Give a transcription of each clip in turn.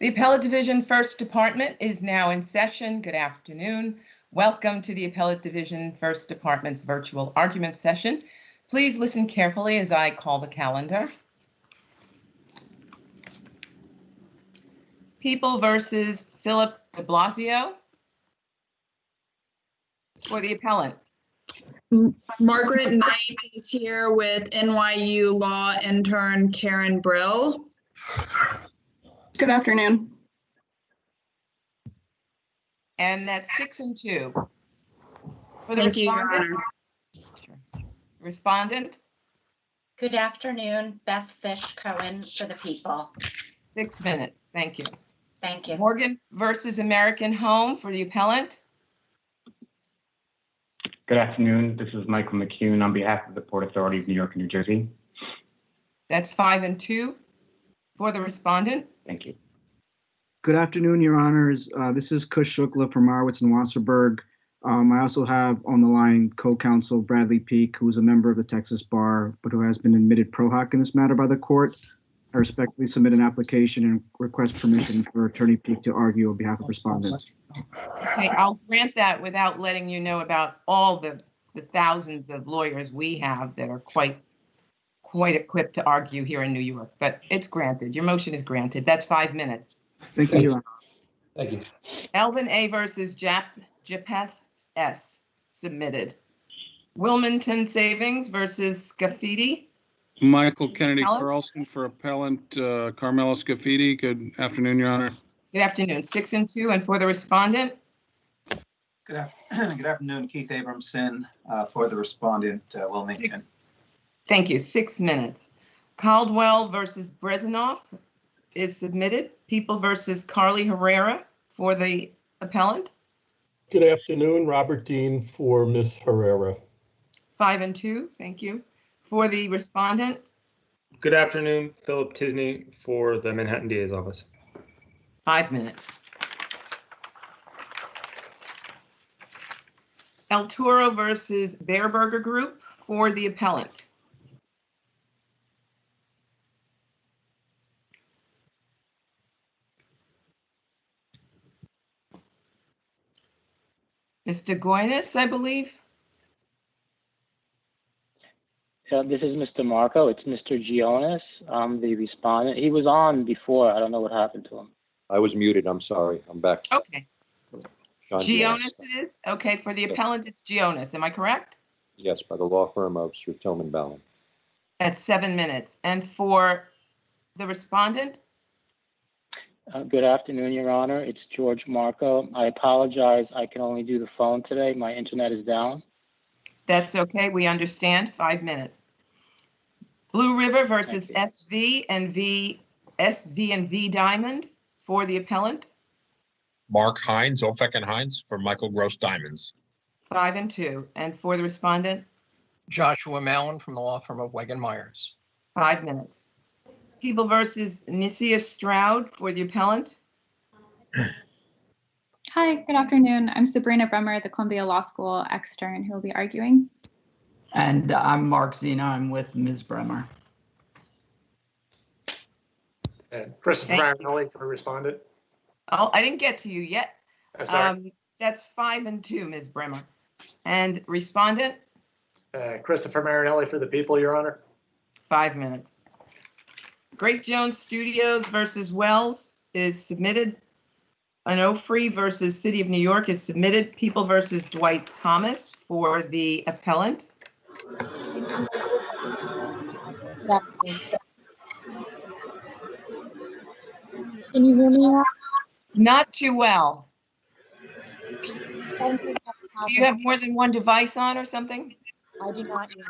The Appellate Division First Department is now in session. Good afternoon. Welcome to the Appellate Division First Department's virtual argument session. Please listen carefully as I call the calendar. People versus Philip de Blasio. For the appellant. Margaret Knight is here with NYU Law intern Karen Brill. Good afternoon. And that's 6 and 2. For the Thank you, Your respondent. Sure. Respondent. Good afternoon, Beth Fish Cohen for the people. 6 minutes. Thank you. Thank you. Morgan versus American Home for the appellant. Good afternoon. This is Michael McCune on behalf of the Port Authority of New York and New Jersey. That's 5 and 2. For the respondent. Thank you. Good afternoon, Your Honors. This is Kush Shukla from Marwitz and Wasserberg. I also have on the line co-counsel Bradley Peak, who is a member of the Texas Bar, but who has been admitted pro hoc in this matter by the court. I respectfully submit an application and request permission for Attorney Peak to argue on behalf of respondents. Okay, I'll grant that without letting you know about all the thousands of lawyers we have that are quite equipped to argue here in New York, but it's granted. Your motion is granted. That's 5 minutes. Thank you, Your Honor. Thank you. Elvin A. versus Japheth S. submitted. Wilmington Savings versus Scafidi. Michael Kennedy Carlson for appellant Carmela Scafidi. Good afternoon, Your Honor. Good afternoon. 6 and 2, and for the respondent. Good afternoon, Keith Abramson for the respondent, Wilmington. Thank you. 6 minutes. Caldwell versus Brezhnev is submitted. People versus Carly Herrera for the appellant. Good afternoon, Robert Dean for Ms. Herrera. 5 and 2. Thank you. For the respondent. Good afternoon, Philip Tisney for the Manhattan DA's office. 5 minutes. El Toro versus Bearburger Group for the appellant. Mr. Goynes, I believe. This is Mr. Marco. It's Mr. Gionis, the respondent. He was on before. I don't know what happened to him. I was muted. I'm sorry. I'm back. Okay. Sean Gionis it is? Okay, for the appellant, it's Gionis. Am I correct? Yes, by the law firm of Sir Tillman Ballin. That's 7 minutes. And for the respondent? Good afternoon, Your Honor. It's George Marco. I apologize. I can only do the phone today. My internet is down. That's okay. We understand. 5 minutes. Blue River versus SV and V Diamond for the appellant. Mark Hines, Ofek and Hines for Michael Gross Diamonds. 5 and 2. And for the respondent? Joshua Mallon from the law firm of Wegg & Myers. 5 minutes. People versus Nisia Stroud for the appellant. Hi, good afternoon. I'm Sabrina Bremer at the Columbia Law School extern who will be arguing. And I'm Mark Zena. I'm with Ms. Bremer. Christopher Marinelli for respondent. Oh, I didn't get to you yet. I'm sorry. That's 5 and 2, Ms. Bremer. And respondent? Christopher Marinelli for the people, Your Honor. 5 minutes. Great Jones Studios versus Wells is submitted. Onofre versus City of New York is submitted. People versus Dwight Thomas for the appellant. Can you hear me now? Not too well. Do you have more than one device on or something? I do not, Your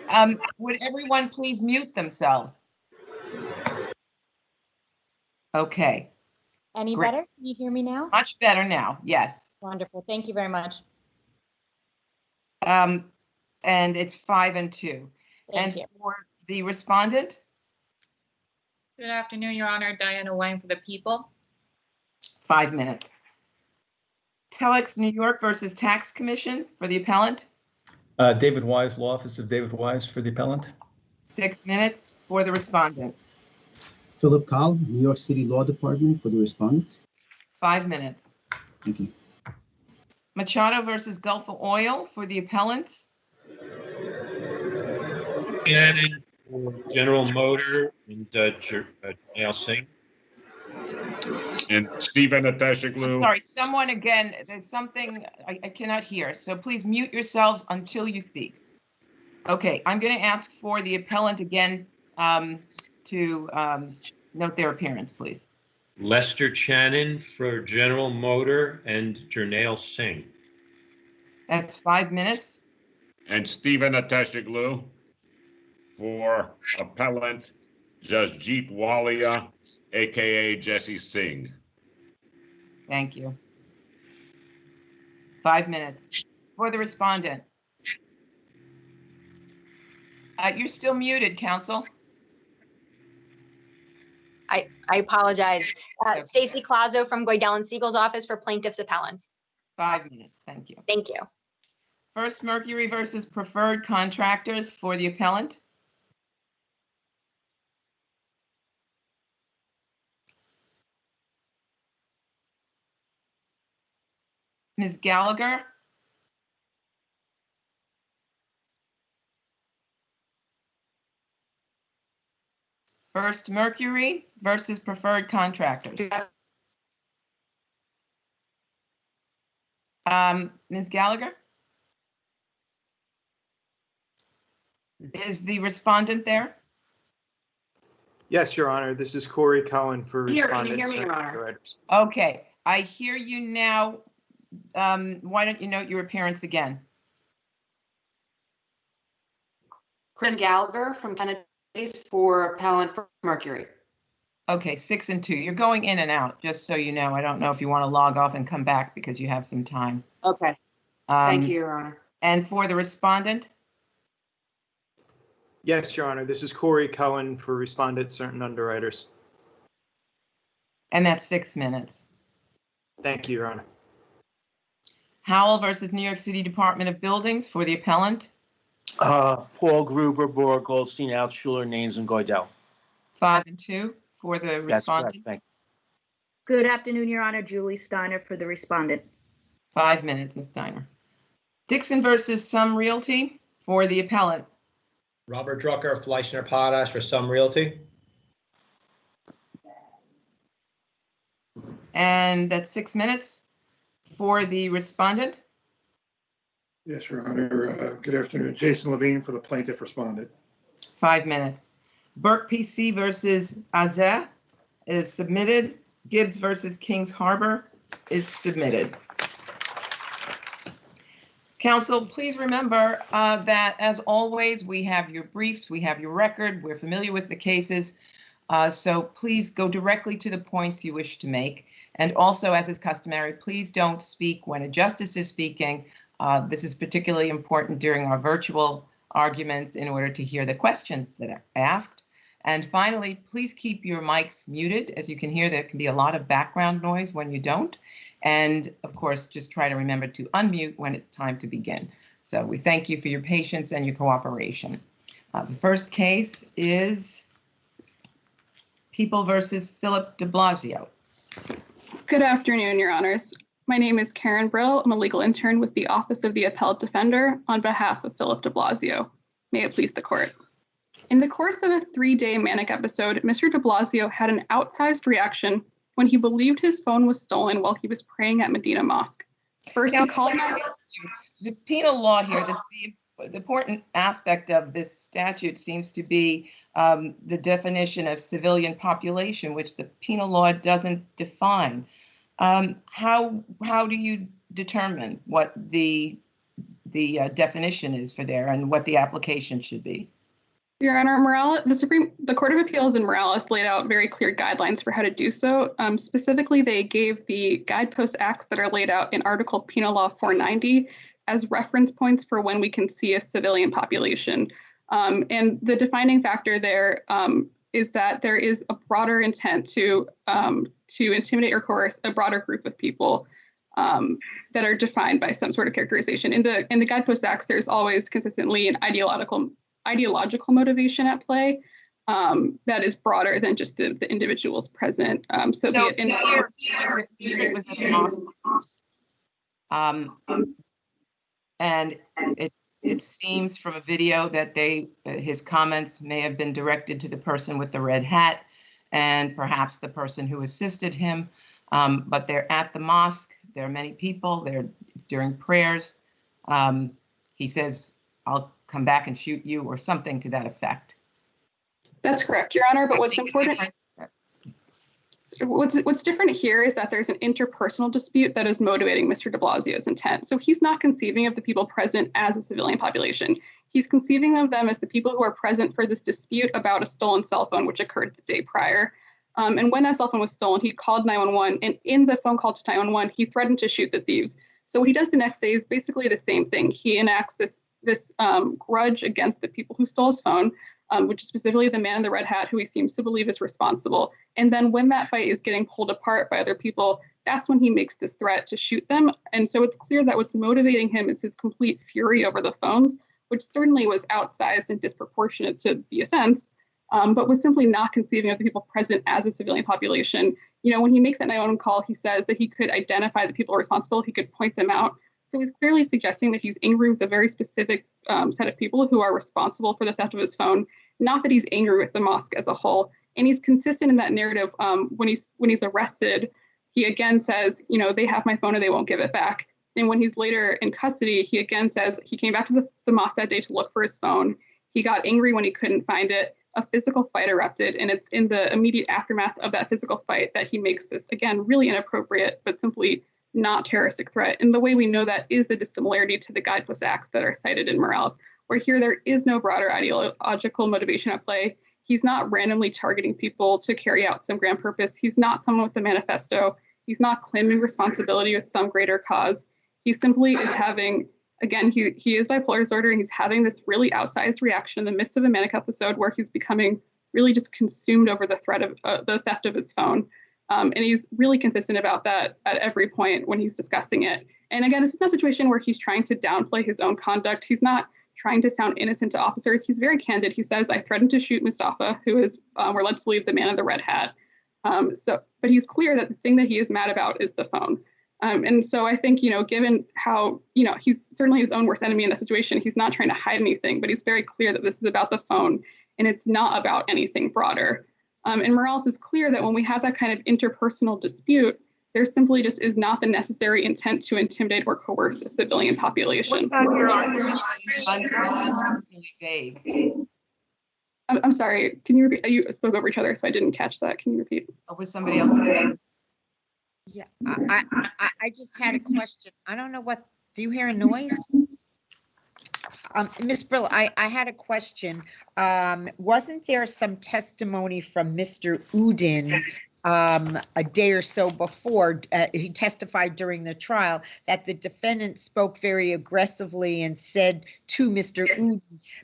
Honor. Would everyone please mute themselves? Okay. Any Great. better? Can you hear me now? Much better now, yes. Wonderful. Thank you very much. And it's 5 and 2. Thank and you. For the respondent? Good afternoon, Your Honor. Diana Wang for the people. 5 minutes. Telex New York versus Tax Commission for the appellant. David Wise, Law Office of David Wise for the appellant. 6 minutes for the respondent. Philip Call, New York City Law Department, for the respondent. 5 minutes. Thank you. Machado versus Gulf of Oil for the appellant. Shannon for General Motor and Janelle Singh. And Stephen Ateshiglu. Sorry, someone again, there's something I cannot hear, so please mute yourselves until you speak. Okay, I'm going to ask for the appellant again to note their appearance, please. Lester Channon for General Motor and Janelle Singh. That's 5 minutes. And Stephen Ateshiglu for appellant Jasjeet Walia, aka Jesse Singh. Thank you. 5 minutes. For the respondent. You're still muted, counsel. I apologize. Stacy Clazo from Goydell and Siegel's office for plaintiffs' appellants. 5 minutes, thank you. Thank you. First Mercury versus Preferred Contractors for the appellant. Ms. Gallagher. First Mercury versus Preferred Contractors. Ms. Gallagher? Is the respondent there? Yes, Your Honor. This is Corey Cohen for respondents. Okay, I hear you now. Why don't you note your appearance again? Corinne Gallagher from Kennedy for appellant for Mercury. Okay, 6 and 2. You're going in and out, just so you know. I don't know if you want to log off and come back because you have some time. Okay. Thank you, Your Honor. And for the respondent? Yes, Your Honor. This is Corey Cohen for respondent certain underwriters. And that's 6 minutes. Thank you, Your Honor. Howell versus New York City Department of Buildings for the appellant. Paul Gruber, Boer, Goldstein, Altshuler, Naines, and Goydell. 5 and 2 for the That's respondent. correct. Thank Good afternoon, Your Honor. Julie Steiner for the respondent. 5 minutes, Ms. Steiner. Dixon versus Sum Realty for the appellant. Robert Drucker, Fleischner Potash for Sum Realty. And that's 6 minutes for the respondent. Yes, Your Honor. Good afternoon. Jason Levine for the plaintiff respondent. 5 minutes. Burke PC versus Azeh is submitted. Gibbs versus Kings Harbor is submitted. Counsel, please remember that, as always, we have your briefs, we have your record, we're familiar with the cases, so please go directly to the points you wish to make. And also, as is customary, please don't speak when a justice is speaking. This is particularly important during our virtual arguments in order to hear the questions that are asked. And finally, please keep your mics muted. As you can hear, there can be a lot of background noise when you don't. And of course, just try to remember to unmute when it's time to begin. So we thank you for your patience and your cooperation. The first case is People versus Philip de Blasio. Good afternoon, Your Honors. My name is Karen Brill. I'm a legal intern with the Office of the Appellate Defender on behalf of Philip de Blasio. May it please the court. In the course of a 3-day manic episode, Mr. de Blasio had an outsized reaction when he believed his phone was stolen while he was praying at Medina Mosque. First, he called the penal law here. The important aspect of this statute seems to be the definition of civilian population, which the penal law doesn't define. How do you determine what the definition is for there and what the application should be? Your Honor, the Court of Appeals in Morales laid out very clear guidelines for how to do so. Specifically, they gave the guidepost acts that are laid out in Article Penal Law 490 as reference points for when we can see a civilian population. And the defining factor there is that there is a broader intent to intimidate or coerce a broader group of people that are defined by some sort of characterization. In the guidepost acts, there's always consistently an ideological motivation at play. that is broader than just the individuals present. So be it in it was at the mosque. And it seems from a video that his comments may have been directed to the person with the red hat and perhaps the person who assisted him. But they're at the mosque. There are many people. It's during prayers. He says, "I'll come back and shoot you," or something to that effect. That's correct, Your Honor. But what's important, what's different here is that there's an interpersonal dispute that is motivating Mr. de Blasio's intent. So he's not conceiving of the people present as a civilian population. He's conceiving of them as the people who are present for this dispute about a stolen cell phone, which occurred the day prior. And when that cell phone was stolen, he called 911, and in the phone call to 911, he threatened to shoot the thieves. So what he does the next day is basically the same thing. He enacts this grudge against the people who stole his phone, which is specifically the man in the red hat who he seems to believe is responsible. And then when that fight is getting pulled apart by other people, that's when he makes this threat to shoot them. And so it's clear that what's motivating him is his complete fury over the phones, which certainly was outsized and disproportionate to the offense, but was simply not conceiving of the people present as a civilian population. You know, when he makes that 911 call, he says that he could identify the people responsible, he could point them out. So he's clearly suggesting that he's angry with a very specific set of people who are responsible for the theft of his phone, not that he's angry with the mosque as a whole. And he's consistent in that narrative. When he's arrested, he again says, you know, they have my phone and they won't give it back. And when he's later in custody, he again says he came back to the mosque that day to look for his phone. He got angry when he couldn't find it. A physical fight erupted, and it's in the immediate aftermath of that physical fight that he makes this, again, really inappropriate, but simply not terroristic threat. And the way we know that is the dissimilarity to the guidepost acts that are cited in Morales, where here there is no broader ideological motivation at play. He's not randomly targeting people to carry out some grand purpose. He's not someone with a manifesto. He's not claiming responsibility with some greater cause. He simply is having, again, he is bipolar disorder, and he's having this really outsized reaction in the midst of a manic episode where he's becoming really just consumed over the threat of the theft of his phone. And he's really consistent about that at every point when he's discussing it. And again, this is not a situation where he's trying to downplay his own conduct. He's not trying to sound innocent to officers. He's very candid. He says, "I threatened to shoot Mustafa," who is, we're led to believe, the man in the red hat. But he's clear that the thing that he is mad about is the phone. And so I think, you know, given how, you know, he's certainly his own worst enemy in this situation, he's not trying to hide anything, but he's very clear that this is about the phone and it's not about anything broader. And Morales is clear that when we have that kind of interpersonal dispute, there simply just is not the necessary intent to intimidate or coerce a civilian population. I'm sorry, can you repeat? You spoke over each other, so I didn't catch that. Can you repeat? Or was somebody else? Yeah, I just had a question. I don't know what, do you hear a noise? Ms. Brill, I had a question. Wasn't there some testimony from Mr. Udin a day or so before, he testified during the trial, that the defendant spoke very aggressively and said to Mr. Udin,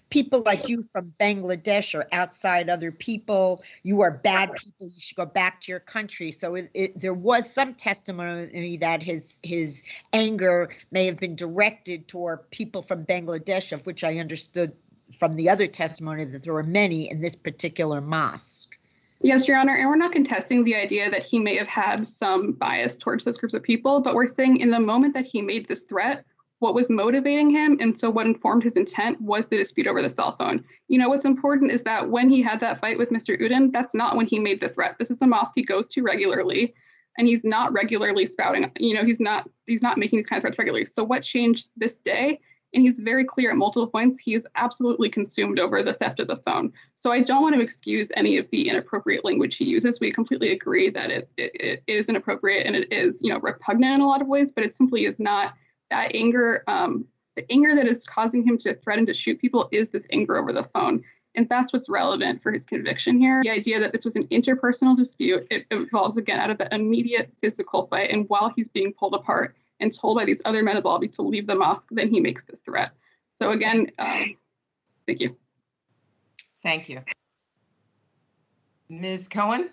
"People like you from Bangladesh are outside other people. You are bad people. You should go back to your country." So there was some testimony that his anger may have been directed toward people from Bangladesh, of which I understood from the other testimony that there were many in this particular mosque. Yes, Your Honor, and we're not contesting the idea that he may have had some bias towards those groups of people, but we're saying in the moment that he made this threat, what was motivating him, and so what informed his intent, was the dispute over the cell phone. You know, what's important is that when he had that fight with Mr. Udin, that's not when he made the threat. This is a mosque he goes to regularly, and he's not regularly spouting, you know, he's not making these kind of threats regularly. So what changed this day? And he's very clear at multiple points, he is absolutely consumed over the theft of the phone. So I don't want to excuse any of the inappropriate language he uses. We completely agree that it is inappropriate and it is, you know, repugnant in a lot of ways, but it simply is not that anger. The anger that is causing him to threaten to shoot people is this anger over the phone. And that's what's relevant for his conviction here. The idea that this was an interpersonal dispute, it evolves again out of the immediate physical fight. And while he's being pulled apart and told by these other men of the lobby to leave the mosque, then he makes this threat. So again, thank you. Thank you. Ms. Cohen?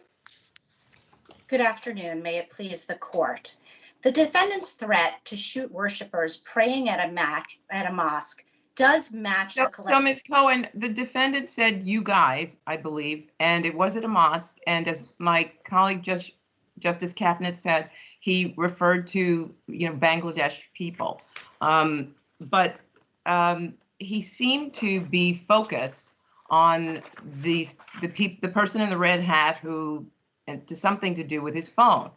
Good afternoon. May it please the court. The defendant's threat to shoot worshipers praying at a mosque does match the So collective. Ms. Cohen, the defendant said you guys, I believe, and it was at a mosque. And as my colleague Justice Capnet said, he referred to, Bangladesh people. But he seemed to be focused on the person in the red hat who, and to something to do with his phone.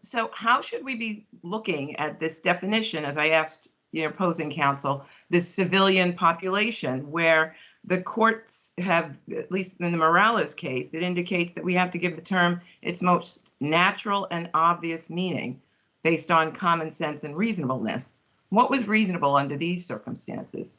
So how should we be looking at this definition, as I asked opposing counsel, this civilian population, where the courts have, at least in the Morales case, it indicates that we have to give the term its most natural and obvious meaning based on common sense and reasonableness. What was reasonable under these circumstances?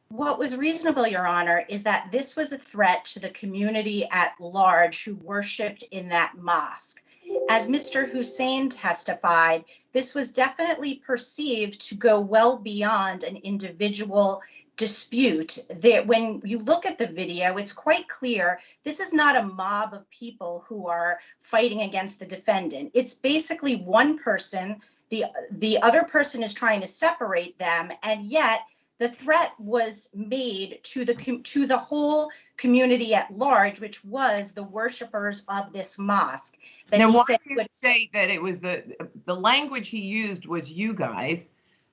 What was reasonable, Your Honor, is that this was a threat to the community at large who worshiped in that mosque. As Mr. Hussein testified, this was definitely perceived to go well beyond an individual dispute. That when you look at the video, it's quite clear this is not a mob of people who are fighting against the defendant. It's basically one person. The other person is trying to separate them, and yet the threat was made to the whole community at large, which was the worshipers of this mosque. Now, why do you say that it was the language he used was you guys,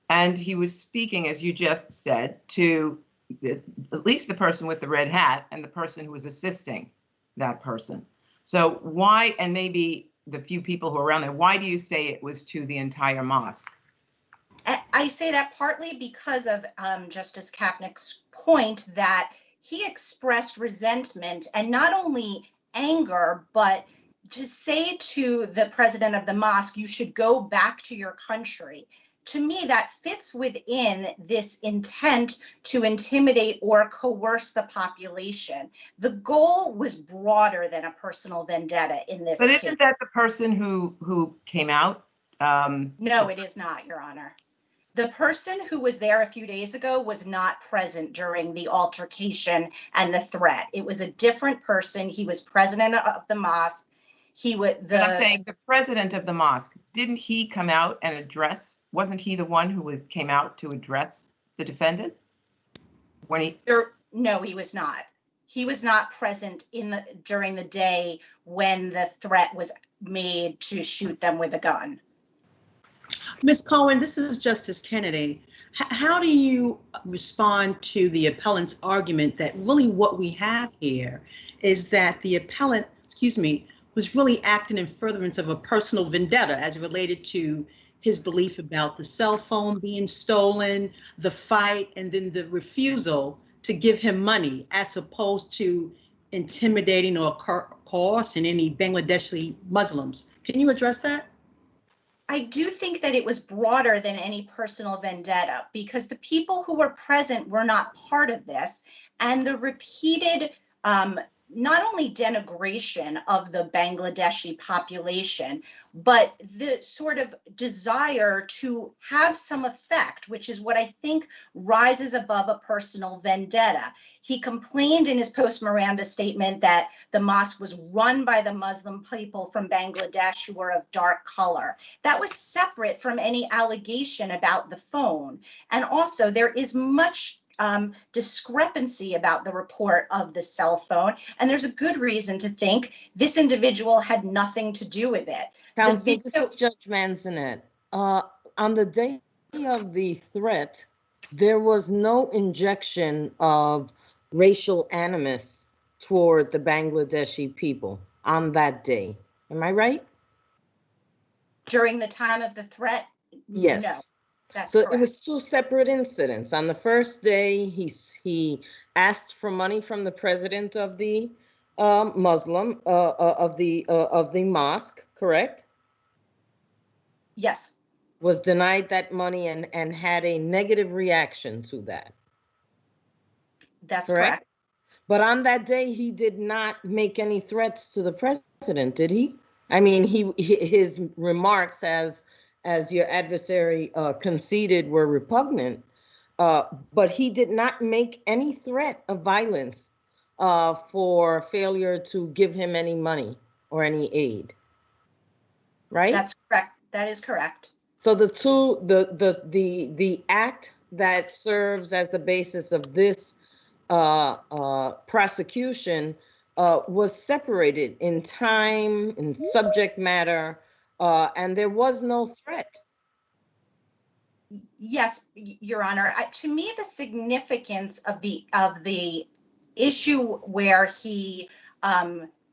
and he was speaking, as you just said, to at least the person with the red hat and the person who was assisting that person. So why, and maybe the few people who are around there, why do you say it was to the entire mosque? I say that partly because of Justice Kapnick's point that he expressed resentment and not only anger, but to say to the president of the mosque, you should go back to your country. To me, that fits within this intent to intimidate or coerce the population. The goal was broader than a personal vendetta in this case. But isn't that the person who came out? No, it is not, Your Honor. The person who was there a few days ago was not present during the altercation and the threat. It was a different person. He was president of the mosque. But I'm saying the president of the mosque, didn't he come out and address? Wasn't he the one who came out to address the defendant? No, he was not. He was not present during the day when the threat was made to shoot them with a gun. Ms. Cohen, this is Justice Kennedy. How do you respond to the appellant's argument that really what we have here is that the appellant, was really acting in furtherance of a personal vendetta as related to his belief about the cell phone being stolen, the fight, and then the refusal to give him money, as opposed to intimidating or coercing any Bangladeshi Muslims? Can you address that? I do think that it was broader than any personal vendetta because the people who were present were not part of this, and the repeated not only denigration of the Bangladeshi population, but the sort of desire to have some effect, which is what I think rises above a personal vendetta. He complained in his post-Miranda statement that the mosque was run by the Muslim people from Bangladesh who were of dark color. That was separate from any allegation about the phone. And also there is much discrepancy about the report of the cell phone. And there's a good reason to think this individual had nothing to do with it. Counsel, this is Judge Manzanet. On the day of the threat, there was no injection of racial animus toward the Bangladeshi people on that day. Am I right? During the time of the threat? Yes. No. That's so correct. It was two separate incidents. On the first day, he asked for money from the president of the Muslim of the mosque, correct? Yes. Was denied that money and had a negative reaction to that. That's correct. But on that day, he did not make any threats to the president, did he? I mean, his remarks, as your adversary conceded, were repugnant, but he did not make any threat of violence for failure to give him any money or any aid, right? That's correct. That is correct. So the act that serves as the basis of this prosecution was separated in time, in subject matter, and there was no threat. Yes, Your Honor. To me, the significance of the issue where he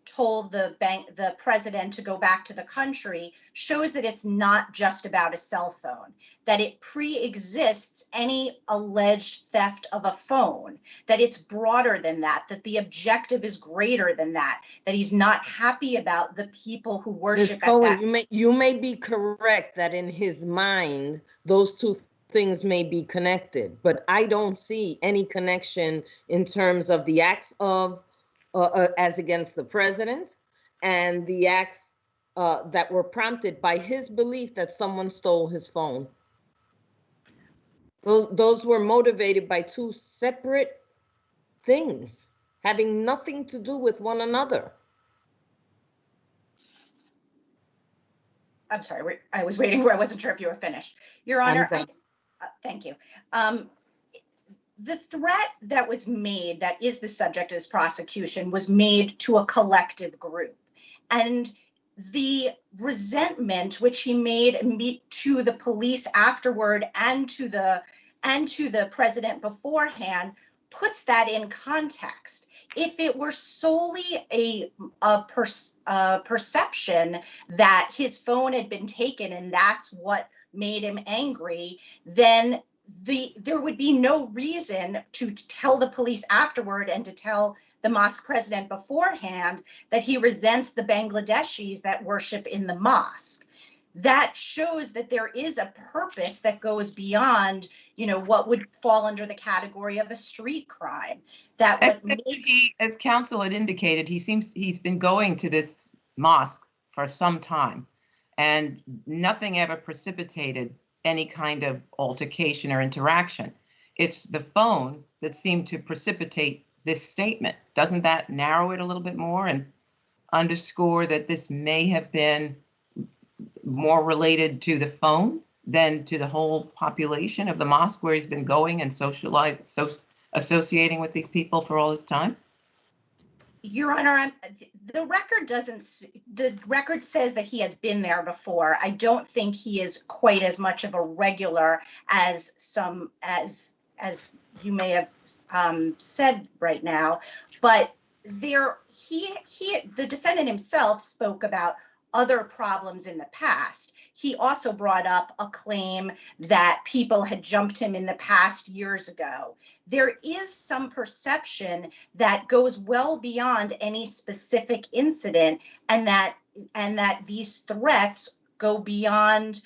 told the president to go back to the country shows that it's not just about a cell phone, that it pre-exists any alleged theft of a phone, that it's broader than that the objective is greater than that he's not happy about the people who worship Ms. Cohen, at that. you may be correct that in his mind, those two things may be connected, but I don't see any connection in terms of the acts of as against the president and the acts that were prompted by his belief that someone stole his phone. Those were motivated by two separate things having nothing to do with one another. I'm sorry, I was waiting where I wasn't sure if you were finished. Your Honor, thank you. The threat that was made, that is the subject of this prosecution, was made to a collective group. And the resentment which he made to the police afterward and to the president beforehand puts that in context. If it were solely a perception that his phone had been taken and that's what made him angry, then there would be no reason to tell the police afterward and to tell the mosque president beforehand that he resents the Bangladeshis that worship in the mosque. That shows that there is a purpose that goes beyond, what would fall under the category of a street crime. As counsel had indicated, he's been going to this mosque for some time, and nothing ever precipitated any kind of altercation or interaction. It's the phone that seemed to precipitate this statement. Doesn't that narrow it a little bit more and underscore that this may have been more related to the phone than to the whole population of the mosque where he's been going and associating with these people for all this time? Your Honor, the record says that he has been there before. I don't think he is quite as much of a regular as you may have said right now, but the defendant himself spoke about other problems in the past. He also brought up a claim that people had jumped him in the past years ago. There is some perception that goes well beyond any specific incident, and that these threats go beyond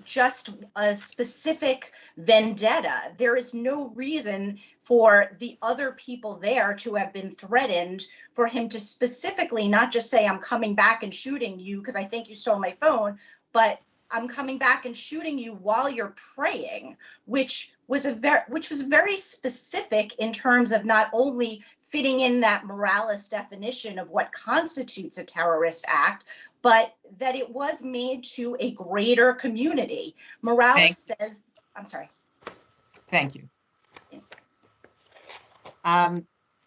just a specific vendetta. There is no reason for the other people there to have been threatened, for him to specifically not just say, I'm coming back and shooting you because I think you stole my phone, but I'm coming back and shooting you while you're praying, which was very specific in terms of not only fitting in that Morales definition of what constitutes a terrorist act, but that it was made to a greater community. Morales says, I'm sorry. Thank you.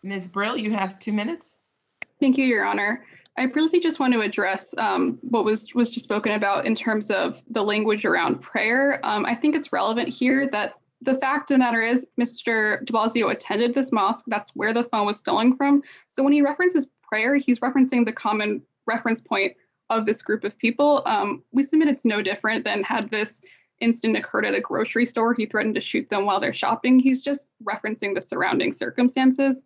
Ms. Brill, you have 2 minutes. Thank you, Your Honor. I briefly just want to address what was just spoken about in terms of the language around prayer. I think it's relevant here that the fact of the matter is Mr. de Blasio attended this mosque. That's where the phone was stolen from. So when he references prayer, he's referencing the common reference point of this group of people. We submit it's no different than had this incident occurred at a grocery store. He threatened to shoot them while they're shopping. He's just referencing the surrounding circumstances.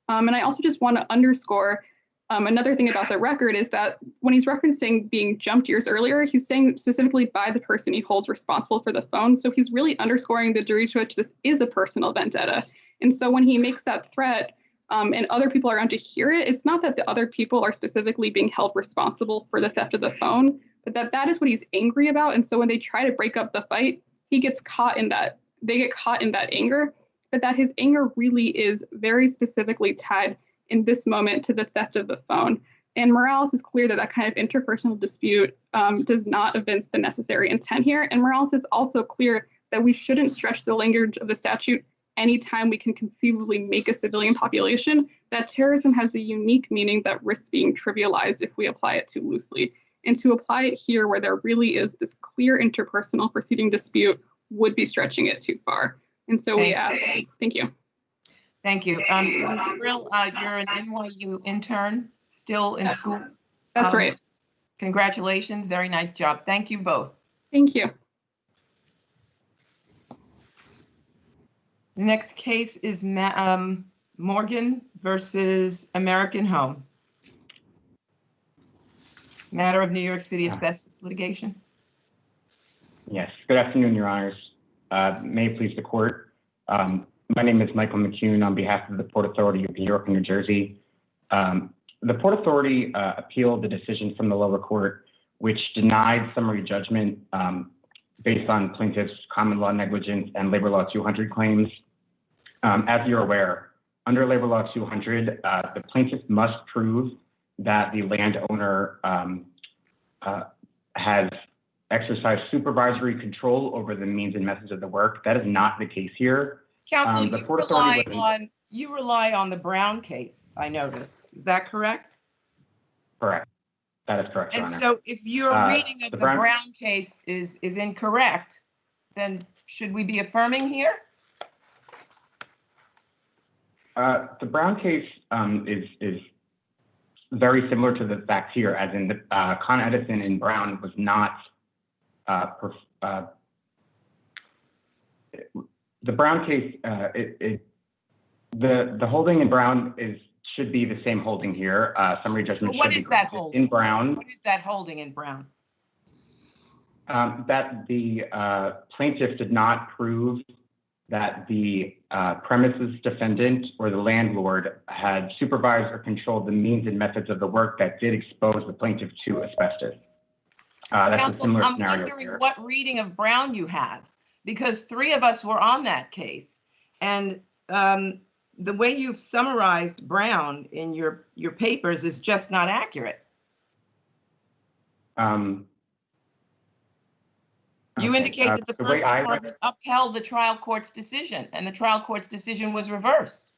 And I also just want to underscore another thing about the record is that when he's referencing being jumped years earlier, he's saying specifically by the person he holds responsible for the phone. So he's really underscoring the degree to which this is a personal vendetta. And so when he makes that threat and other people are around to hear it, it's not that the other people are specifically being held responsible for the theft of the phone, but that is what he's angry about. And so when they try to break up the fight, he gets caught in that, they get caught in that anger, but that his anger really is very specifically tied in this moment to the theft of the phone. And Morales is clear that that kind of interpersonal dispute does not evince the necessary intent here. And Morales is also clear that we shouldn't stretch the language of the statute anytime we can conceivably make a civilian population, that terrorism has a unique meaning that risks being trivialized if we apply it too loosely. And to apply it here where there really is this clear interpersonal proceeding dispute would be stretching it too far. And so we ask, thank you. Thank you. Ms. Brill, you're an NYU intern, still in school. That's right. Congratulations, very nice job. Thank you both. Thank you. The next case is Morgan versus American Home. Matter of New York City asbestos litigation. Yes, good afternoon, Your Honors. May it please the court. My name is Michael McCune on behalf of the Port Authority of New York and New Jersey. The Port Authority appealed the decision from the lower court, which denied summary judgment based on plaintiff's common law negligence and labor law 200 claims. As you're aware, under labor law 200, the plaintiff must prove that the landowner has exercised supervisory control over the means and methods of the work. That is not the case here. Counsel, you rely on the Brown case, I noticed. Is that correct? Correct. That is correct, Your And Honor. so if your reading of the Brown case is incorrect, then should we be affirming here? The Brown case is very similar to the facts here, as in the Con Edison in Brown was not the Brown case. The holding in Brown should be the same holding here. Summary judgment. What is that holding in Brown? What is that holding in Brown? That the plaintiff did not prove that the premises defendant or the landlord had supervised or controlled the means and methods of the work that did expose the plaintiff to asbestos. That's Counsel, a similar I'm scenario wondering here. what reading of Brown you have, because 3 of us were on that case. And the way you've summarized Brown in your papers is just not accurate. You indicate that the first department upheld the trial court's decision, and the trial court's decision was reversed.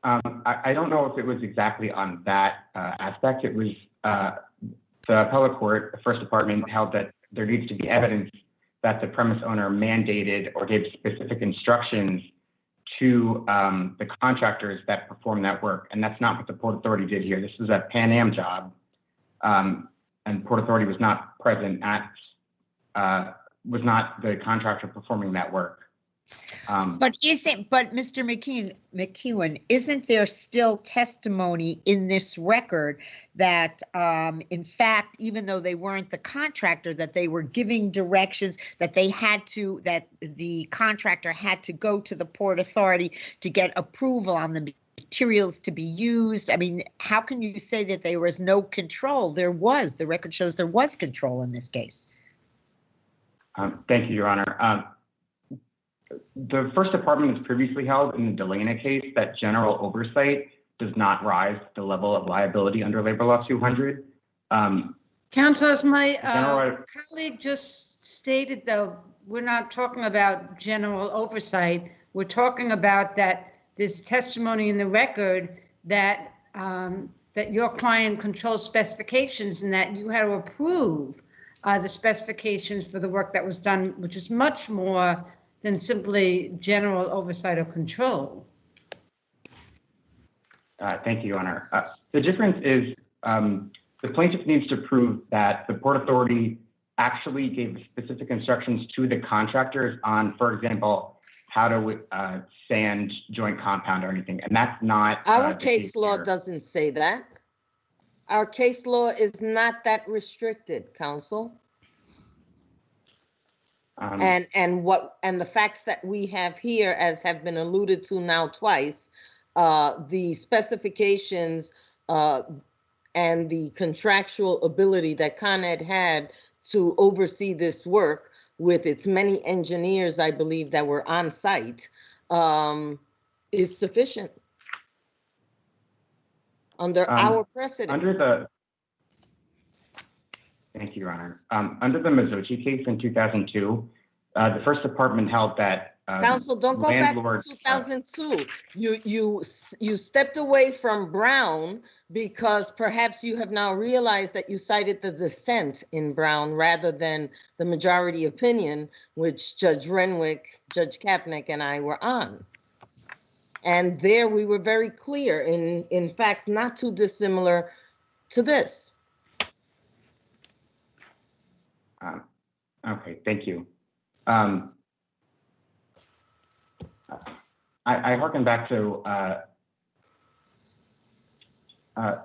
I don't know if it was exactly on that aspect. It was the appellate court, the first department, held that there needs to be evidence that the premise owner mandated or gave specific instructions to the contractors that perform that work. And that's not what the Port Authority did here. This was a Pan Am job. And Port Authority was not present was not the contractor performing that work. But Mr. McEwen, isn't there still testimony in this record that, in fact, even though they weren't the contractor, that they were giving directions, that the contractor had to go to the Port Authority to get approval on the materials to be used? I mean, how can you say that there was no control? There was. The record shows there was control in this case. Thank you, Your Honor. The first department has previously held in the Delana case that general oversight does not rise to the level of liability under Labor Law 200. Counsel, as my colleague just stated, though, we're not talking about general oversight. We're talking about that there's testimony in the record that that your client controls specifications and that you had to approve the specifications for the work that was done, which is much more than simply general oversight or control. Thank you, Your Honor. The difference is the plaintiff needs to prove that the Port Authority actually gave specific instructions to the contractors on, for example, how to sand joint compound or anything. And that's not our case law doesn't say that. Our case law is not that restricted, counsel. And the facts that we have here, as have been alluded to now twice, the specifications and the contractual ability that Con Ed had to oversee this work with its many engineers, I believe, that were on site, is sufficient under our precedent. Thank you, Your Honor. Under the Mazzotti case in 2002, the first department held that Counsel, don't go back to landlords, 2002. You stepped away from Brown because perhaps you have now realized that you cited the dissent in Brown rather than the majority opinion, which Judge Renwick, Judge Kapnick, and I were on. And there we were very clear in facts not too dissimilar to this. Okay, thank you. I harken back to the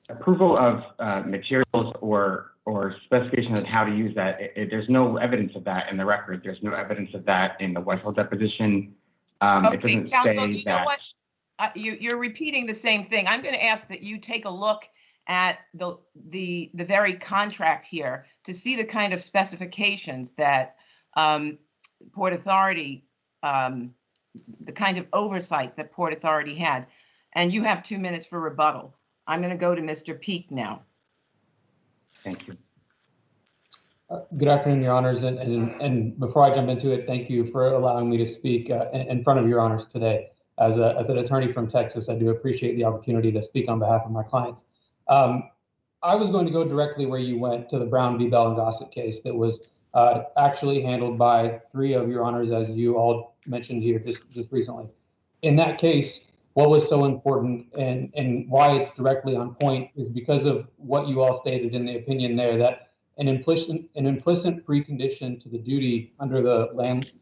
approval of materials or specifications on how to use that. There's no evidence of that in the record. There's no evidence of that in the Wassel deposition. Okay, counsel, you know what? You're repeating the same thing. I'm going to ask that you take a look at the very contract here to see the kind of specifications that Port Authority, the kind of oversight that Port Authority had. And you have 2 minutes for rebuttal. I'm going to go to Mr. Peak now. Thank you. Good afternoon, Your Honors. And before I jump into it, thank you for allowing me to speak in front of Your Honors today. As an attorney from Texas, I do appreciate the opportunity to speak on behalf of my clients. I was going to go directly where you went, to the Brown v. Bell and Gossett case that was actually handled by 3 of Your Honors, as you all mentioned here just recently. In that case, what was so important and why it's directly on point is because of what you all stated in the opinion there, that an implicit precondition to the duty under the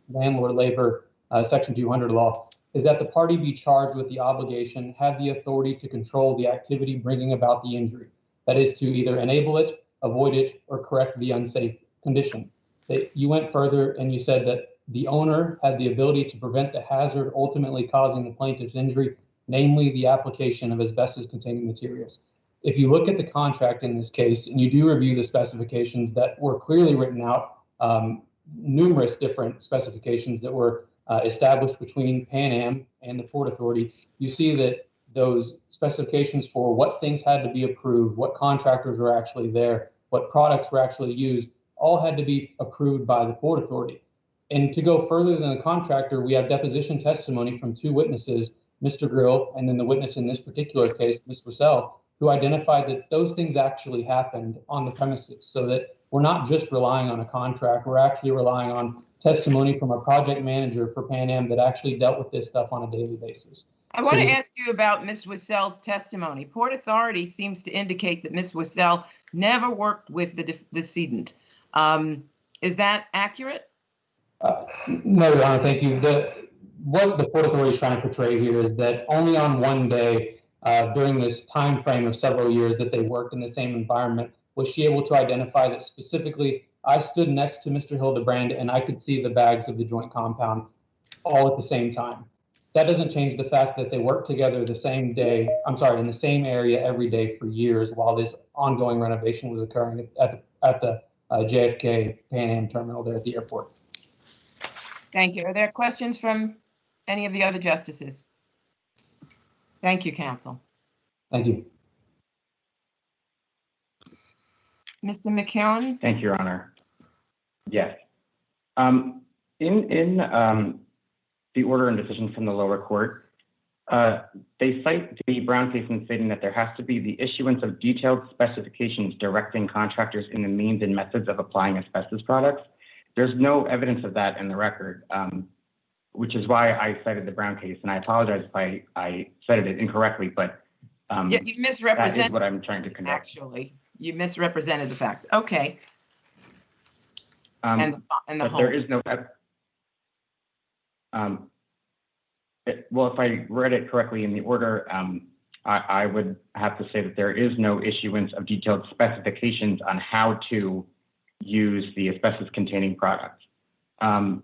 landlord labor section 200 law is that the party be charged with the obligation, have the authority to control the activity bringing about the injury. That is to either enable it, avoid it, or correct the unsafe condition. You went further and you said that the owner had the ability to prevent the hazard ultimately causing the plaintiff's injury, namely the application of asbestos-containing materials. If you look at the contract in this case, and you do review the specifications that were clearly written out, numerous different specifications that were established between Pan Am and the Port Authority, you see that those specifications for what things had to be approved, what contractors were actually there, what products were actually used, all had to be approved by the Port Authority. And to go further than the contractor, we have deposition testimony from 2 witnesses, Mr. Grill, and then the witness in this particular case, Ms. Wassel, who identified that those things actually happened on the premises, so that we're not just relying on a contract, we're actually relying on testimony from a project manager for Pan Am that actually dealt with this stuff on a daily basis. I want to ask you about Ms. Wassel's testimony. Port Authority seems to indicate that Ms. Wassel never worked with the decedent. Is that accurate? No, Your Honor, thank you. What the Port Authority is trying to portray here is that only on one day during this time frame of several years that they worked in the same environment was she able to identify that specifically I stood next to Mr. Hildebrand and I could see the bags of the joint compound all at the same time. That doesn't change the fact that they worked together the same day, in the same area every day for years while this ongoing renovation was occurring at the JFK Pan Am terminal there at the airport. Thank you. Are there questions from any of the other justices? Thank you, counsel. Thank you. Mr. McKeown? Thank you, Your Honor. Yes. In the order and decision from the lower court, they cite the Brown case in stating that there has to be the issuance of detailed specifications directing contractors in the means and methods of applying asbestos products. There's no evidence of that in the record, which is why I cited the Brown case. And I apologize if I cited it incorrectly, but yeah, you misrepresented. That is what I'm trying to connect. Actually, you misrepresented the facts. Okay. And the but whole. There is no. Well, if I read it correctly in the order, I would have to say that there is no issuance of detailed specifications on how to use the asbestos-containing product. Per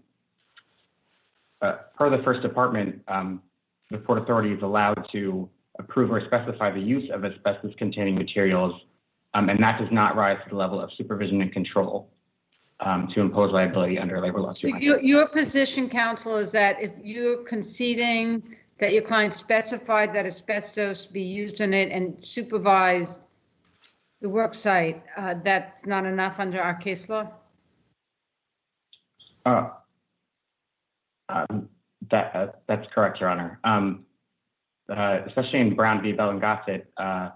the First Department, the Port Authority is allowed to approve or specify the use of asbestos-containing materials, and that does not rise to the level of supervision and control to impose liability under labor law. So your position, counsel, is that if you're conceding that your client specified that asbestos be used in it and supervised the work site, that's not enough under our case law? That's correct, Your Honor. Especially in Brown v. Bell and Gossett, the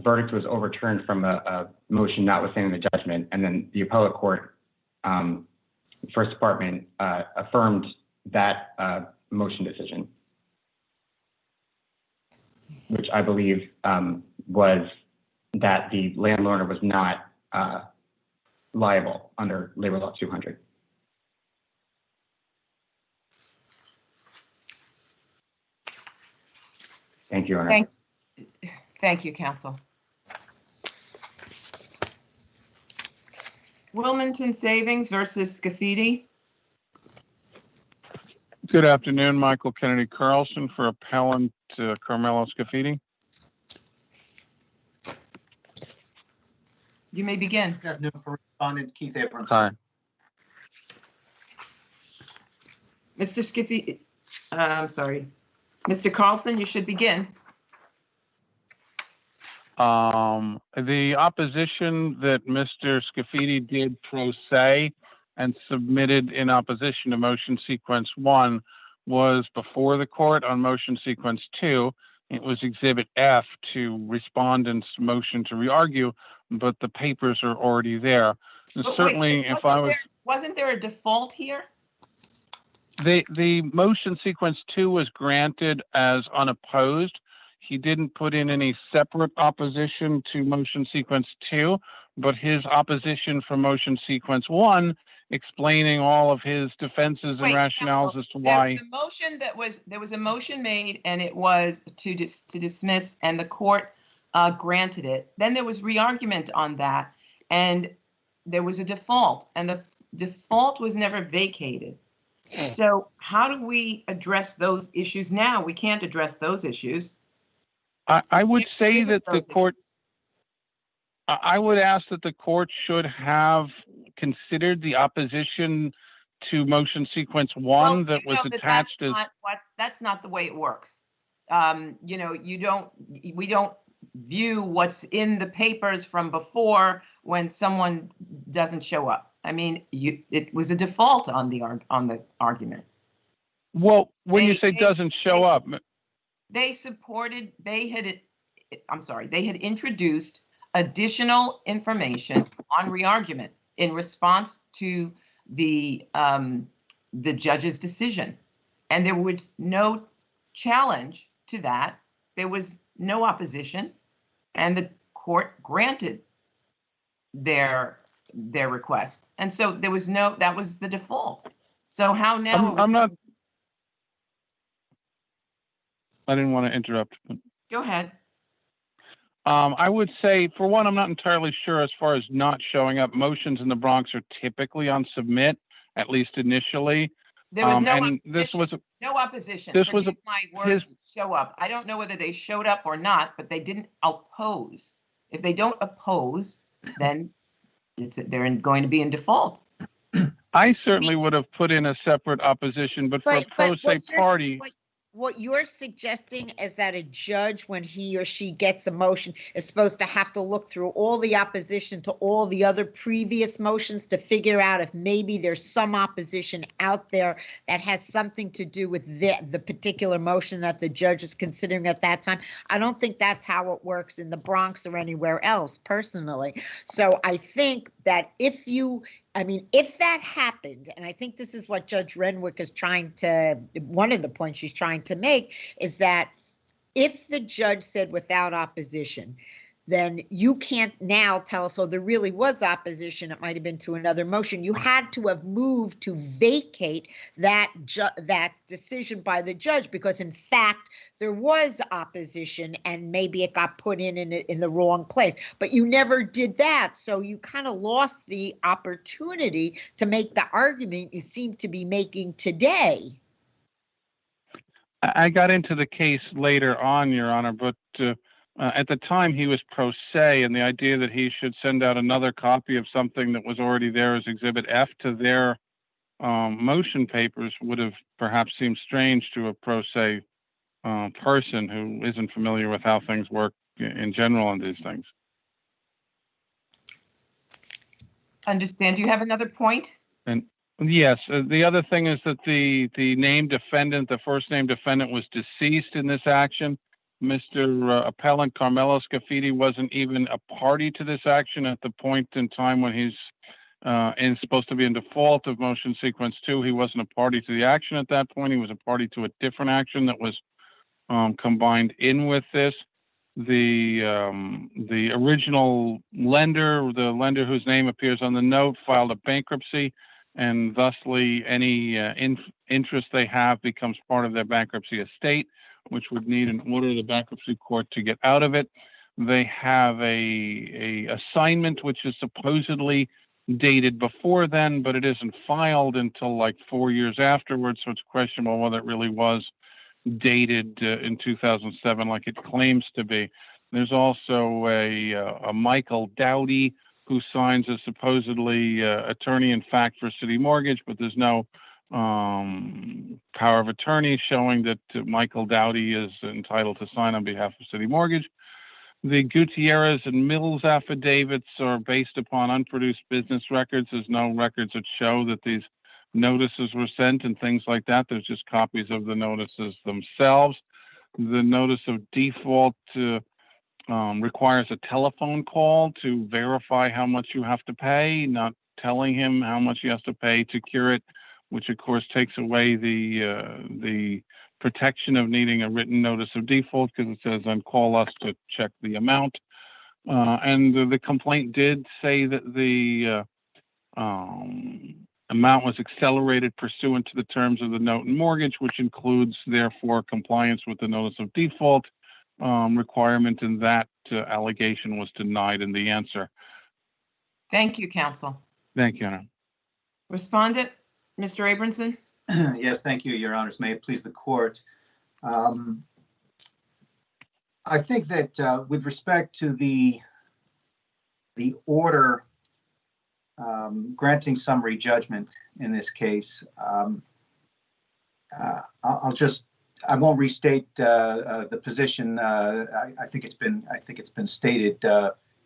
verdict was overturned from a motion notwithstanding the judgment, and then the appellate court, First Department, affirmed that motion decision, which I believe was that the landowner was not liable under Labor Law 200. Thank you, Your Honor. Thank you, counsel. Wilmington Savings versus Scafidi. Good afternoon, Michael Kennedy Carlson for appellant Carmelo Scafidi. You may begin. Good afternoon for respondent Keith Abrams. Hi. Mr. Scafidi, I'm sorry. Mr. Carlson, you should begin. The opposition that Mr. Scafidi did pro se and submitted in opposition to motion sequence 1 was before the court on motion sequence 2. It was exhibit F to respondent's motion to re-argue, but the papers are already there. And certainly, wait, if I was... Wasn't there a default here? The motion sequence 2 was granted as unopposed. He didn't put in any separate opposition to motion sequence 2, but his opposition for motion sequence 1, explaining all of his defenses and rationales as to why. The motion there was a motion made, and it was to dismiss, and the court granted it. Then there was re-argument on that, and there was a default, and the default was never vacated. So how do we address those issues now? We can't address those issues. I would say that the court, I would ask that the court should have considered the opposition to motion sequence 1 that was attached as. That's not the way it works. You know, we don't view what's in the papers from before when someone doesn't show up. I mean, it was a default on the argument. Well, when you say doesn't show up. They had introduced additional information on re-argument in response to the judge's decision. And there was no challenge to that. There was no opposition, and the court granted their request. And so there was that was the default. So how now? I didn't want to interrupt. Go ahead. I would say, for one, I'm not entirely sure as far as not showing up. Motions in the Bronx are typically on submit, at least initially. There was no opposition. No opposition. This was my words, show up. I don't know whether they showed up or not, but they didn't oppose. If they don't oppose, then they're going to be in default. I certainly would have put in a separate opposition, but for a pro se party. What you're suggesting is that a judge, when he or she gets a motion, is supposed to have to look through all the opposition to all the other previous motions to figure out if maybe there's some opposition out there that has something to do with the particular motion that the judge is considering at that time. I don't think that's how it works in the Bronx or anywhere else, personally. So I think that if that happened, and I think this is what Judge Renwick is one of the points she's trying to make, is that if the judge said without opposition, then you can't now tell us, oh, there really was opposition. It might have been to another motion. You had to have moved to vacate that decision by the judge because, in fact, there was opposition and maybe it got put in the wrong place. But you never did that. So you kind of lost the opportunity to make the argument you seem to be making today. I got into the case later on, Your Honor, but at the time he was pro se, and the idea that he should send out another copy of something that was already there as Exhibit F to their motion papers would have perhaps seemed strange to a pro se person who isn't familiar with how things work in general on these things. Understand. Do you have another point? And yes, the other thing is that the named defendant, the first named defendant, was deceased in this action. Mr. Appellant Carmelo Scafidi wasn't even a party to this action at the point in time when he's supposed to be in default of motion sequence 2. He wasn't a party to the action at that point. He was a party to a different action that was combined in with this. The original lender, the lender whose name appears on the note, filed a bankruptcy, and thusly any interest they have becomes part of their bankruptcy estate, which would need an order of the bankruptcy court to get out of it. They have a assignment which is supposedly dated before then, but it isn't filed until like 4 years afterwards, so it's questionable whether it really was dated in 2007 like it claims to be. There's also a Michael Dowdy who signs as supposedly attorney in fact for City Mortgage, but there's no power of attorney showing that Michael Dowdy is entitled to sign on behalf of City Mortgage. The Gutierrez and Mills affidavits are based upon unproduced business records. There's no records that show that these notices were sent and things like that. There's just copies of the notices themselves. The notice of default requires a telephone call to verify how much you have to pay, not telling him how much he has to pay to cure it, which of course takes away the protection of needing a written notice of default, because it says, and call us to check the amount. And the complaint did say that the amount was accelerated pursuant to the terms of the note and mortgage, which includes, therefore, compliance with the notice of default requirement, and that allegation was denied in the answer. Thank you, counsel. Thank you, Honor. Respondent, Mr. Abramson. Yes, thank you, Your Honors. May it please the court. I think that with respect to the order granting summary judgment in this case, I won't restate the position. I think it's been stated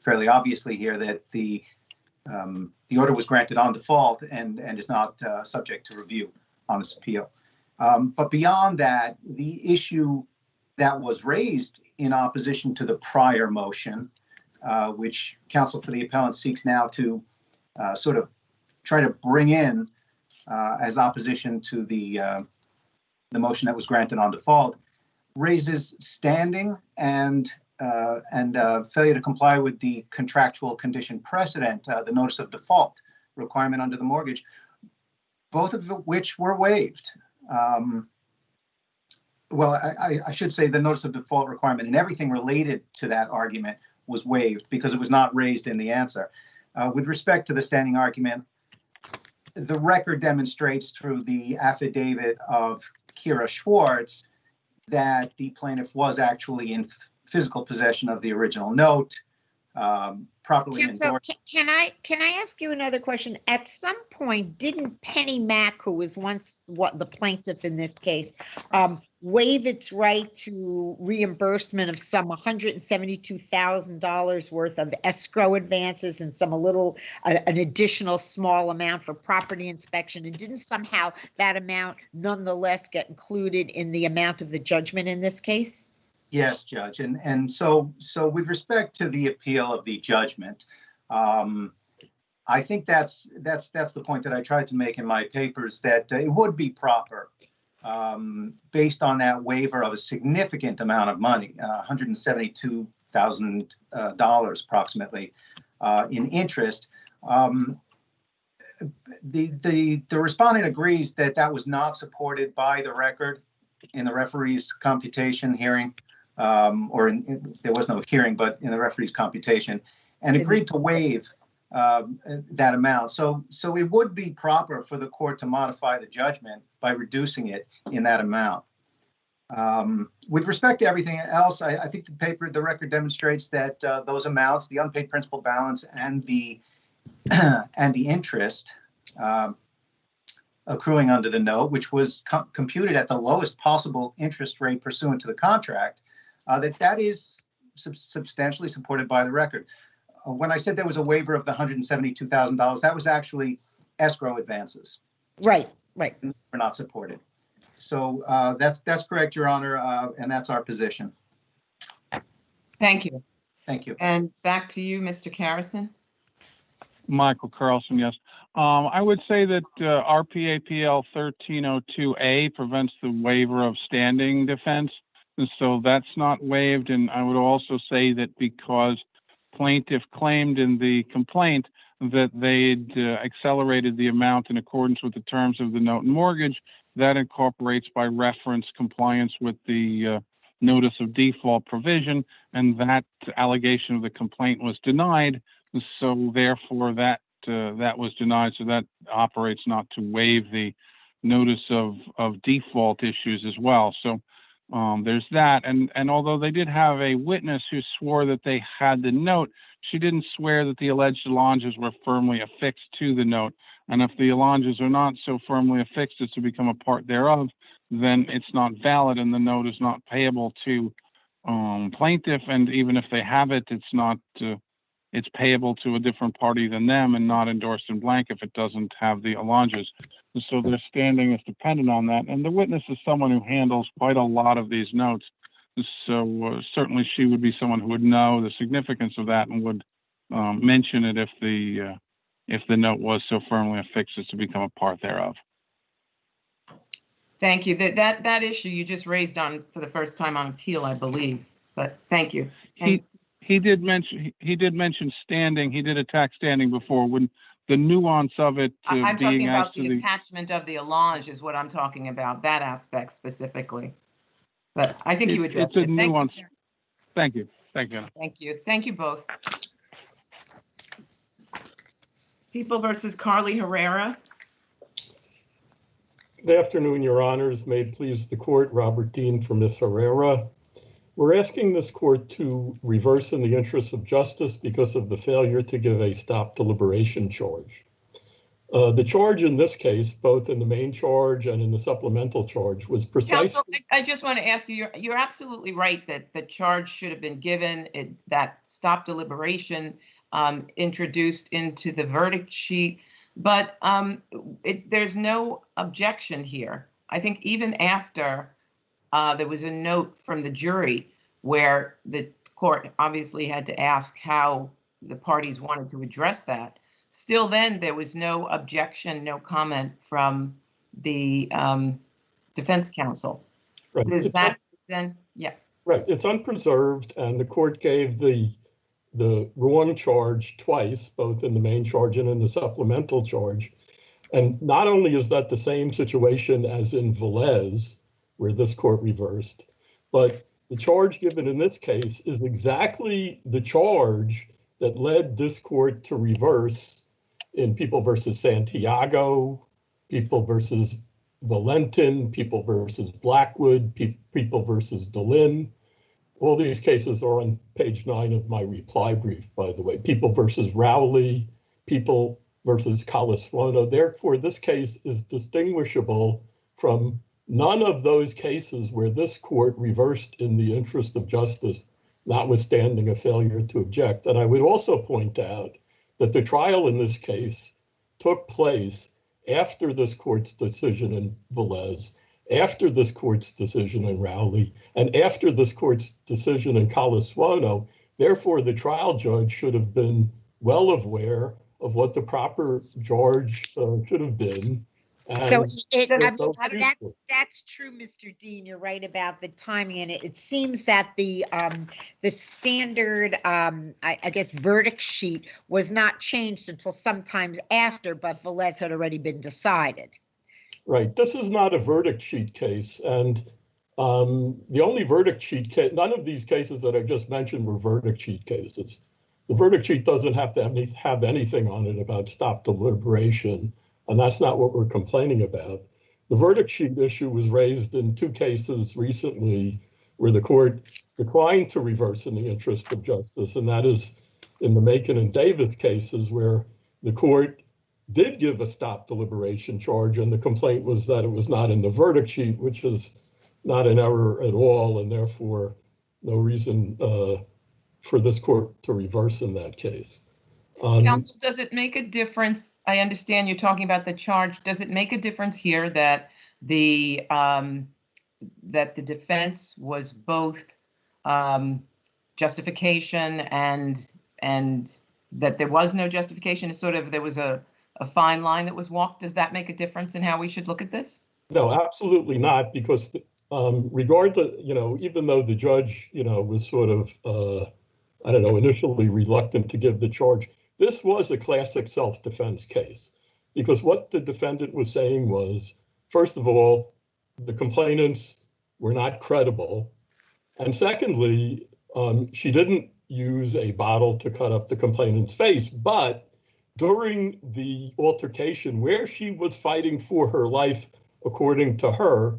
fairly obviously here that the order was granted on default and is not subject to review on this appeal. But beyond that, the issue that was raised in opposition to the prior motion, which counsel for the appellant seeks now to sort of try to bring in as opposition to the motion that was granted on default, raises standing and failure to comply with the contractual condition precedent, the notice of default requirement under the mortgage, both of which were waived. Well, I should say the notice of default requirement and everything related to that argument was waived because it was not raised in the answer. With respect to the standing argument, the record demonstrates through the affidavit of Kira Schwartz that the plaintiff was actually in physical possession of the original note, properly endorsed. Can I ask you another question? At some point, didn't Penny Mack, who was once the plaintiff in this case, waive its right to reimbursement of some $172,000 worth of escrow advances and an additional small amount for property inspection? And didn't somehow that amount nonetheless get included in the amount of the judgment in this case? Yes, Judge, and so with respect to the appeal of the judgment, I think that's the point that I tried to make in my papers, that it would be proper, based on that waiver of a significant amount of money, $172,000 approximately in interest. The respondent agrees that that was not supported by the record in the referee's computation hearing. There was no hearing, but in the referee's computation, and agreed to waive that amount. So it would be proper for the court to modify the judgment by reducing it in that amount. With respect to everything else, I think the record demonstrates that those amounts, the unpaid principal balance and the interest accruing under the note, which was computed at the lowest possible interest rate pursuant to the contract, that is substantially supported by the record. when I said there was a waiver of the $172,000, that was actually escrow advances. Right, right. Were not supported. So that's correct, Your Honor, and that's our position. Thank you. Thank you. And back to you, Mr. Carrison. Michael Carlson, yes. I would say that RPAPL 1302A prevents the waiver of standing defense, and so that's not waived. And I would also say that because plaintiff claimed in the complaint that they'd accelerated the amount in accordance with the terms of the note and mortgage, that incorporates by reference compliance with the notice of default provision, and that allegation of the complaint was denied. So therefore that was denied. So that operates not to waive the notice of default issues as well. So there's that. And although they did have a witness who swore that they had the note, she didn't swear that the alleged allonges were firmly affixed to the note. And if the allonges are not so firmly affixed as to become a part thereof, then it's not valid and the note is not payable to plaintiff. And even if they have it, it's not, it's payable to a different party than them and not endorsed in blank if it doesn't have the allonges. So their standing is dependent on that. And the witness is someone who handles quite a lot of these notes. So certainly she would be someone who would know the significance of that and would mention it if the note was so firmly affixed as to become a part thereof. Thank you. That issue you just raised on for the first time on appeal, I believe. But thank you. He did mention standing. He did attack standing before. When the nuance of it I'm being talking about as to the attachment of the allonge is what I'm talking about, that aspect specifically. But I think you addressed it. It's a nuance. Thank you. Thank you. Thank you. Thank you both. People versus Carly Herrera. Good afternoon, Your Honors. May it please the court, Robert Dean for Ms. Herrera. We're asking this court to reverse in the interest of justice because of the failure to give a stop deliberation charge. The charge in this case, both in the main charge and in the supplemental charge, was precisely— Counsel, I just want to ask you, you're absolutely right that the charge should have been given, that stop deliberation introduced into the verdict sheet, but there's no objection here. I think even after there was a note from the jury where the court obviously had to ask how the parties wanted to address that. Still then, there was no objection, no comment from the defense counsel. Right. Does that then, yeah. Right, it's unpreserved, and the court gave the wrong charge twice, both in the main charge and in the supplemental charge. And not only is that the same situation as in Velez, where this court reversed, but the charge given in this case is exactly the charge that led this court to reverse in People versus Santiago, People versus Valentin, People versus Blackwood, People versus Delin. All these cases are on page 9 of my reply brief, by the way. People versus Rowley, People versus Calaswano. Therefore, this case is distinguishable from none of those cases where this court reversed in the interest of justice, notwithstanding a failure to object. And I would also point out that the trial in this case took place after this court's decision in Velez, after this court's decision in Rowley, and after this court's decision in Calaswano. Therefore, the trial judge should have been well aware of what the proper charge should have been. So that's true, Mr. Dean. You're right about the timing, and it seems that the standard, I guess, verdict sheet was not changed until sometimes after, but Velez had already been decided. Right. This is not a verdict sheet case, and the only verdict sheet case, none of these cases that I just mentioned were verdict sheet cases. The verdict sheet doesn't have to have anything on it about stop deliberation. And that's not what we're complaining about. The verdict sheet issue was raised in 2 cases recently where the court declined to reverse in the interest of justice. And that is in the Macon and Davis cases where the court did give a stop deliberation charge. And the complaint was that it was not in the verdict sheet, which is not an error at all. And therefore, no reason for this court to reverse in that case. Counsel, does it make a difference? I understand you're talking about the charge. Does it make a difference here that the defense was both justification and that there was no justification? It's sort of, there was a fine line that was walked. Does that make a difference in how we should look at this? No, absolutely not, because regardless, even though the judge, was sort of, I don't know, initially reluctant to give the charge, this was a classic self-defense case, because what the defendant was saying was, first of all, the complainants were not credible. And secondly, she didn't use a bottle to cut up the complainant's face, but during the altercation where she was fighting for her life, according to her,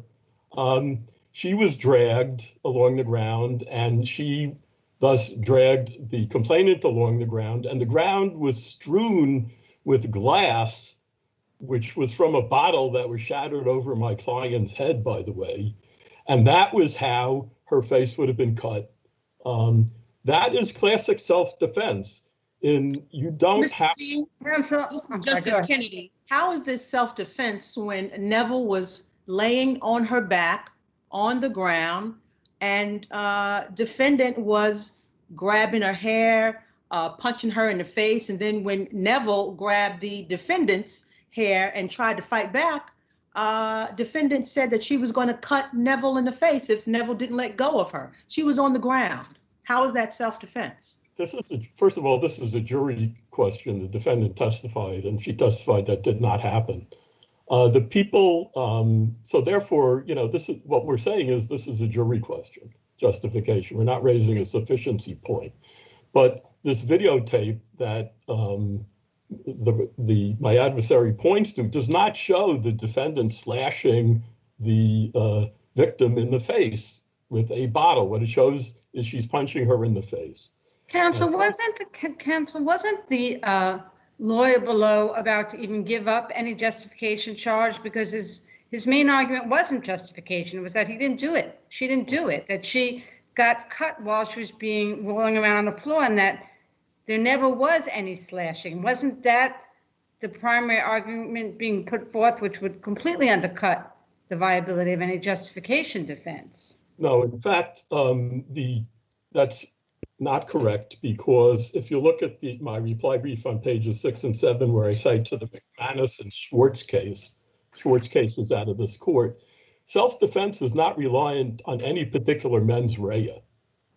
she was dragged along the ground, and she thus dragged the complainant along the ground, and the ground was strewn with glass, which was from a bottle that was shattered over my client's head, by the way. And that was how her face would have been cut. That is classic self-defense. You don't Mr. have Dean, Justice Kennedy, how is this self-defense when Neville was laying on her back on the ground and defendant was grabbing her hair, punching her in the face, and then when Neville grabbed the defendant's hair and tried to fight back, defendant said that she was going to cut Neville in the face if Neville didn't let go of her. She was on the ground. How is that self-defense? First of all, this is a jury question. The defendant testified, and she testified that did not happen. The people, so therefore, this is what we're saying is this is a jury question, justification. We're not raising a sufficiency point. But this videotape that my adversary points to does not show the defendant slashing the victim in the face with a bottle. What it shows is she's punching her in the face. Counsel, wasn't the lawyer below about to even give up any justification charge, because his main argument wasn't justification. It was that he didn't do it. She didn't do it, that she got cut while she was rolling around on the floor, and that there never was any slashing. Wasn't that the primary argument being put forth, which would completely undercut the viability of any justification defense? No, in fact, that's not correct, because if you look at my reply brief on pages 6 and 7, where I cite to the McManus and Schwartz case was out of this court, self-defense is not reliant on any particular mens rea.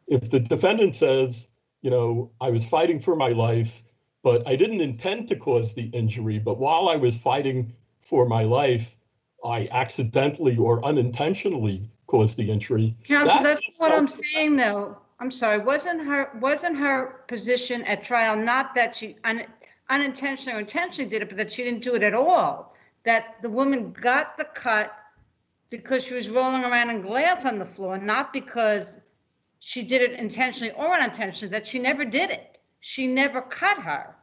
If the defendant says, I was fighting for my life, but I didn't intend to cause the injury, but while I was fighting for my life, I accidentally or unintentionally caused the injury. Counsel, that's what I'm saying, though. I'm sorry, wasn't her position at trial not that she unintentionally or intentionally did it, but that she didn't do it at all? That the woman got the cut because she was rolling around in glass on the floor, not because she did it intentionally or unintentionally, that she never did it. She never cut her,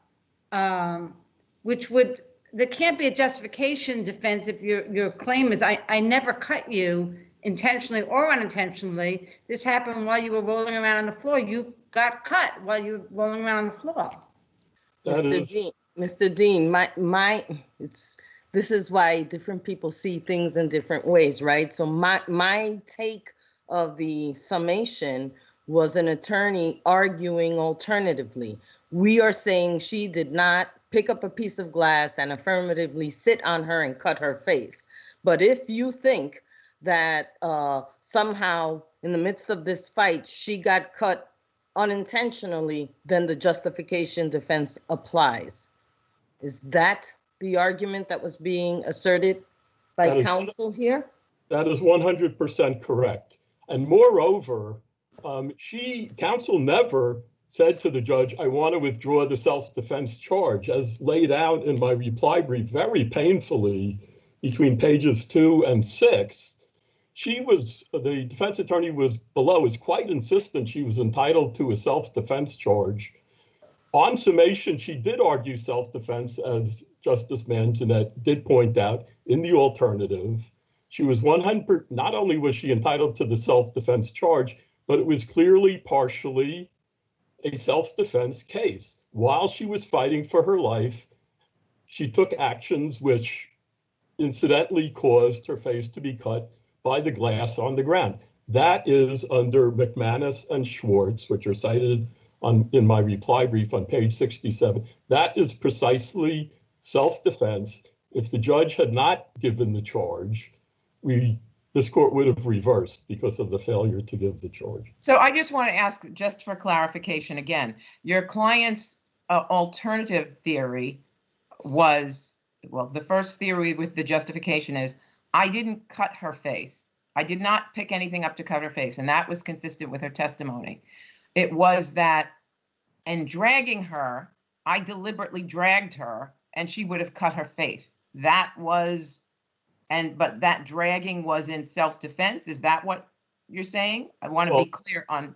there can't be a justification defense if your claim is, I never cut you intentionally or unintentionally. This happened while you were rolling around on the floor. You got cut while you were rolling around on the floor. Mr. Dean, this is why different people see things in different ways, right? So my take of the summation was an attorney arguing alternatively. We are saying she did not pick up a piece of glass and affirmatively sit on her and cut her face. But if you think that somehow in the midst of this fight, she got cut unintentionally, then the justification defense applies. Is that the argument that was being asserted by counsel here? That is 100% correct. And moreover, counsel never said to the judge, I want to withdraw the self-defense charge, as laid out in my reply brief very painfully between pages 2 and 6. The defense attorney was quite insistent she was entitled to a self-defense charge. On summation, she did argue self-defense, as Justice Manzanet did point out, in the alternative. She was not only was she entitled to the self-defense charge, but it was clearly partially a self-defense case. While she was fighting for her life, she took actions which incidentally caused her face to be cut by the glass on the ground. That is under McManus and Schwartz, which are cited in my reply brief on page 67. That is precisely self-defense. If the judge had not given the charge, this court would have reversed because of the failure to give the charge. So I just want to ask, just for clarification again, your client's alternative theory was, well, the first theory with the justification is, I didn't cut her face. I did not pick anything up to cut her face, and that was consistent with her testimony. It was that in dragging her, I deliberately dragged her, and she would have cut her face. That was, but that dragging was in self-defense. Is that what you're saying? I want to be clear on.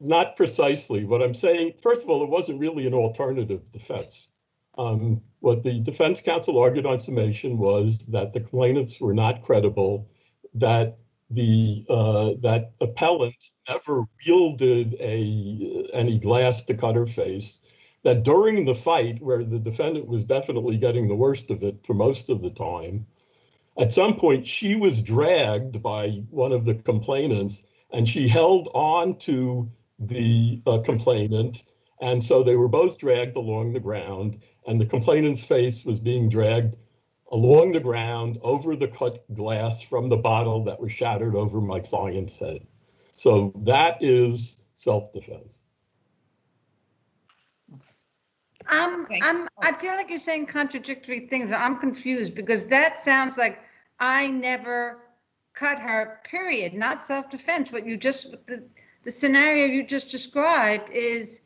Not precisely. What I'm saying, first of all, it wasn't really an alternative defense. What the defense counsel argued on summation was that the complainants were not credible, that that appellant never wielded any glass to cut her face, that during the fight, where the defendant was definitely getting the worst of it for most of the time, at some point she was dragged by one of the complainants and she held on to the complainant. And so they were both dragged along the ground, and the complainant's face was being dragged along the ground over the cut glass from the bottle that was shattered over my client's head. So that is self-defense. I feel like you're saying contradictory things. I'm confused because that sounds like I never cut her, period, not self-defense. What you just, the scenario you just described is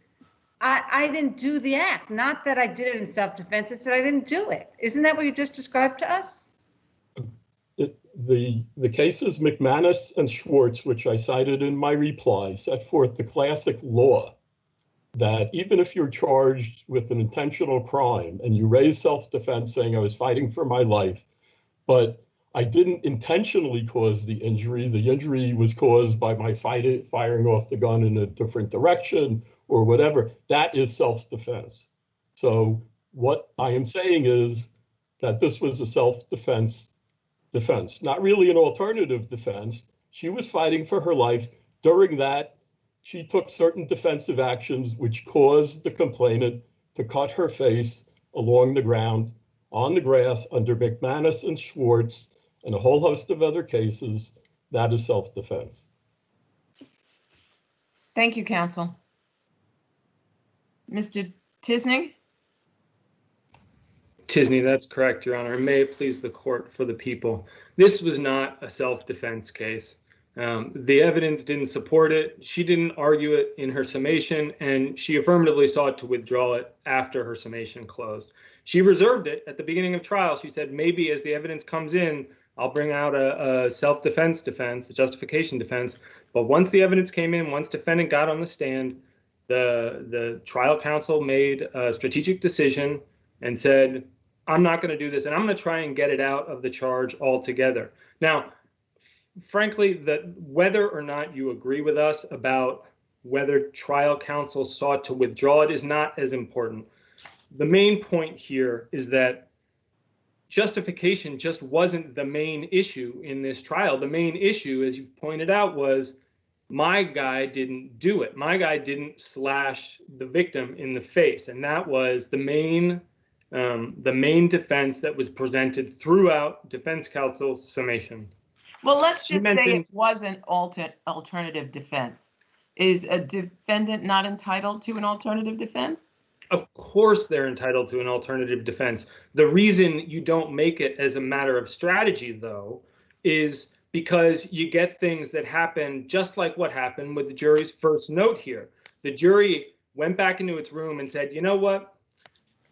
I didn't do the act, not that I did it in self-defense, it's that I didn't do it. Isn't that what you just described to us? The cases McManus and Schwartz, which I cited in my reply, set forth the classic law that even if you're charged with an intentional crime and you raise self-defense saying I was fighting for my life, but I didn't intentionally cause the injury was caused by my firing off the gun in a different direction or whatever, that is self-defense. So what I am saying is that this was a self-defense defense, not really an alternative defense. She was fighting for her life. During that, she took certain defensive actions which caused the complainant to cut her face along the ground, on the grass, under McManus and Schwartz, and a whole host of other cases. That is self-defense. Thank you, counsel. Mr. Tisney? Tisney, that's correct, Your Honor. And may it please the court for the people. This was not a self-defense case. The evidence didn't support it. She didn't argue it in her summation, and she affirmatively sought to withdraw it after her summation closed. She reserved it at the beginning of trial. She said, maybe as the evidence comes in, I'll bring out a self-defense defense, a justification defense. But once the evidence came in, once defendant got on the stand, the trial counsel made a strategic decision and said, I'm not going to do this, and I'm going to try and get it out of the charge altogether. Now, frankly, whether or not you agree with us about whether trial counsel sought to withdraw it is not as important. The main point here is that justification just wasn't the main issue in this trial. The main issue, as you've pointed out, was my guy didn't do it. My guy didn't slash the victim in the face. And that was the main defense that was presented throughout defense counsel's summation. Well, let's just say it was an alternative defense. Is a defendant not entitled to an alternative defense? Of course they're entitled to an alternative defense. The reason you don't make it as a matter of strategy, though, is because you get things that happen just like what happened with the jury's first note here. The jury went back into its room and said, you know what?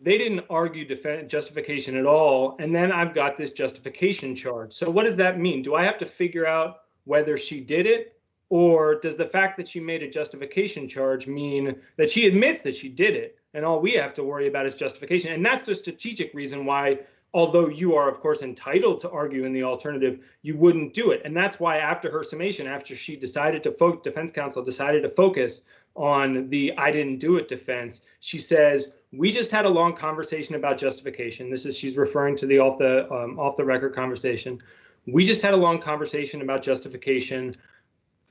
They didn't argue justification at all, and then I've got this justification charge. So what does that mean? Do I have to figure out whether she did it, or does the fact that she made a justification charge mean that she admits that she did it, and all we have to worry about is justification? And that's the strategic reason why although you are, of course, entitled to argue in the alternative, you wouldn't do it. And that's why after her summation, after she decided to defense counsel decided to focus on the I didn't do it defense, she says, we just had a long conversation about justification. She's referring to the off the record conversation. We just had a long conversation about justification.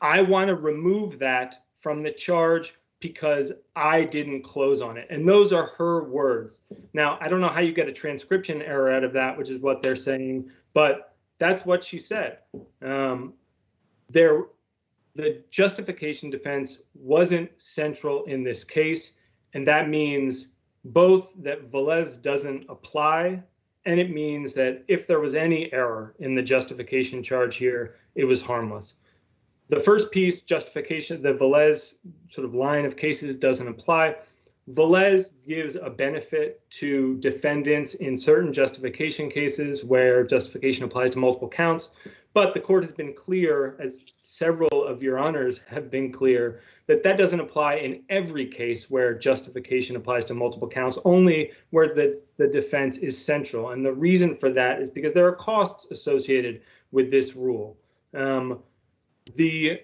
I want to remove that from the charge because I didn't close on it. And those are her words. Now, I don't know how you get a transcription error out of that, which is what they're saying, but that's what she said. The justification defense wasn't central in this case, and that means both that Velez doesn't apply, and it means that if there was any error in the justification charge here, it was harmless. The first piece, justification, the Velez sort of line of cases doesn't apply. Velez gives a benefit to defendants in certain justification cases where justification applies to multiple counts, but the court has been clear, as several of your honors have been clear, that that doesn't apply in every case where justification applies to multiple counts, only where the defense is central. And the reason for that is because there are costs associated with this rule. The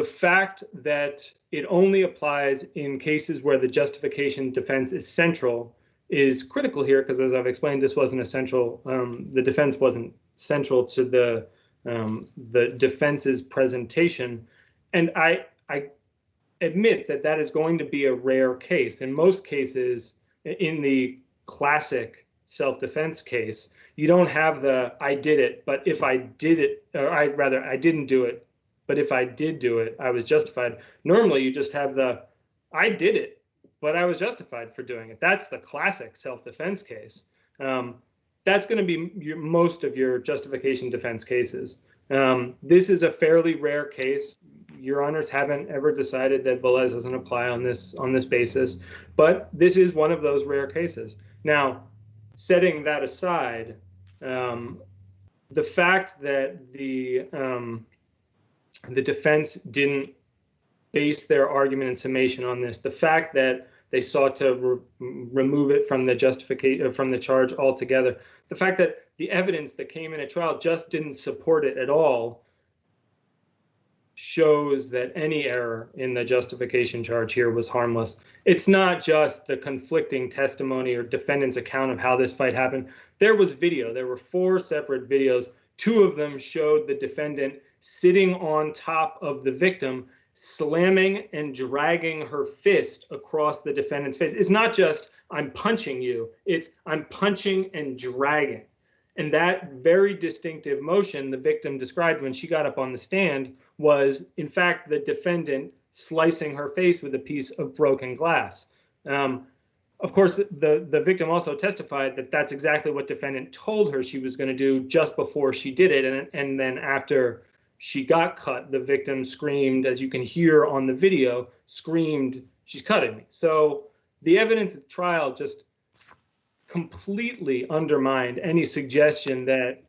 fact that it only applies in cases where the justification defense is central is critical here, because as I've explained, this wasn't essential. The defense wasn't central to the defense's presentation. And I admit that that is going to be a rare case. In most cases, in the classic self-defense case, you don't have the I did it, but if I did it, or I didn't do it, but if I did do it, I was justified. Normally, you just have the I did it, but I was justified for doing it. That's the classic self-defense case. That's going to be most of your justification defense cases. This is a fairly rare case. Your honors haven't ever decided that Velez doesn't apply on this basis, but this is one of those rare cases. Now, setting that aside, the fact that the defense didn't base their argument and summation on this, the fact that they sought to remove it from the justification from the charge altogether, the fact that the evidence that came in at trial just didn't support it at all, shows that any error in the justification charge here was harmless. It's not just the conflicting testimony or defendant's account of how this fight happened. There was video. There were 4 separate videos. 2 of them showed the defendant sitting on top of the victim, slamming and dragging her fist across the defendant's face. It's not just, I'm punching you, it's I'm punching and dragging. And that very distinctive motion the victim described when she got up on the stand was, in fact, the defendant slicing her face with a piece of broken glass. Of course, the victim also testified that that's exactly what defendant told her she was going to do just before she did it. And then after she got cut, the victim screamed, as you can hear on the video, screamed, "She's cutting me." So the evidence at trial just completely undermined any suggestion that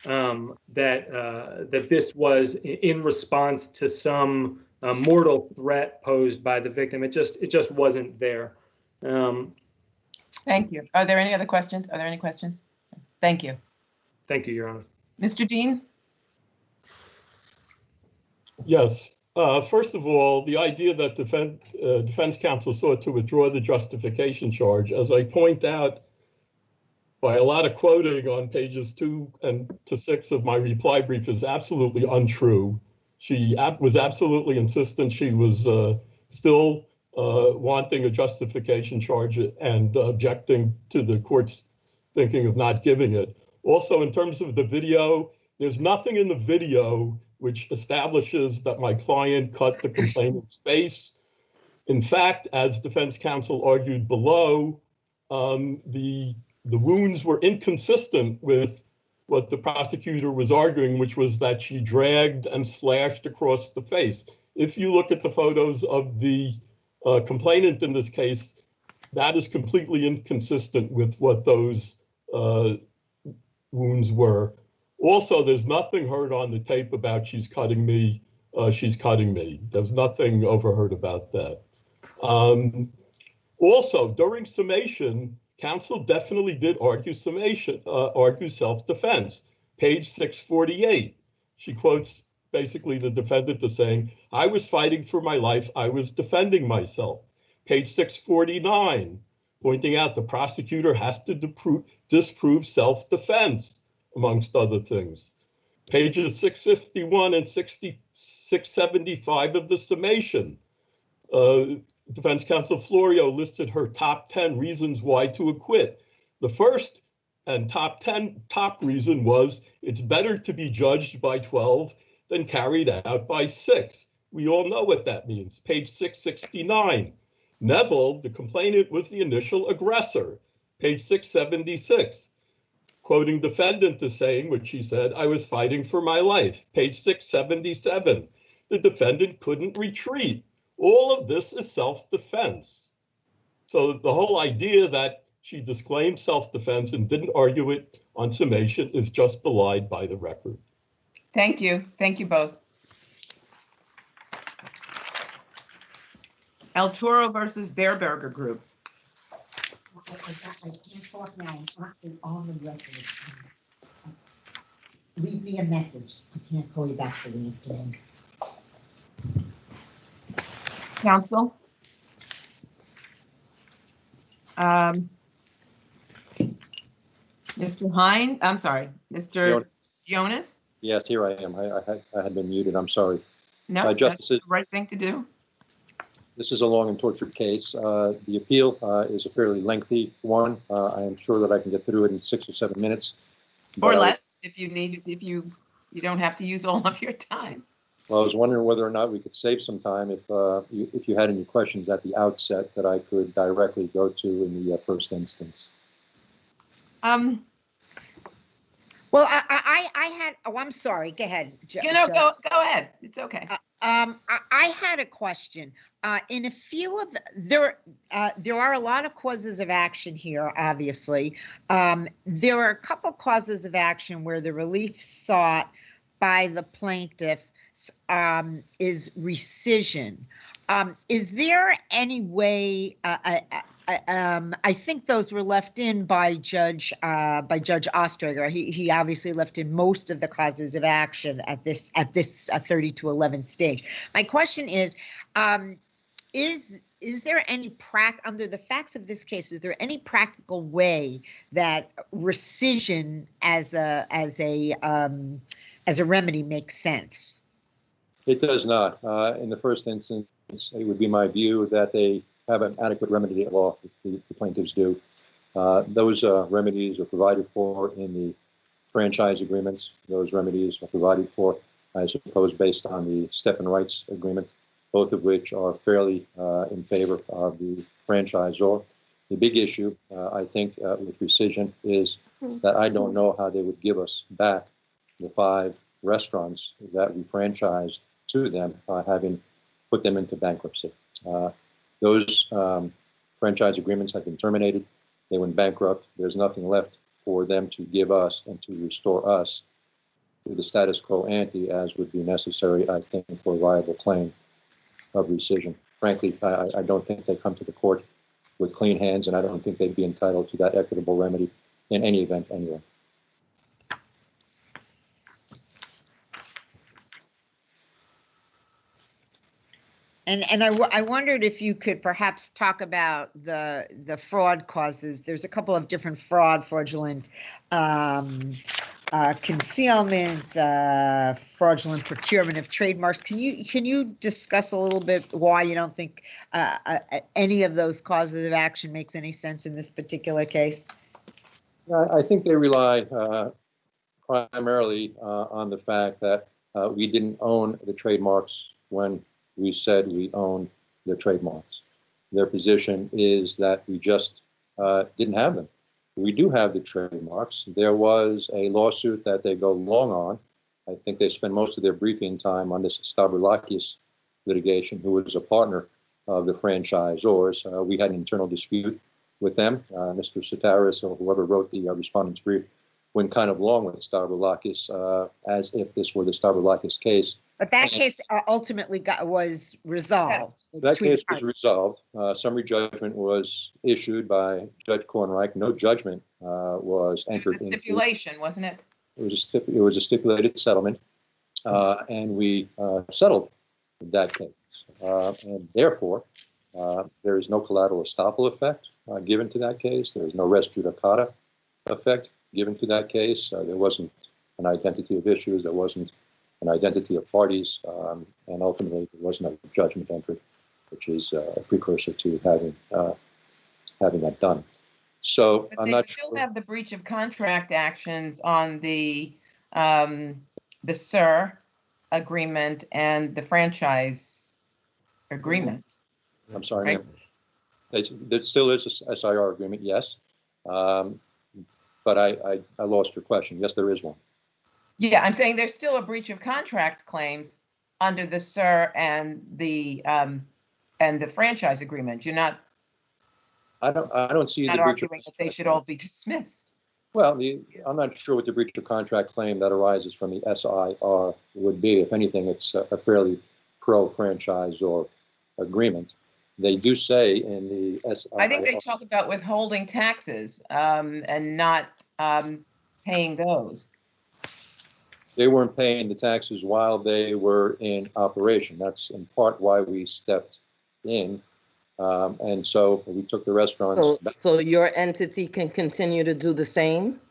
that this was in response to some mortal threat posed by the victim. It just wasn't there. Thank you. Are there any other questions? Are there any questions? Thank you. Thank you, Your Honor. Mr. Dean? Yes. First of all, the idea that defense counsel sought to withdraw the justification charge, as I point out by a lot of quoting on pages 2 to 6 of my reply brief, is absolutely untrue. She was absolutely insistent she was still wanting a justification charge and objecting to the court's thinking of not giving it. Also, in terms of the video, there's nothing in the video which establishes that my client cut the complainant's face. In fact, as defense counsel argued below, the wounds were inconsistent with what the prosecutor was arguing, which was that she dragged and slashed across the face. If you look at the photos of the complainant in this case, that is completely inconsistent with what those wounds were. Also, there's nothing heard on the tape about she's cutting me. There's nothing overheard about that. Also, during summation, counsel definitely did argue argue self-defense. Page 648, she quotes basically the defendant as saying, I was fighting for my life, I was defending myself. Page 649, pointing out the prosecutor has to disprove self-defense, amongst other things. Pages 651 and 675 of the summation. Defense counsel Florio listed her top 10 reasons why to acquit. The first and top reason was it's better to be judged by 12 than carried out by 6. We all know what that means. Page 669. Neville, the complainant, was the initial aggressor. Page 676. Quoting defendant as saying, which she said, I was fighting for my life. Page 677. The defendant couldn't retreat. All of this is self-defense. So the whole idea that she disclaimed self-defense and didn't argue it on summation is just belied by the record. Thank you. Thank you both. El Toro versus Bearberger Group. I can't talk now. I'm not on the record. Leave me a message. I can't call you back for the afternoon. Counsel. Mr. Hine, I'm sorry, Mr. Jonas? Yes, here I am. I had been muted. I'm sorry. No, that's the right thing to do. This is a long and tortured case. The appeal is a fairly lengthy one. I am sure that I can get through it in 6 or 7 minutes. Or less, if you need, if you don't have to use all of your time. Well, I was wondering whether or not we could save some time if you had any questions at the outset that I could directly go to in the first instance. Well, I had, oh, I'm sorry. Go ahead. Go ahead. It's okay. I had a question. In a few of there are a lot of causes of action here, obviously. There are a couple causes of action where the relief sought by the plaintiff is rescission. Is there any way? I think those were left in by Judge Ostrager. He obviously left in most of the causes of action at this 30-11 stage. My question is there any under the facts of this case? Is there any practical way that rescission as a remedy makes sense? It does not. In the first instance, it would be my view that they have an adequate remedy at law, the plaintiffs do. Those remedies are provided for in the franchise agreements. Those remedies are provided for, I suppose, based on the step and rights agreement, both of which are fairly in favor of the franchisor. The big issue, I think, with rescission is that I don't know how they would give us back the 5 restaurants that we franchised to them, having put them into bankruptcy. Those franchise agreements have been terminated. They went bankrupt. There's nothing left for them to give us and to restore us to the status quo ante as would be necessary, I think, for a viable claim of rescission. Frankly, I don't think they come to the court with clean hands, and I don't think they'd be entitled to that equitable remedy in any event anyway. And I wondered if you could perhaps talk about the fraud causes. There's a couple of different fraudulent concealment, fraudulent procurement of trademarks. Can you discuss a little bit why you don't think any of those causes of action makes any sense in this particular case? I think they rely primarily on the fact that we didn't own the trademarks when we said we owned the trademarks. Their position is that we just didn't have them. We do have the trademarks. There was a lawsuit that they go long on. I think they spend most of their briefing time on this Stavroulakis litigation, who was a partner of the franchisors. We had an internal dispute with them. Mr. Sitaris, or whoever wrote the respondent's brief, went kind of along with Stavroulakis as if this were the Stavroulakis case. But that case ultimately was resolved. That case was resolved. Summary judgment was issued by Judge Kornreich. No judgment was entered. It was a stipulation, wasn't it? It was a stipulated settlement, and we settled that case. And therefore, there is no collateral estoppel effect given to that case. There is no res judicata effect given to that case. There wasn't an identity of issues. There wasn't an identity of parties, and ultimately there was no judgment entered, which is a precursor to having that done. So but I'm they not still sure. have the breach of contract actions on the SIR agreement and the franchise agreement. I'm sorry, right? ma'am. There still is a SIR agreement, yes. But I lost your question. Yes, there is one. Yeah, I'm saying there's still a breach of contract claims under the SIR and the franchise agreement. You're not I don't see the breach arguing that they should all be dismissed. Well, I'm not sure what the breach of contract claim that arises from the SIR would be. If anything, it's a fairly pro-franchise or agreement. They do say in the SIR. I think they talk about withholding taxes and not paying those. They weren't paying the taxes while they were in operation. That's in part why we stepped in. And so we took the restaurants. So your entity can continue to do the same?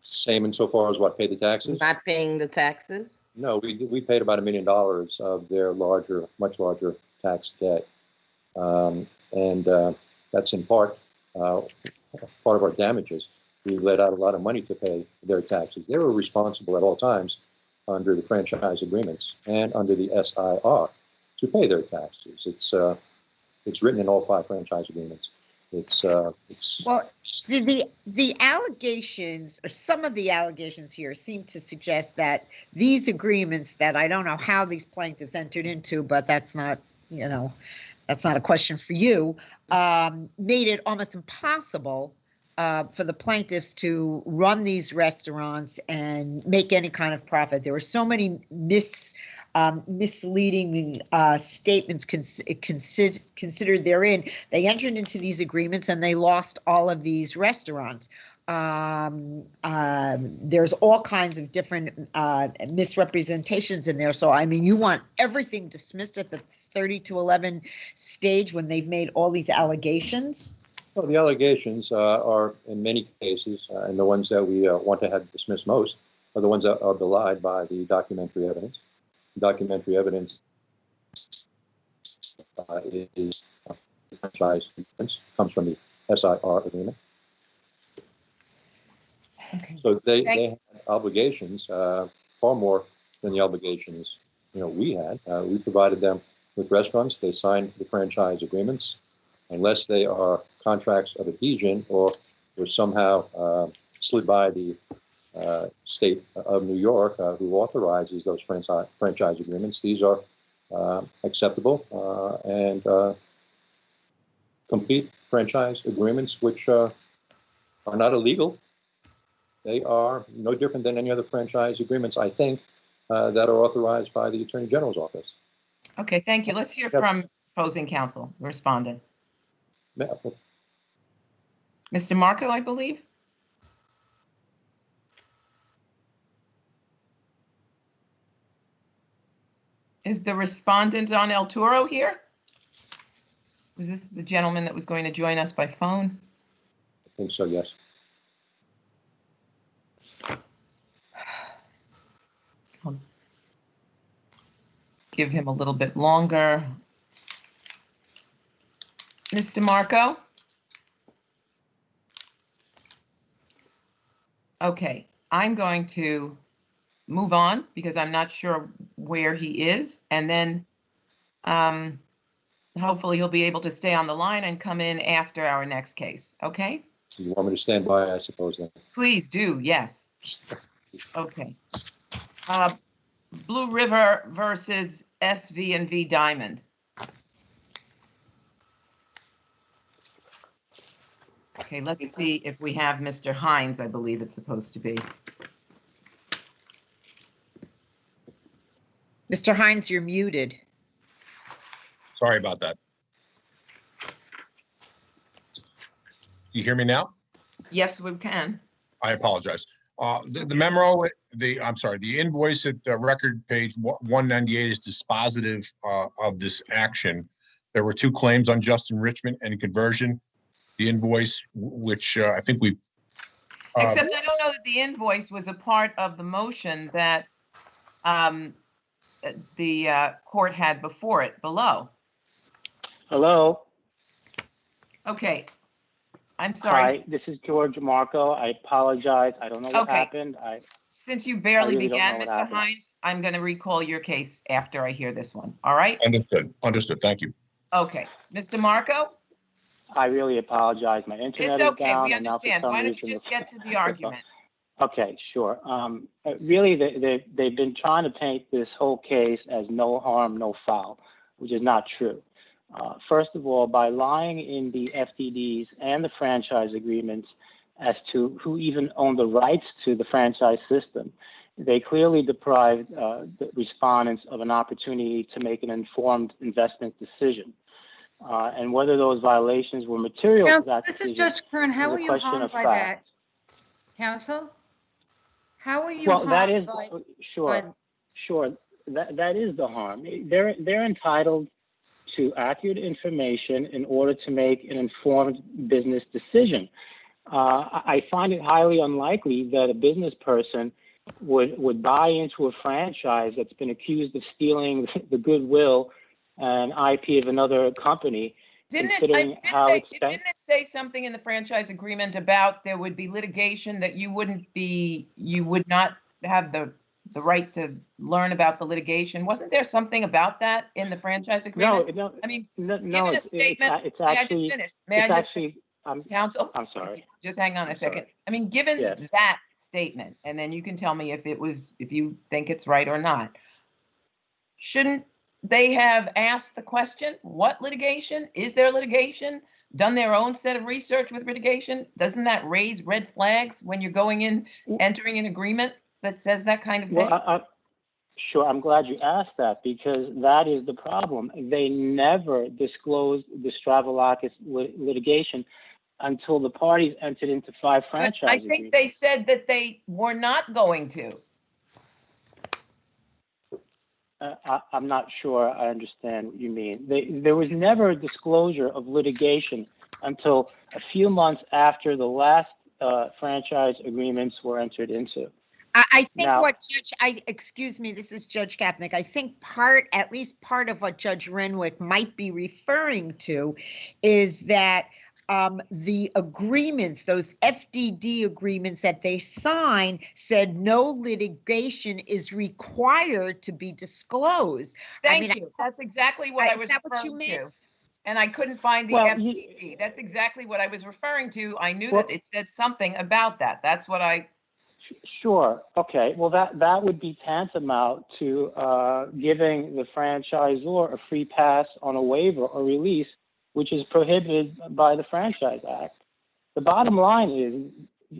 Same insofar as what, pay the taxes? Not paying the taxes? No, we paid about $1 million of their much larger tax debt. And that's in part of our damages. We let out a lot of money to pay their taxes. They were responsible at all times under the franchise agreements and under the SIR to pay their taxes. It's written in all 5 franchise agreements. Well, the allegations, or some of the allegations here, seem to suggest that these agreements that I don't know how these plaintiffs entered into, but that's not, that's not a question for you, made it almost impossible for the plaintiffs to run these restaurants and make any kind of profit. There were so many misleading statements considered therein. They entered into these agreements and they lost all of these restaurants. There's all kinds of different misrepresentations in there. So, I mean, you want everything dismissed at the 30-11 stage when they've made all these allegations? Well, the allegations are, in many cases, and the ones that we want to have dismissed most, are the ones that are belied by the documentary evidence. Documentary evidence is franchise agreements, comes from the SIR agreement. Okay. So they had obligations, far more than the obligations we had. We provided them with restaurants. They signed the franchise agreements. Unless they are contracts of adhesion or were somehow slid by the state of New York, who authorizes those franchise agreements, these are acceptable and complete franchise agreements, which are not illegal. They are no different than any other franchise agreements, I think, that are authorized by the Attorney General's office. Okay, thank you. Let's hear from opposing counsel, respondent. Mr. Marco, I believe. Is the respondent on El Toro here? Was this the gentleman that was going to join us by phone? I think so, yes. I'll give him a little bit longer. Mr. Marco? Okay, I'm going to move on because I'm not sure where he is, and then hopefully he'll be able to stay on the line and come in after our next case, okay? You want me to stand by, I suppose, then? Please do, yes. Okay. Blue River versus SV&V Diamond. Okay, let's see if we have Mr. Hines, I believe it's supposed to be. Mr. Hines, you're muted. Sorry about that. You hear me now? Yes, we can. I apologize. The memo, the invoice at record page 198 is dispositive of this action. There were 2 claims, unjust enrichment and conversion. The invoice, which I think we've. Except I don't know that the invoice was a part of the motion that the court had before it, below. Hello. Okay. I'm sorry. Hi, this is George Marco. I apologize. I don't know what Okay. happened. Since you barely really don't began, know what Mr. happened. Hines, I'm going to recall your case after I hear this one. All right? Understood. Thank you. Okay. Mr. Marco? I really apologize. My internet It's is okay. down. We and now for understand. some Why don't you reason just the- get to the argument? Okay, sure. Really, they've been trying to paint this whole case as no harm, no foul, which is not true. First of all, by lying in the FDDs and the franchise agreements as to who even owned the rights to the franchise system, they clearly deprived the respondents of an opportunity to make an informed investment decision. And whether those violations were material to Counsel, that this is decision Judge Kern. How is are a you question harmed of by fact. that? Counsel? How are you Well, harmed that is by? sure. That is the harm. They're entitled to accurate information in order to make an informed business decision. I find it highly unlikely that a business person would buy into a franchise that's been accused of stealing the goodwill and IP of another company. Didn't it say something in the franchise agreement about there would be litigation that you would not have the right to learn about the litigation? Wasn't there something about that in the franchise agreement? No. I mean, no, given a statement, it's may I actually, just finish? May I just finish? I'm, Counsel? I'm sorry. Just hang on a second. sorry. I mean, given Yes. that statement, and then you can tell me if you think it's right or not. Shouldn't they have asked the question, what litigation? Is there litigation? Done their own set of research with litigation? Doesn't that raise red flags when you're going in, entering an agreement that says that kind of thing? Well, sure. I'm glad you asked that because that is the problem. They never disclosed the Stravulakis litigation until the parties entered into 5 franchise But I think they said that they were not going to. I'm not sure I understand what you mean. There was never a disclosure of litigation until a few months after the last franchise agreements were entered into. I think Now- excuse me, this is Judge Kapnick. I think at least part of what Judge Renwick might be referring to is that the agreements, those FDD agreements that they signed said no litigation is required to be disclosed. Thank you. That's exactly what I was referring to. And I couldn't find the FDD. That's exactly what I was referring to. I knew that it said something about that. That's what I... Sure. Okay. Well, that would be tantamount to giving the franchisor a free pass on a waiver or release, which is prohibited by the Franchise Act. The bottom line is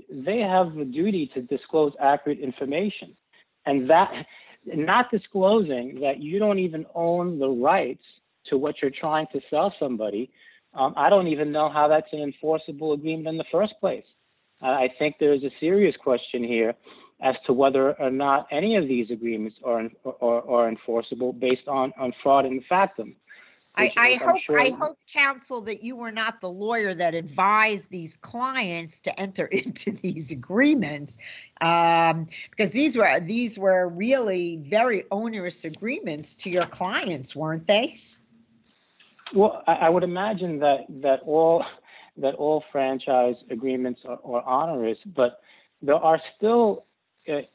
they have the duty to disclose accurate information, and that not disclosing that you don't even own the rights to what you're trying to sell somebody. I don't even know how that's an enforceable agreement in the first place. I think there's a serious question here as to whether or not any of these agreements are enforceable based on fraud in factum. I hope, counsel, that you were not the lawyer that advised these clients to enter into these agreements, because these were really very onerous agreements to your clients, weren't they? Well, I would imagine that all franchise agreements are onerous, but there are still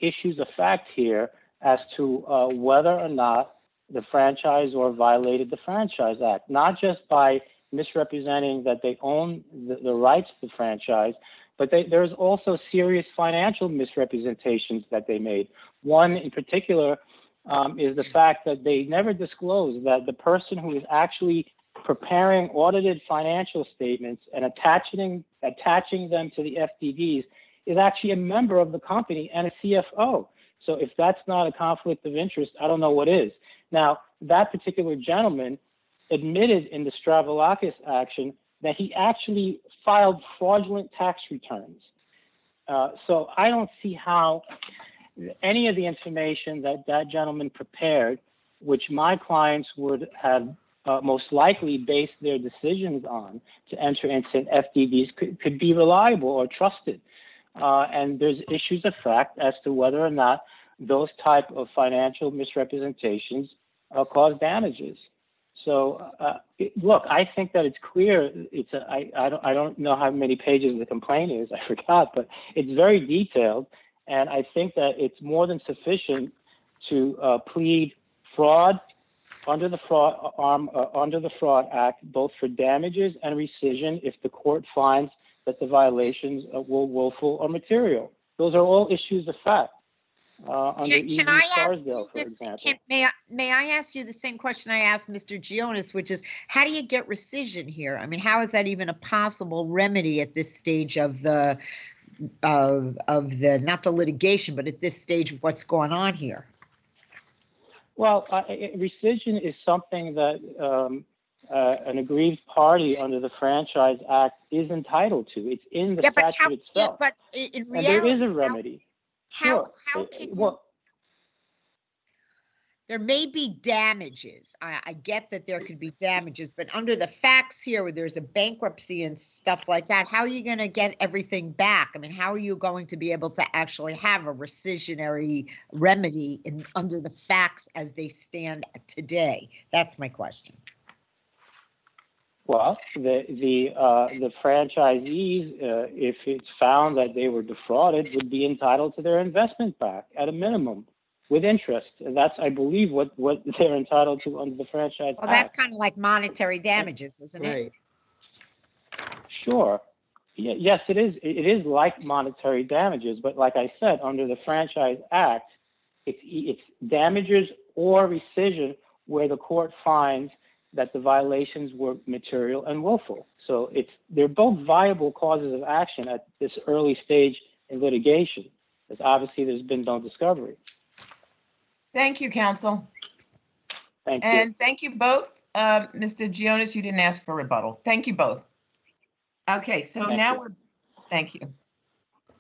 issues of fact here as to whether or not the franchisor violated the Franchise Act, not just by misrepresenting that they own the rights to the franchise, but there's also serious financial misrepresentations that they made. One in particular is the fact that they never disclosed that the person who is actually preparing audited financial statements and attaching them to the FDDs is actually a member of the company and a CFO. So if that's not a conflict of interest, I don't know what is. Now, that particular gentleman admitted in the Stravulakis action that he actually filed fraudulent tax returns. So I don't see how any of the information that that gentleman prepared, which my clients would have most likely based their decisions on to enter into FDDs, could be reliable or trusted. And there's issues of fact as to whether or not those type of financial misrepresentations cause damages. So look, I think that it's clear. I don't know how many pages the complaint is. I forgot, but it's very detailed, and I think that it's more than sufficient to plead fraud under the Fraud Act, both for damages and rescission if the court finds that the violations were willful or material. Those are all issues of fact. Can I ask you this? May I ask you the same question I asked Mr. Gionis, which is, how do you get rescission here? I mean, how is that even a possible remedy at this stage of the not the litigation, but at this stage of what's going on here? Well, rescission is something that an aggrieved party under the Franchise Act is entitled to. It's in the statute itself. But in reality, and there is a remedy. How can you? There may be damages. I get that there could be damages, but under the facts here, where there's a bankruptcy and stuff like that, how are you going to get everything back? I mean, how are you going to be able to actually have a rescissionary remedy under the facts as they stand today? That's my question. Well, the franchisees, if it's found that they were defrauded, would be entitled to their investment back at a minimum with interest. And that's, I believe, what they're entitled to under the Franchise Act. Well, that's kind of like monetary damages, isn't it? Sure. Yes, it is. It is like monetary damages, but like I said, under the Franchise Act, it's damages or rescission where the court finds that the violations were material and willful. So they're both viable causes of action at this early stage in litigation, because obviously there's been no discovery. Thank you, counsel. Thank you. And thank you both. Mr. Gionis, you didn't ask for rebuttal. Thank you both. Okay, so thank you.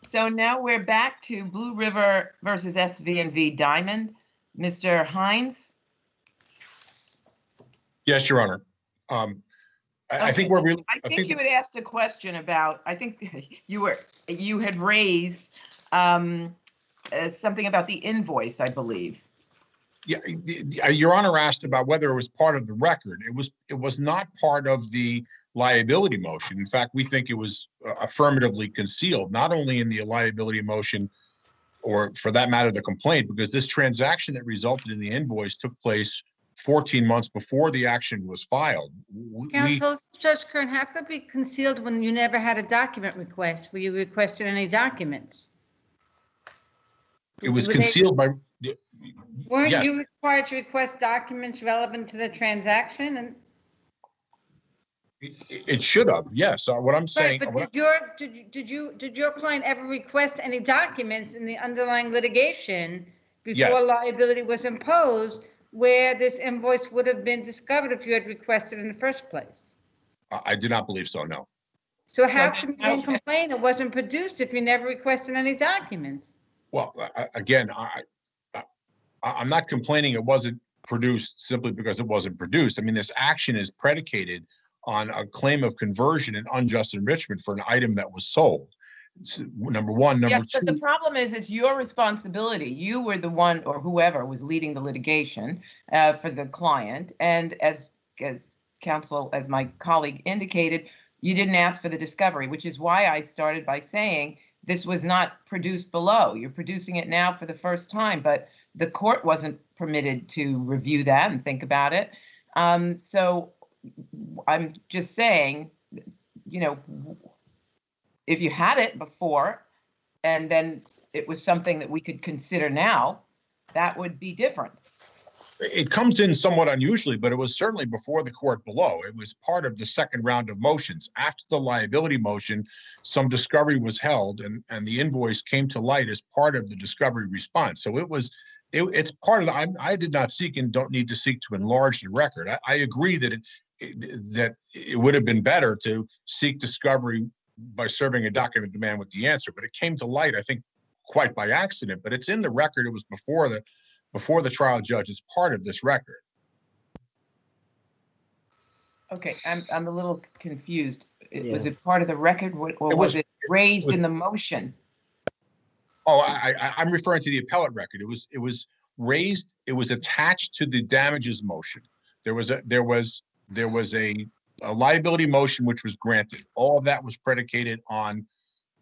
So now we're back to Blue River versus SV&V Diamond. Mr. Hines? Yes, Your Honor. I think you had asked a question about, I think you had raised something about the invoice, I believe. Yeah, Your Honor asked about whether it was part of the record. It was not part of the liability motion. In fact, we think it was affirmatively concealed, not only in the liability motion, or for that matter, the complaint, because this transaction that resulted in the invoice took place 14 months before the action was filed. Counsel, Judge Kern, how could it be concealed when you never had a document request where you requested any documents? It was concealed by... Weren't you required to request documents relevant to the transaction? And it should have, yes. What I'm saying... But did your client ever request any documents in the underlying litigation before liability was imposed, where this invoice would have been discovered if you had requested in the first place? I do not believe so, no. So how can you then complain it wasn't produced if you never requested any documents? Well, again, I'm not complaining it wasn't produced simply because it wasn't produced. I mean, this action is predicated on a claim of conversion and unjust enrichment for an item that was sold. Number one. Number two. Yes, but the problem is it's your responsibility. You were the one, or whoever was leading the litigation for the client. And as counsel, as my colleague indicated, you didn't ask for the discovery, which is why I started by saying this was not produced below. You're producing it now for the first time, but the court wasn't permitted to review that and think about it. So I'm just saying, you know, if you had it before and then it was something that we could consider now, that would be different. It comes in somewhat unusually, but it was certainly before the court below. It was part of the second round of motions. After the liability motion, some discovery was held, and the invoice came to light as part of the discovery response. So it's part of the, I did not seek and don't need to seek to enlarge the record. I agree that it would have been better to seek discovery by serving a document demand with the answer, but it came to light, I think, quite by accident. But it's in the record. It was before the trial judge. It's part of this record. Okay, I'm a little confused. Was it part of the record, or was it raised in the motion? Oh, I'm referring to the appellate record. It was raised. It was attached to the damages motion. There was a liability motion which was granted. All of that was predicated on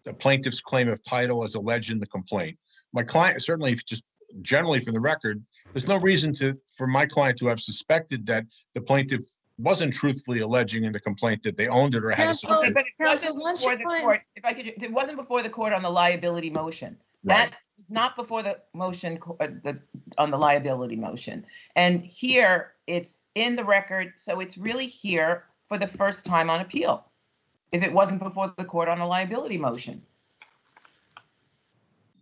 the plaintiff's claim of title as alleged in the complaint. My client, certainly just generally from the record, there's no reason for my client to have suspected that the plaintiff wasn't truthfully alleging in the complaint that they owned it or had a Okay, but it wasn't before the court. It wasn't before the court on the liability motion. Right. That is not before the motion on the liability motion. And here it's in the record, so it's really here for the first time on appeal. If it wasn't before the court on the liability motion.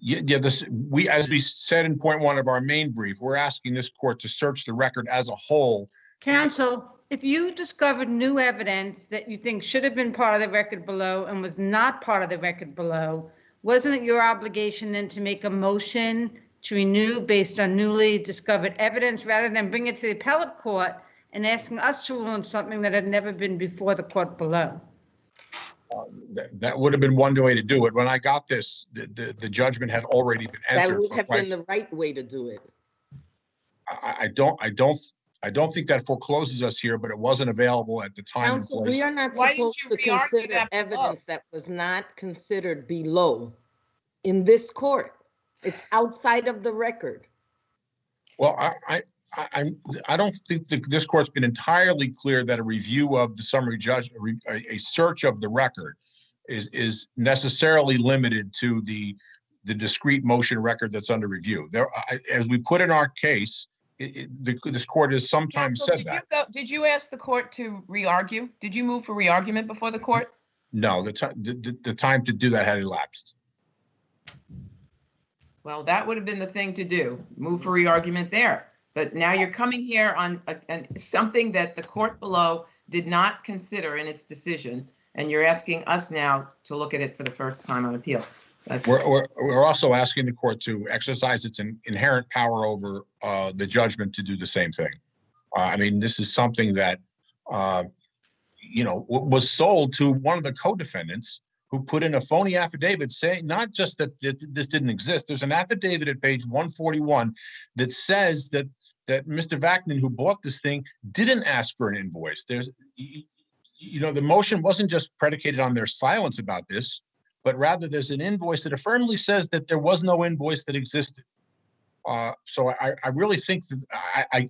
Yeah, as we said in point one of our main brief, we're asking this court to search the record as a whole. Counsel, if you discovered new evidence that you think should have been part of the record below and was not part of the record below, wasn't it your obligation then to make a motion to renew based on newly discovered evidence rather than bring it to the appellate court and asking us to rule on something that had never been before the court below? That would have been one way to do it. When I got this, the judgment had already been entered. That would have been the right way to do it. I don't think that forecloses us here, but it wasn't available at the time. Counsel, we are not supposed to consider evidence that was not considered below in this court. It's outside of the record. Well, I don't think this court's been entirely clear that a review of the summary judgment, a search of the record, is necessarily limited to the discrete motion record that's under review. As we put in our case, this court has sometimes said that. Did you ask the court to re-argue? Did you move for re-argument before the court? No, the time to do that had elapsed. Well, that would have been the thing to do, move for re-argument there. But now you're coming here on something that the court below did not consider in its decision, and you're asking us now to look at it for the first time on appeal. We're also asking the court to exercise its inherent power over the judgment to do the same thing. I mean, this is something that, was sold to one of the co-defendants who put in a phony affidavit saying not just that this didn't exist. There's an affidavit at page 141 that says that Mr. Vaknin, who bought this thing, didn't ask for an invoice. The motion wasn't just predicated on their silence about this, but rather there's an invoice that affirmatively says that there was no invoice that existed. So I really think that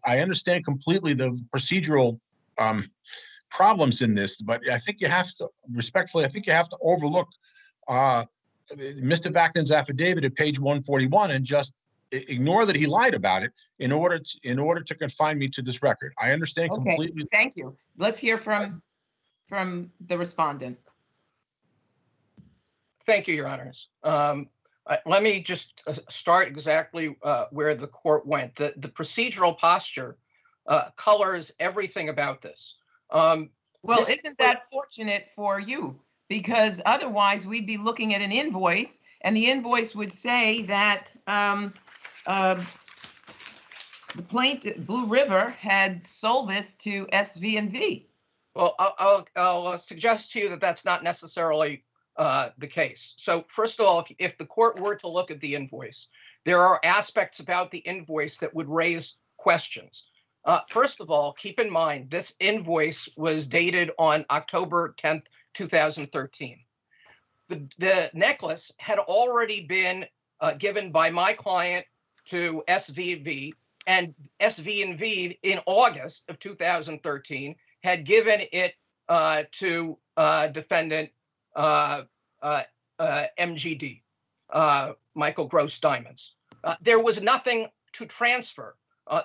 I understand completely the procedural problems in this, but I think you have to, respectfully, overlook Mr. Vaknin's affidavit at page 141 and just ignore that he lied about it in order to confine me to this record. I understand completely. Thank you. Let's hear from the respondent. Thank you, Your Honors. Let me just start exactly where the court went. The procedural posture colors everything about this. Isn't that fortunate for you? Because otherwise we'd be looking at an invoice and the invoice would say that the plaintiff, Blue River, had sold this to SV&V. Well, I'll suggest to you that that's not necessarily the case. So first of all, if the court were to look at the invoice, there are aspects about the invoice that would raise questions. First of all, keep in mind, this invoice was dated on October 10th, 2013. The necklace had already been given by my client to SV&V, and SV&V in August of 2013 had given it to defendant MGD, Michael Gross Diamonds. There was nothing to transfer.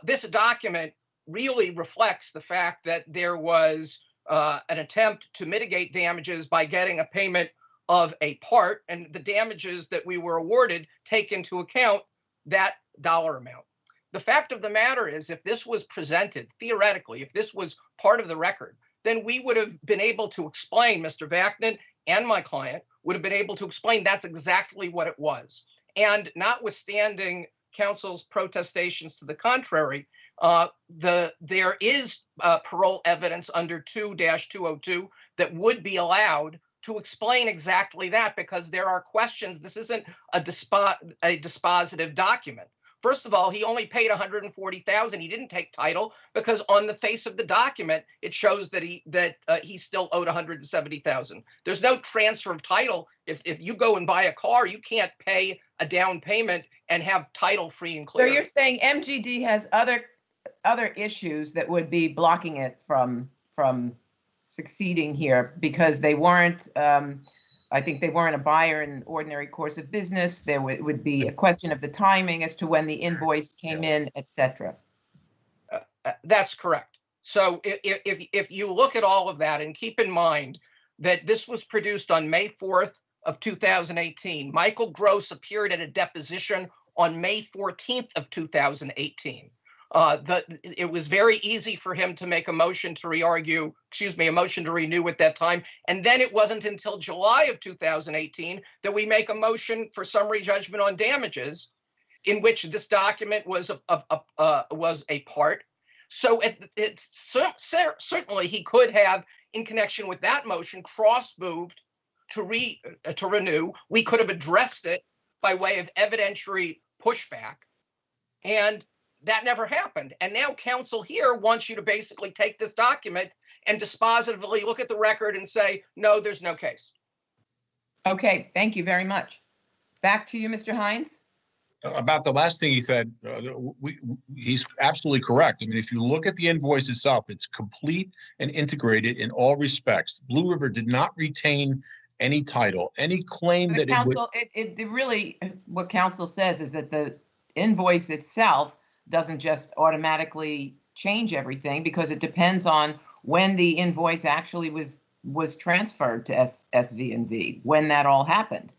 This document really reflects the fact that there was an attempt to mitigate damages by getting a payment of a part, and the damages that we were awarded take into account that dollar amount. The fact of the matter is, if this was presented, theoretically, if this was part of the record, then we would have been able to explain, Mr. Vaknin and my client would have been able to explain that's exactly what it was. And notwithstanding counsel's protestations to the contrary, there is parole evidence under 2-202 that would be allowed to explain exactly that, because there are questions. This isn't a dispositive document. First of all, he only paid $140,000. He didn't take title because on the face of the document, it shows that he still owed $170,000. There's no transfer of title. If you go and buy a car, you can't pay a down payment and have title free and clear. So you're saying MGD has other issues that would be blocking it from succeeding here because they weren't. I think they weren't a buyer in ordinary course of business. There would be a question of the timing as to when the invoice came in, etc. That's correct. So if you look at all of that and keep in mind that this was produced on May 4th of 2018, Michael Gross appeared at a deposition on May 14th of 2018. It was very easy for him to make a motion to a motion to renew at that time. And then it wasn't until July of 2018 that we make a motion for summary judgment on damages, in which this document was a part. So certainly he could have, in connection with that motion, cross-moved to renew. We could have addressed it by way of evidentiary pushback. And that never happened. And now counsel here wants you to basically take this document and dispositively look at the record and say, no, there's no case. Okay, thank you very much. Back to you, Mr. Hines. About the last thing he said, he's absolutely correct. I mean, if you look at the invoice itself, it's complete and integrated in all respects. Blue River did not retain any title, any claim that it really, what counsel says is that the invoice itself doesn't just automatically change everything, because it depends on when the invoice actually was transferred to SV&V, when that all happened.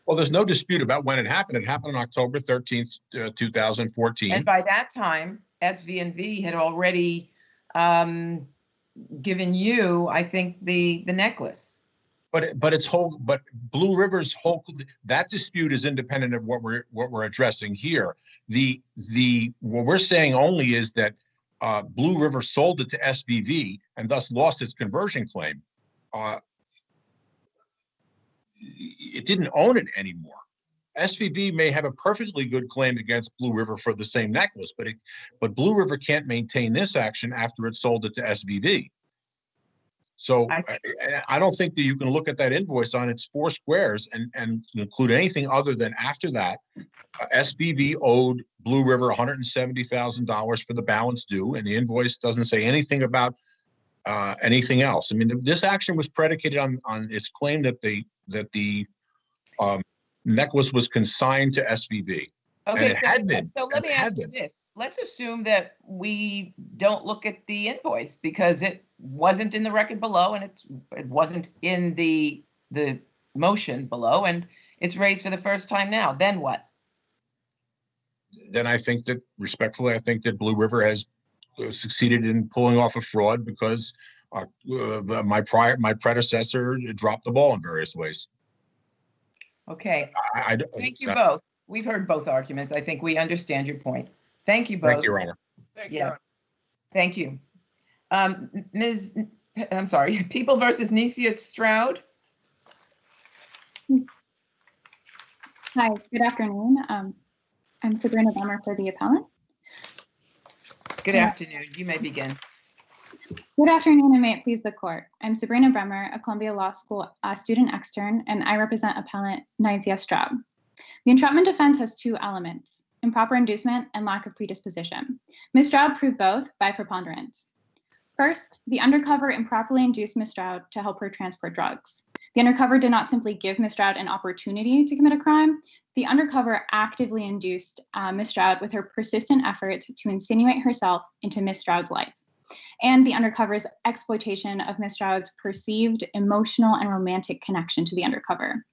Well, there's no dispute about when it happened. It happened on October 13th, 2014. And by that time, SV&V had already given you, I think, the necklace. But Blue River's whole, that dispute is independent of what we're addressing here. What we're saying only is that Blue River sold it to SVV and thus lost its conversion claim. It didn't own it anymore. SVV may have a perfectly good claim against Blue River for the same necklace, but Blue River can't maintain this action after it sold it to SVV. So I don't think that you can look at that invoice on its four squares and include anything other than after that, SVV owed Blue River $170,000 for the balance due, and the invoice doesn't say anything about anything else. I mean, this action was predicated on its claim that the necklace was consigned to SVV. Okay, so let me ask you this. Let's assume that we don't look at the invoice because it wasn't in the record below, and it wasn't in the motion below, and it's raised for the first time now. Then what? Then I think that, respectfully, I think that Blue River has succeeded in pulling off a fraud because my predecessor dropped the ball in various ways. Okay. Thank you both. We've heard both arguments. I think we understand your point. Thank you both. Thank you, Your Honor. Yes. Thank you. I'm sorry, People versus Nesia Stroud. Hi, good afternoon. I'm Sabrina Bremer for the appellant. Good afternoon. You may begin. Good afternoon, and may it please the court. I'm Sabrina Bremer, a Columbia Law School student extern, and I represent appellant Nesia Stroud. The entrapment defense has two elements: improper inducement and lack of predisposition. Ms. Stroud proved both by preponderance. First, the undercover improperly induced Ms. Stroud to help her transport drugs. The undercover did not simply give Ms. Stroud an opportunity to commit a crime. The undercover actively induced Ms. Stroud with her persistent efforts to insinuate herself into Ms. Stroud's life, and the undercover's exploitation of Ms. Stroud's perceived emotional and romantic connection to the undercover.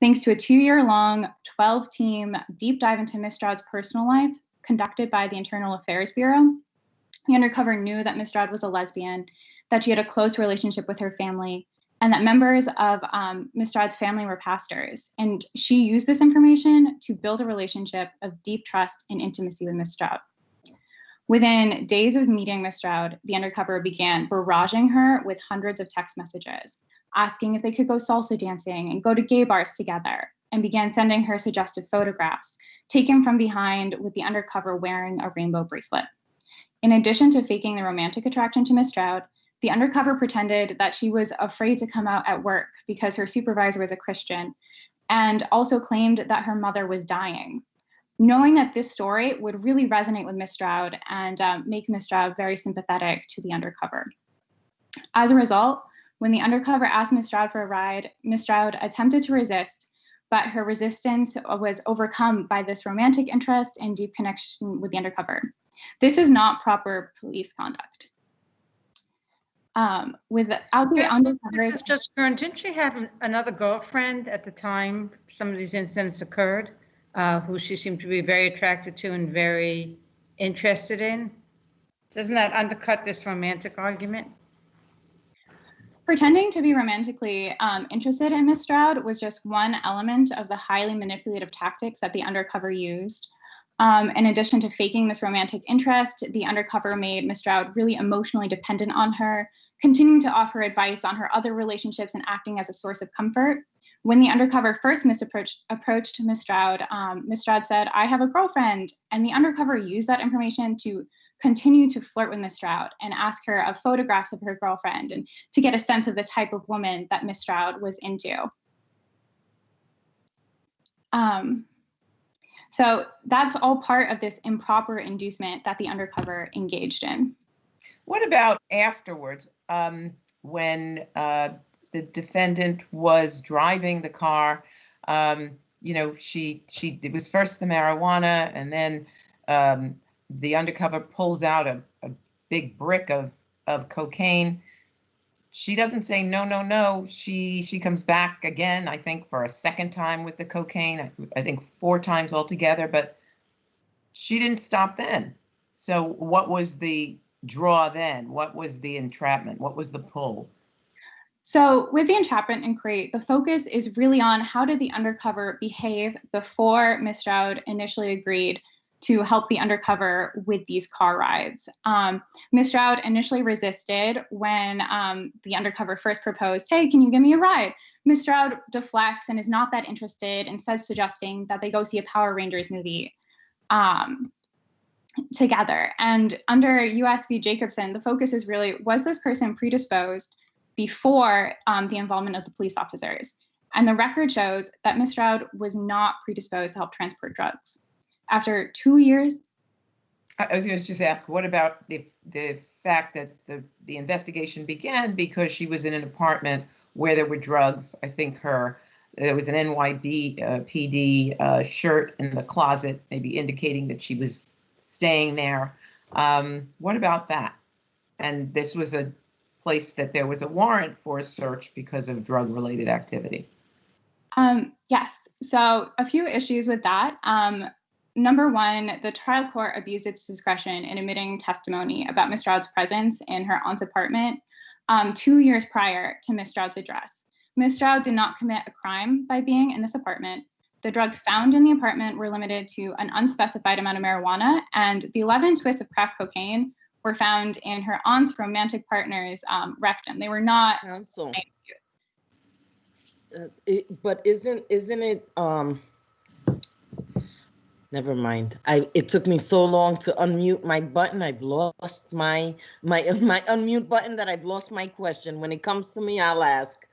Thanks to a 2-year-long, 12-team deep dive into Ms. Stroud's personal life conducted by the Internal Affairs Bureau, the undercover knew that Ms. Stroud was a lesbian, that she had a close relationship with her family, and that members of Ms. Stroud's family were pastors. And she used this information to build a relationship of deep trust and intimacy with Ms. Stroud. Within days of meeting Ms. Stroud, the undercover began barraging her with hundreds of text messages, asking if they could go salsa dancing and go to gay bars together, and began sending her suggestive photographs taken from behind with the undercover wearing a rainbow bracelet. In addition to faking the romantic attraction to Ms. Stroud, the undercover pretended that she was afraid to come out at work because her supervisor was a Christian, and also claimed that her mother was dying, knowing that this story would really resonate with Ms. Stroud and make Ms. Stroud very sympathetic to the undercover. As a result, when the undercover asked Ms. Stroud for a ride, Ms. Stroud attempted to resist, but her resistance was overcome by this romantic interest and deep connection with the undercover. This is not proper police conduct. Without the undercover, This is Judge Kern. Didn't she have another girlfriend at the time some of these incidents occurred, who she seemed to be very attracted to and very interested in? Doesn't that undercut this romantic argument? pretending to be romantically interested in Ms. Stroud was just one element of the highly manipulative tactics that the undercover used. In addition to faking this romantic interest, the undercover made Ms. Stroud really emotionally dependent on her, continuing to offer advice on her other relationships and acting as a source of comfort. When the undercover first approached Ms. Stroud said, "I have a girlfriend," and the undercover used that information to continue to flirt with Ms. Stroud and ask her of photographs of her girlfriend and to get a sense of the type of woman that Ms. Stroud was into. So that's all part of this improper inducement that the undercover engaged in. What about afterwards, when the defendant was driving the car? You know, it was first the marijuana, and then the undercover pulls out a big brick of cocaine. She doesn't say no, no, no. She comes back again, I think, for a second time with the cocaine. I think 4 times altogether, but she didn't stop then. So what was the draw then? What was the entrapment? What was the pull? So with the entrapment inquiry, the focus is really on how did the undercover behave before Ms. Stroud initially agreed to help the undercover with these car rides. Ms. Stroud initially resisted when the undercover first proposed, "Hey, can you give me a ride?" Ms. Stroud deflects and is not that interested, instead suggesting that they go see a Power Rangers movie together. And under US v. Jacobson, the focus is really, was this person predisposed before the involvement of the police officers? And the record shows that Ms. Stroud was not predisposed to help transport drugs. After 2 years. I was going to just ask, what about the fact that the investigation began because she was in an apartment where there were drugs? I think there was an NYPD shirt in the closet, maybe indicating that she was staying there. What about that? And this was a place that there was a warrant for a search because of drug-related activity. Yes, so a few issues with that. Number one, the trial court abused its discretion in admitting testimony about Ms. Stroud's presence in her aunt's apartment 2 years prior to Ms. Stroud's address. Ms. Stroud did not commit a crime by being in this apartment. The drugs found in the apartment were limited to an unspecified amount of marijuana, and the 11 twists of crack cocaine were found in her aunt's romantic partner's rectum. They were not. Counsel. But isn't it? Never mind. It took me so long to unmute my button. I've lost my unmute button that I've lost my question. When it comes to me, I'll ask.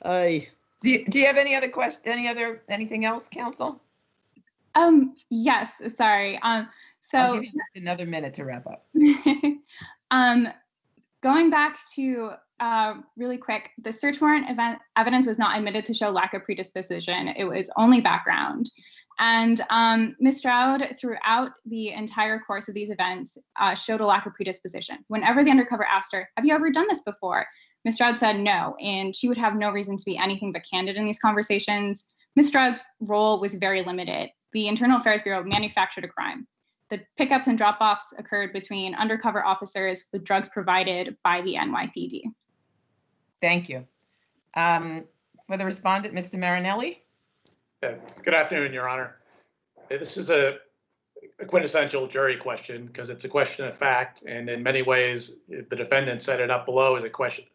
Do you have any other question? Anything else, counsel? Yes. Sorry. I'll give you just another minute to wrap up. Going back to really quick, the search warrant evidence was not admitted to show lack of predisposition. It was only background. And Ms. Stroud, throughout the entire course of these events, showed a lack of predisposition. Whenever the undercover asked her, have you ever done this before? Ms. Stroud said no, and she would have no reason to be anything but candid in these conversations. Ms. Stroud's role was very limited. The Internal Affairs Bureau manufactured a crime. The pickups and drop-offs occurred between undercover officers with drugs provided by the NYPD. Thank you. For the respondent, Mr. Marinelli. Good afternoon, Your Honor. This is a quintessential jury question because it's a question of fact, and in many ways, the defendant set it up below as a question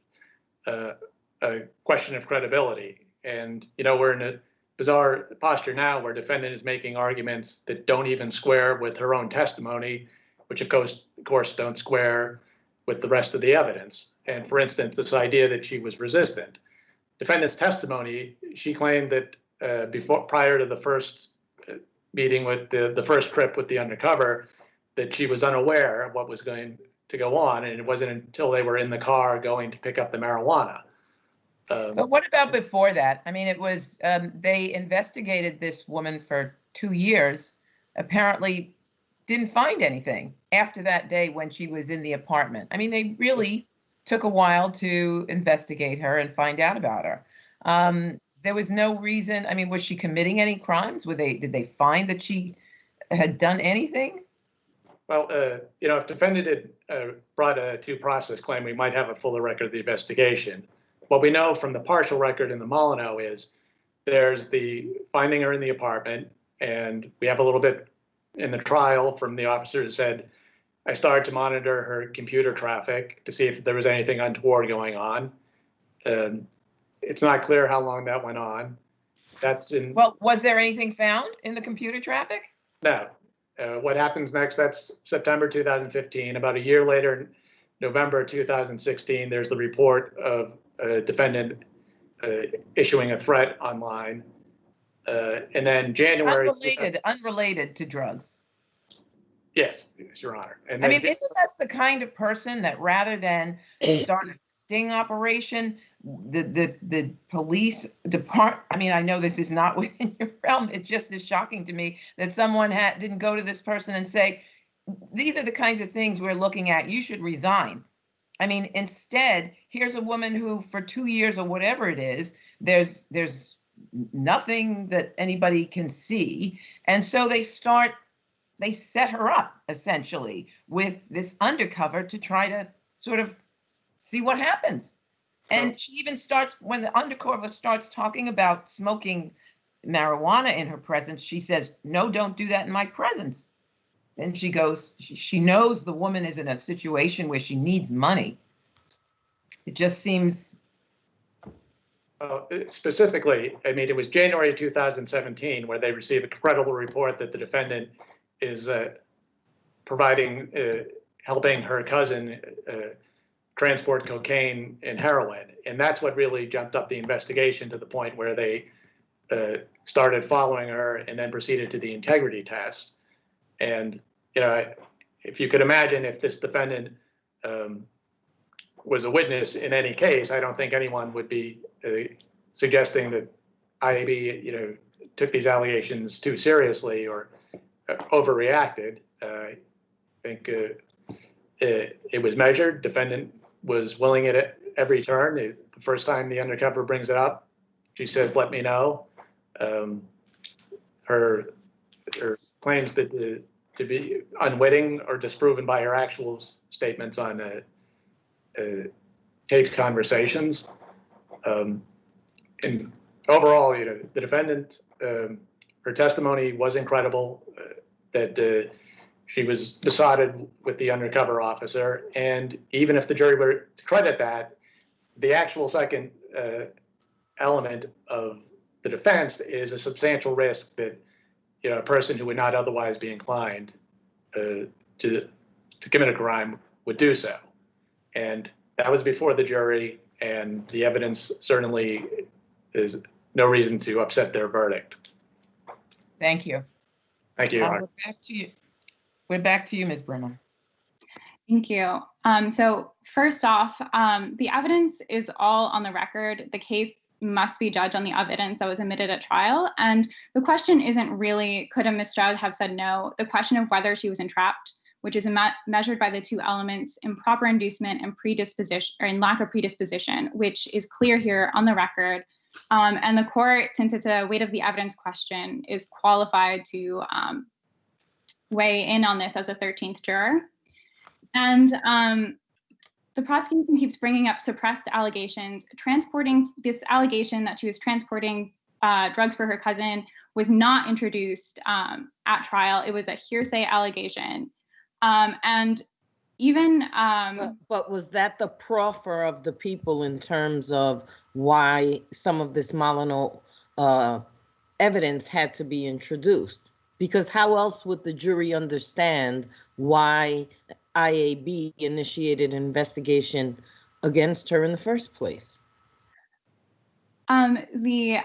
of credibility. And we're in a bizarre posture now where defendant is making arguments that don't even square with her own testimony, which of course don't square with the rest of the evidence. And for instance, this idea that she was resistant. Defendant's testimony, she claimed that prior to the first meeting with the first trip with the undercover, that she was unaware of what was going to go on, and it wasn't until they were in the car going to pick up the marijuana. But what about before that? I mean, it was they investigated this woman for 2 years, apparently didn't find anything after that day when she was in the apartment. I mean, they really took a while to investigate her and find out about her. There was no reason. I mean, was she committing any crimes? Did they find that she had done anything? Well, if defendant had brought a due process claim, we might have a fuller record of the investigation. What we know from the partial record in the Molyneux is there's the finding her in the apartment, and we have a little bit in the trial from the officer who said, I started to monitor her computer traffic to see if there was anything untoward going on. It's not clear how long that went on. Well, was there anything found in the computer traffic? No. What happens next, that's September 2015. About a year later, November 2016, there's the report of a defendant issuing a threat online. And then January. Unrelated to drugs. Yes, Your Honor. And I mean, isn't that the kind of person that rather than start a sting operation, the police department, I mean, I know this is not within your realm. It just is shocking to me that someone didn't go to this person and say, these are the kinds of things we're looking at. You should resign. I mean, instead, here's a woman who for 2 years or whatever it is, there's nothing that anybody can see. And so they set her up essentially with this undercover to try to sort of see what happens. And she even starts, when the undercover starts talking about smoking marijuana in her presence, she says, no, don't do that in my presence. Then she goes, she knows the woman is in a situation where she needs money. It just seems. Specifically, I mean, it was January 2017 where they received a credible report that the defendant is helping her cousin transport cocaine and heroin. And that's what really jumped up the investigation to the point where they started following her and then proceeded to the integrity test. And, if you could imagine if this defendant was a witness in any case, I don't think anyone would be suggesting that IAB, took these allegations too seriously or overreacted. I think it was measured. Defendant was willing at every turn. The first time the undercover brings it up, she says, let me know. Her claims that to be unwitting or disproven by her actual statements on taped conversations. And overall, the defendant, her testimony was incredible, that she was besotted with the undercover officer. And even if the jury were to credit that, the actual second element of the defense is a substantial risk that a person who would not otherwise be inclined to commit a crime would do so. And that was before the jury, and the evidence certainly is no reason to upset their verdict. Thank you. Thank you, Your Honor. We're back to you, Ms. Brennan. Thank you. So first off, the evidence is all on the record. The case must be judged on the evidence that was admitted at trial. And the question isn't really, could a Ms. Stroud have said no? The question of whether she was entrapped, which is measured by the two elements, improper inducement and predisposition, or in lack of predisposition, which is clear here on the record. And the court, since it's a weight of the evidence question, is qualified to weigh in on this as a 13th juror. And the prosecution keeps bringing up suppressed allegations. Transporting this allegation that she was transporting drugs for her cousin was not introduced at trial. It was a hearsay allegation. And even but was that the proffer of the people in terms of why some of this Molyneux evidence had to be introduced? Because how else would the jury understand why IAB initiated an investigation against her in the first place? The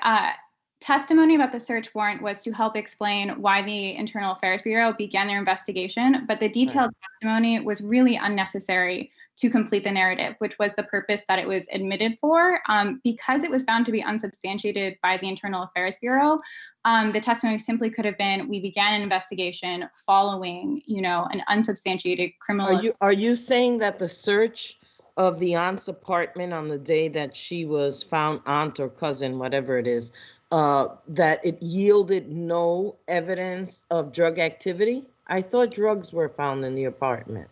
testimony about the search warrant was to help explain why the Internal Affairs Bureau began their investigation, but the detailed testimony was really unnecessary to complete the narrative, which was the purpose that it was admitted for. Because it was found to be unsubstantiated by the Internal Affairs Bureau, the testimony simply could have been, we began an investigation following, an unsubstantiated criminal. Are you saying that the search of the aunt's apartment on the day that she was found, aunt or cousin, whatever it is, that it yielded no evidence of drug activity? I thought drugs were found in the apartment.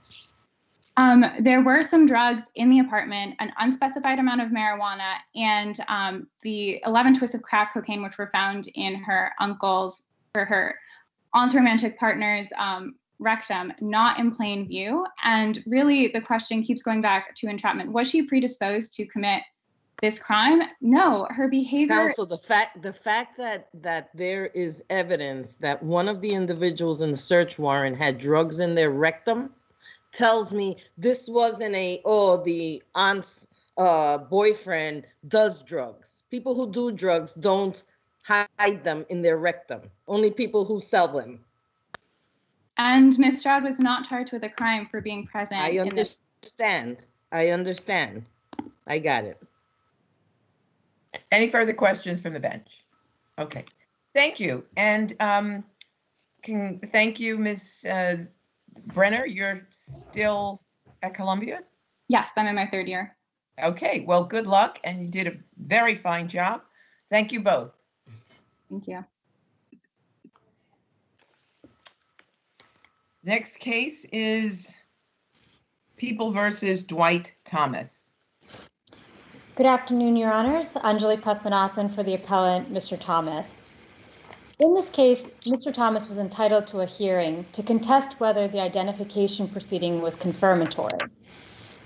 There were some drugs in the apartment, an unspecified amount of marijuana, and the 11 twists of crack cocaine, which were found in her aunt's romantic partner's rectum, not in plain view. And really, the question keeps going back to entrapment. Was she predisposed to commit this crime? No, her behavior. Counsel, the fact that there is evidence that one of the individuals in the search warrant had drugs in their rectum tells me this wasn't the aunt's boyfriend does drugs. People who do drugs don't hide them in their rectum. Only people who sell them. And Ms. Stroud was not charged with a crime for being present. I understand. I got it. Any further questions from the bench? Okay, thank you. And thank you, Ms. Brenner. You're still at Columbia? Yes, I'm in my third year. Okay, well, good luck, and you did a very fine job. Thank you both. Thank you. Next case is People versus Dwight Thomas. Good afternoon, Your Honors. Anjali Pathmanathan for the appellant, Mr. Thomas. In this case, Mr. Thomas was entitled to a hearing to contest whether the identification proceeding was confirmatory.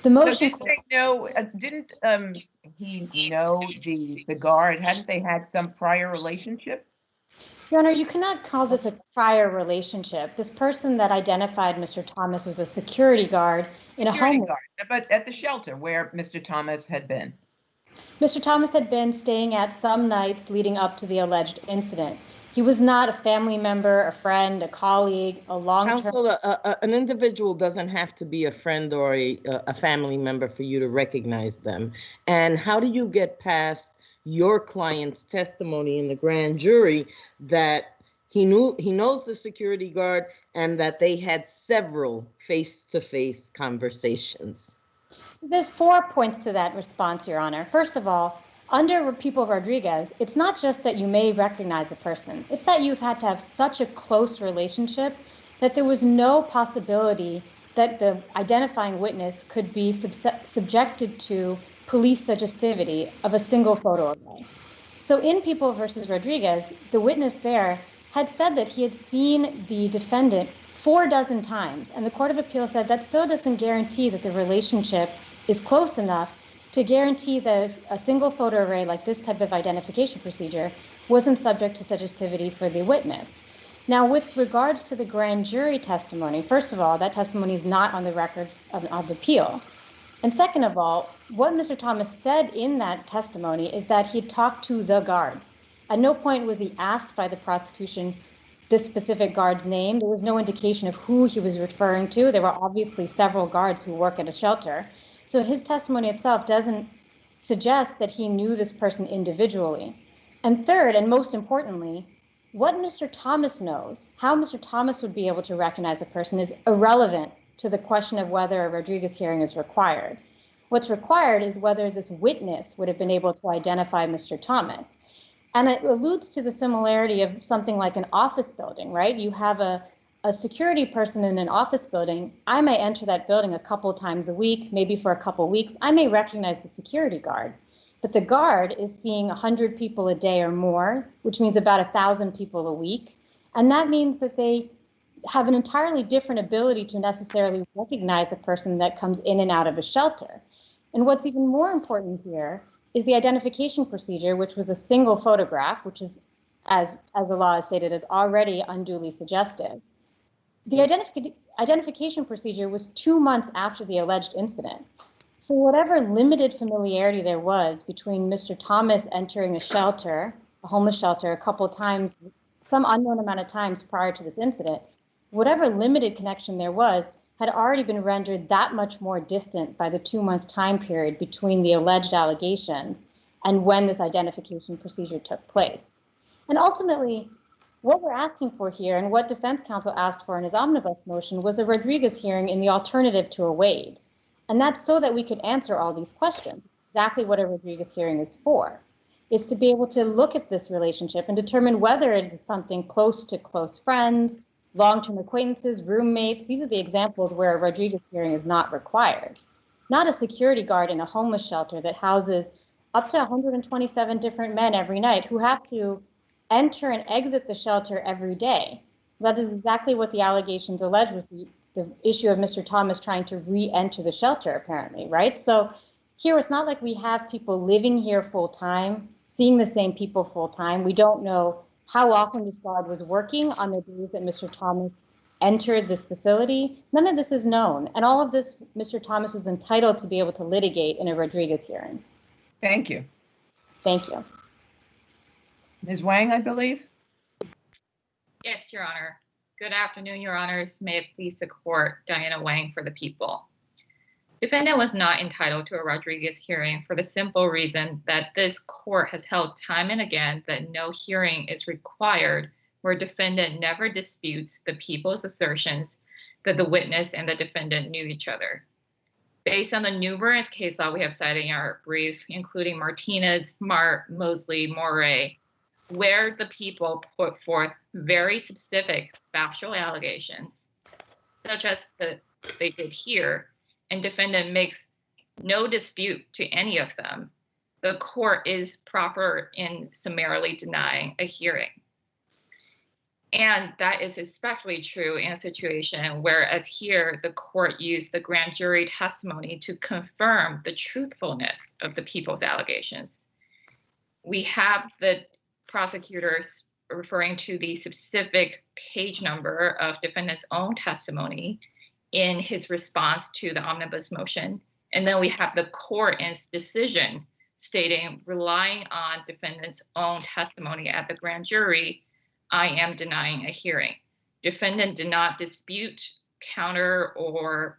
The motion. So didn't he know the guard? Hadn't they had some prior relationship? Your Honor, you cannot call this a prior relationship. This person that identified Mr. Thomas was a security guard in a home. But at the shelter where Mr. Thomas had been. Mr. Thomas had been staying at some nights leading up to the alleged incident. He was not a family member, a friend, a colleague, a long-term. Counsel, an individual doesn't have to be a friend or a family member for you to recognize them. And how do you get past your client's testimony in the grand jury that he knows the security guard and that they had several face-to-face conversations? So there's 4 points to that response, Your Honor. First of all, under People Rodriguez, it's not just that you may recognize a person, it's that you've had to have such a close relationship that there was no possibility that the identifying witness could be subjected to police suggestivity of a single photo array. So in People versus Rodriguez, the witness there had said that he had seen the defendant 4 dozen times, and the Court of Appeal said that still doesn't guarantee that the relationship is close enough to guarantee that a single photo array like this type of identification procedure wasn't subject to suggestivity for the witness. Now, with regards to the grand jury testimony, first of all, that testimony is not on the record of appeal. And second of all, what Mr. Thomas said in that testimony is that he talked to the guards. At no point was he asked by the prosecution, this specific guard's name. There was no indication of who he was referring to. There were obviously several guards who work at a shelter. So his testimony itself doesn't suggest that he knew this person individually. And third, and most importantly, what Mr. Thomas knows, how Mr. Thomas would be able to recognize a person, is irrelevant to the question of whether a Rodriguez hearing is required. What's required is whether this witness would have been able to identify Mr. Thomas. And it alludes to the similarity of something like an office building, right? You have a security person in an office building. I may enter that building a couple times a week, maybe for a couple weeks. I may recognize the security guard, but the guard is seeing 100 people a day or more, which means about 1,000 people a week. And that means that they have an entirely different ability to necessarily recognize a person that comes in and out of a shelter. And what's even more important here is the identification procedure, which was a single photograph, which is, as the law has stated, is already unduly suggestive. The identification procedure was 2 months after the alleged incident. So whatever limited familiarity there was between Mr. Thomas entering a shelter, a homeless shelter, a couple times, some unknown amount of times prior to this incident, whatever limited connection there was had already been rendered that much more distant by the 2-month time period between the alleged allegations and when this identification procedure took place. And ultimately, what we're asking for here, and what defense counsel asked for in his omnibus motion, was a Rodriguez hearing in the alternative to a Wade. And that's so that we could answer all these questions. Exactly what a Rodriguez hearing is for, is to be able to look at this relationship and determine whether it is something close to close friends, long-term acquaintances, roommates. These are the examples where a Rodriguez hearing is not required. Not a security guard in a homeless shelter that houses up to 127 different men every night who have to enter and exit the shelter every day. That is exactly what the allegations allege was the issue of Mr. Thomas trying to re-enter the shelter, apparently, right? So here it's not like we have people living here full-time, seeing the same people full-time. We don't know how often this guard was working on the days that Mr. Thomas entered this facility. None of this is known. And all of this, Mr. Thomas was entitled to be able to litigate in a Rodriguez hearing. Thank you. Thank you. Ms. Wang, I believe. Yes, Your Honor. Good afternoon, Your Honors. May it please the court, Diana Wang for the people. Defendant was not entitled to a Rodriguez hearing for the simple reason that this court has held time and again that no hearing is required where defendant never disputes the people's assertions that the witness and the defendant knew each other. Based on the numerous case law we have cited in our brief, including Martinez, Mart, Mosley, Moray, where the people put forth very specific factual allegations, such as they did here, and defendant makes no dispute to any of them, the court is proper in summarily denying a hearing. And that is especially true in a situation where, as here, the court used the grand jury testimony to confirm the truthfulness of the people's allegations. We have the prosecutors referring to the specific page number of defendant's own testimony in his response to the omnibus motion. And then we have the court in its decision stating, relying on defendant's own testimony at the grand jury, I am denying a hearing. Defendant did not dispute, counter, or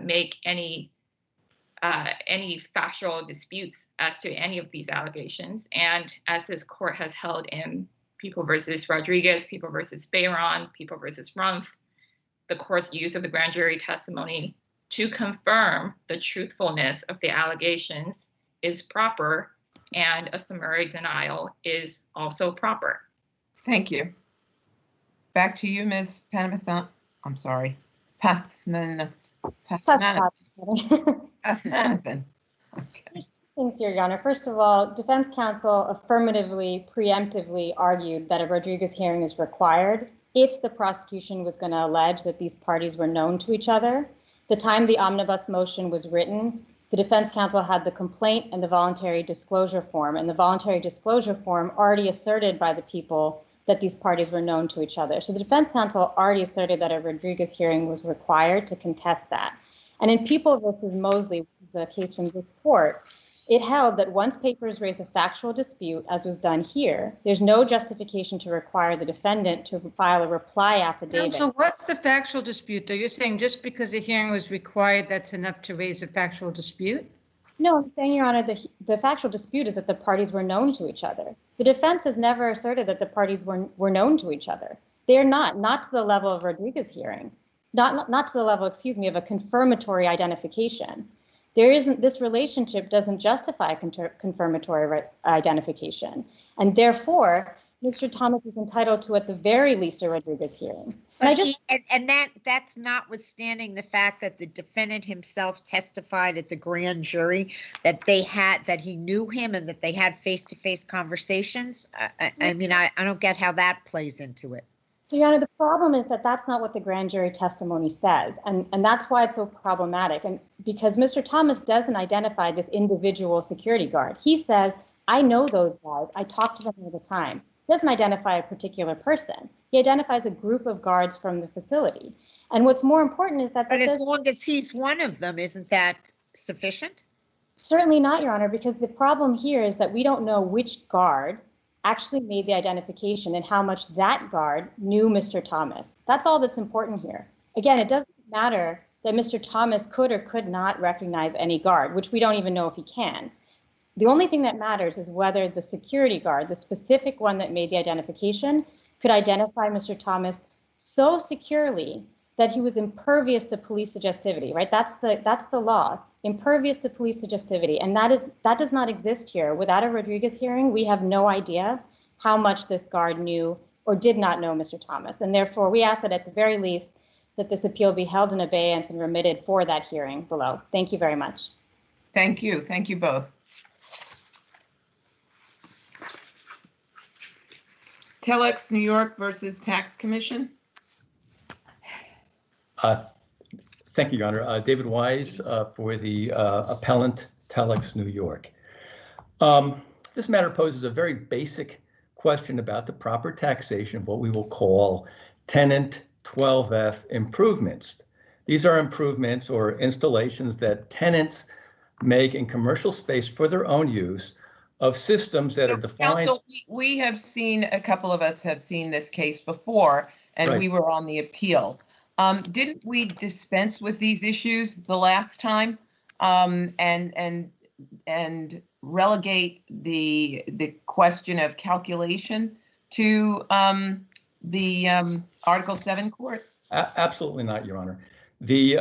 make any factual disputes as to any of these allegations. And as this court has held in People versus Rodriguez, People versus Bayron, People versus Rumpf, the court's use of the grand jury testimony to confirm the truthfulness of the allegations is proper, and a summary denial is also proper. Thank you. Back to you, Ms. Pathmanathan. I'm sorry, Pathmanathan. There's two things here, Your Honor. First of all, defense counsel affirmatively, preemptively argued that a Rodriguez hearing is required if the prosecution was going to allege that these parties were known to each other. The time the omnibus motion was written, the defense counsel had the complaint and the voluntary disclosure form, and the voluntary disclosure form already asserted by the people that these parties were known to each other. So the defense counsel already asserted that a Rodriguez hearing was required to contest that. And in People versus Mosley, which is a case from this court, It held that once papers raise a factual dispute, as was done here, there's no justification to require the defendant to file a reply affidavit. So what's the factual dispute, though? You're saying just because a hearing was required, that's enough to raise a factual dispute? No, I'm saying, Your Honor, the factual dispute is that the parties were known to each other. The defense has never asserted that the parties were known to each other. They're not to the level of Rodriguez hearing, not to the level, excuse me, of a confirmatory identification. This relationship doesn't justify confirmatory identification, and therefore, Mr. Thomas is entitled to, at the very least, a Rodriguez hearing. That's notwithstanding the fact that the defendant himself testified at the grand jury that he knew him and that they had face-to-face conversations. I mean, I don't get how that plays into it. So, Your Honor, the problem is that that's not what the grand jury testimony says, and that's why it's so problematic. And because Mr. Thomas doesn't identify this individual security guard. He says, I know those guys. I talk to them all the time. He doesn't identify a particular person. He identifies a group of guards from the facility. And what's more important is that— But as long as he's one of them, isn't that sufficient? Certainly not, Your Honor, because the problem here is that we don't know which guard actually made the identification and how much that guard knew Mr. Thomas. That's all that's important here. Again, it doesn't matter that Mr. Thomas could or could not recognize any guard, which we don't even know if he can. The only thing that matters is whether the security guard, the specific one that made the identification, could identify Mr. Thomas so securely that he was impervious to police suggestivity, right? That's the law, impervious to police suggestivity. And that does not exist here. Without a Rodriguez hearing, we have no idea how much this guard knew or did not know Mr. Thomas. And therefore, we ask that at the very least that this appeal be held in abeyance and remitted for that hearing below. Thank you very much. Thank you. Thank you both. Telex New York versus Tax Commission. Thank you, Your Honor. David Wise for the appellant, Telex New York. This matter poses a very basic question about the proper taxation of what we will call tenant 12F improvements. These are improvements or installations that tenants make in commercial space for their own use of systems that are defined. Counsel, we have seen, a couple of us have seen this case before, and Right. we were on the appeal. Didn't we dispense with these issues the last time and relegate the question of calculation to the Article 7 court? Absolutely not, Your Honor. The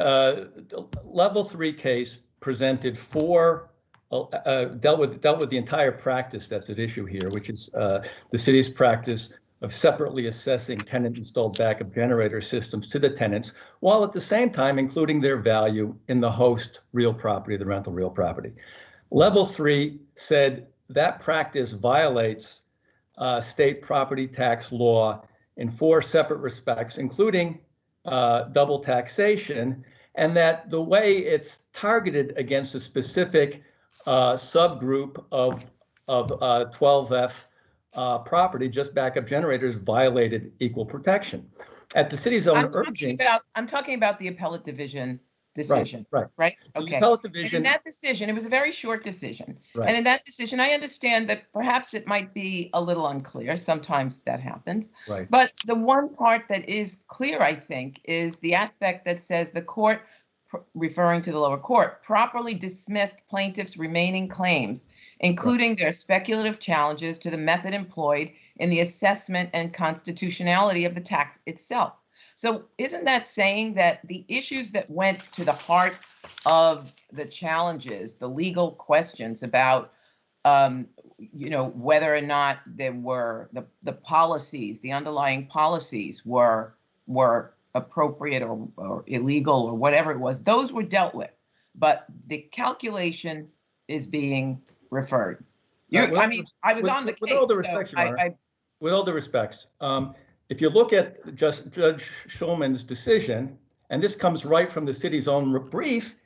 level 3 case presented dealt with the entire practice that's at issue here, which is the city's practice of separately assessing tenant-installed backup generator systems to the tenants, while at the same time including their value in the host real property, the rental real property. Level 3 said that practice violates state property tax law in 4 separate respects, including double taxation, and that the way it's targeted against a specific subgroup of 12F property, just backup generators, violated equal protection. At the city's own urging. I'm talking about the appellate division decision. Right. Okay. The appellate division. And in that decision, it was a very short decision. Right. And in that decision, I understand that perhaps it might be a little unclear. Sometimes that happens. Right. But the one part that is clear, I think, is the aspect that says the court, referring to the lower court, properly dismissed plaintiffs' remaining claims, including their speculative challenges to the method employed in the assessment and constitutionality of the tax itself. So isn't that saying that the issues that went to the heart of the challenges, the legal questions about, whether or not there were the policies, the underlying policies were appropriate or illegal or whatever it was, those were dealt with, but the calculation is being referred. I was on the case. With all due respect, Your Honor, with all due respects, if you look at Judge Schulman's decision, and this comes right from the city's own brief,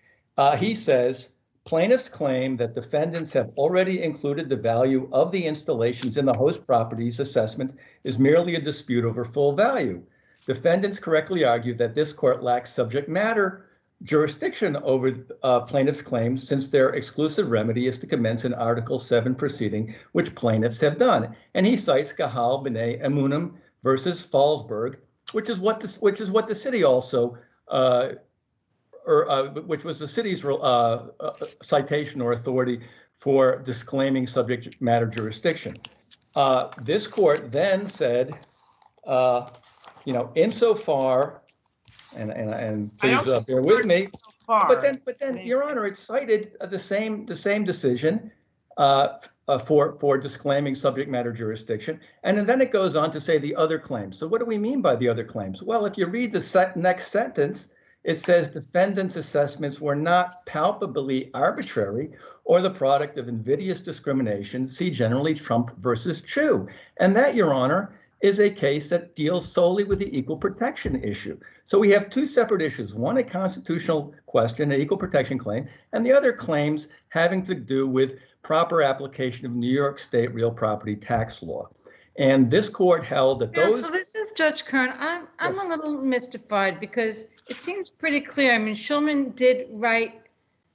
he says, plaintiffs claim that defendants have already included the value of the installations in the host property's assessment is merely a dispute over full value. Defendants correctly argue that this court lacks subject matter jurisdiction over plaintiffs' claims since their exclusive remedy is to commence an Article 7 proceeding, which plaintiffs have done. And he cites Gahal B'nai Emunim versus Fallsburg, which is what the city also, which was the city's citation or authority for disclaiming subject matter jurisdiction. This court then said, insofar, and please bear with me, but then, Your Honor, it cited the same decision for disclaiming subject matter jurisdiction, and then it goes on to say the other claims. So what do we mean by the other claims? Well, if you read the next sentence, it says defendants' assessments were not palpably arbitrary or the product of invidious discrimination. See generally Trump versus Chu. And that, Your Honor, is a case that deals solely with the equal protection issue. So we have two separate issues, one a constitutional question, an equal protection claim, and the other claims having to do with proper application of New York State real property tax law. And this court held that those— So this is Judge Kern. I'm a little mystified because it seems pretty clear. I mean, Shulman did write,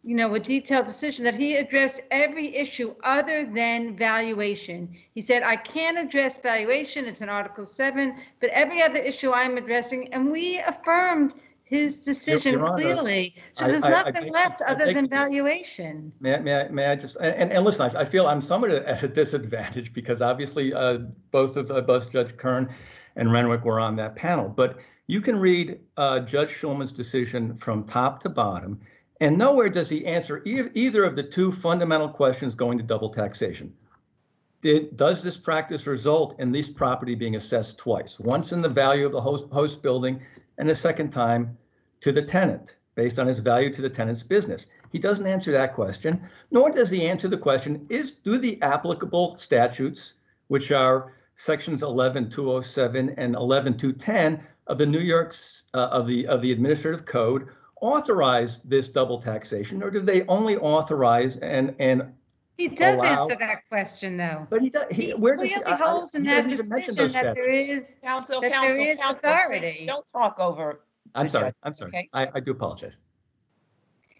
a detailed decision that he addressed every issue other than valuation. He said, I can't address valuation, it's in Article 7, but every other issue I'm addressing, and we affirmed his decision Your Honor, clearly. So there's nothing left other than valuation. May I just, and listen, I feel I'm somewhat at a disadvantage because obviously both Judge Kern and Renwick were on that panel, but you can read Judge Shulman's decision from top to bottom, and nowhere does he answer either of the two fundamental questions going to double taxation. Does this practice result in this property being assessed twice, once in the value of the host building and a second time to the tenant based on its value to the tenant's business? He doesn't answer that question, nor does he answer the question, do the applicable statutes, which are sections 11207 and 11210 of the New York's of the Administrative Code, authorize this double taxation, or do they only authorize and He does allow— answer that question, though. But he does. Where does he holds in that decision that there is authority. Don't talk over. I'm sorry. Okay. I do apologize.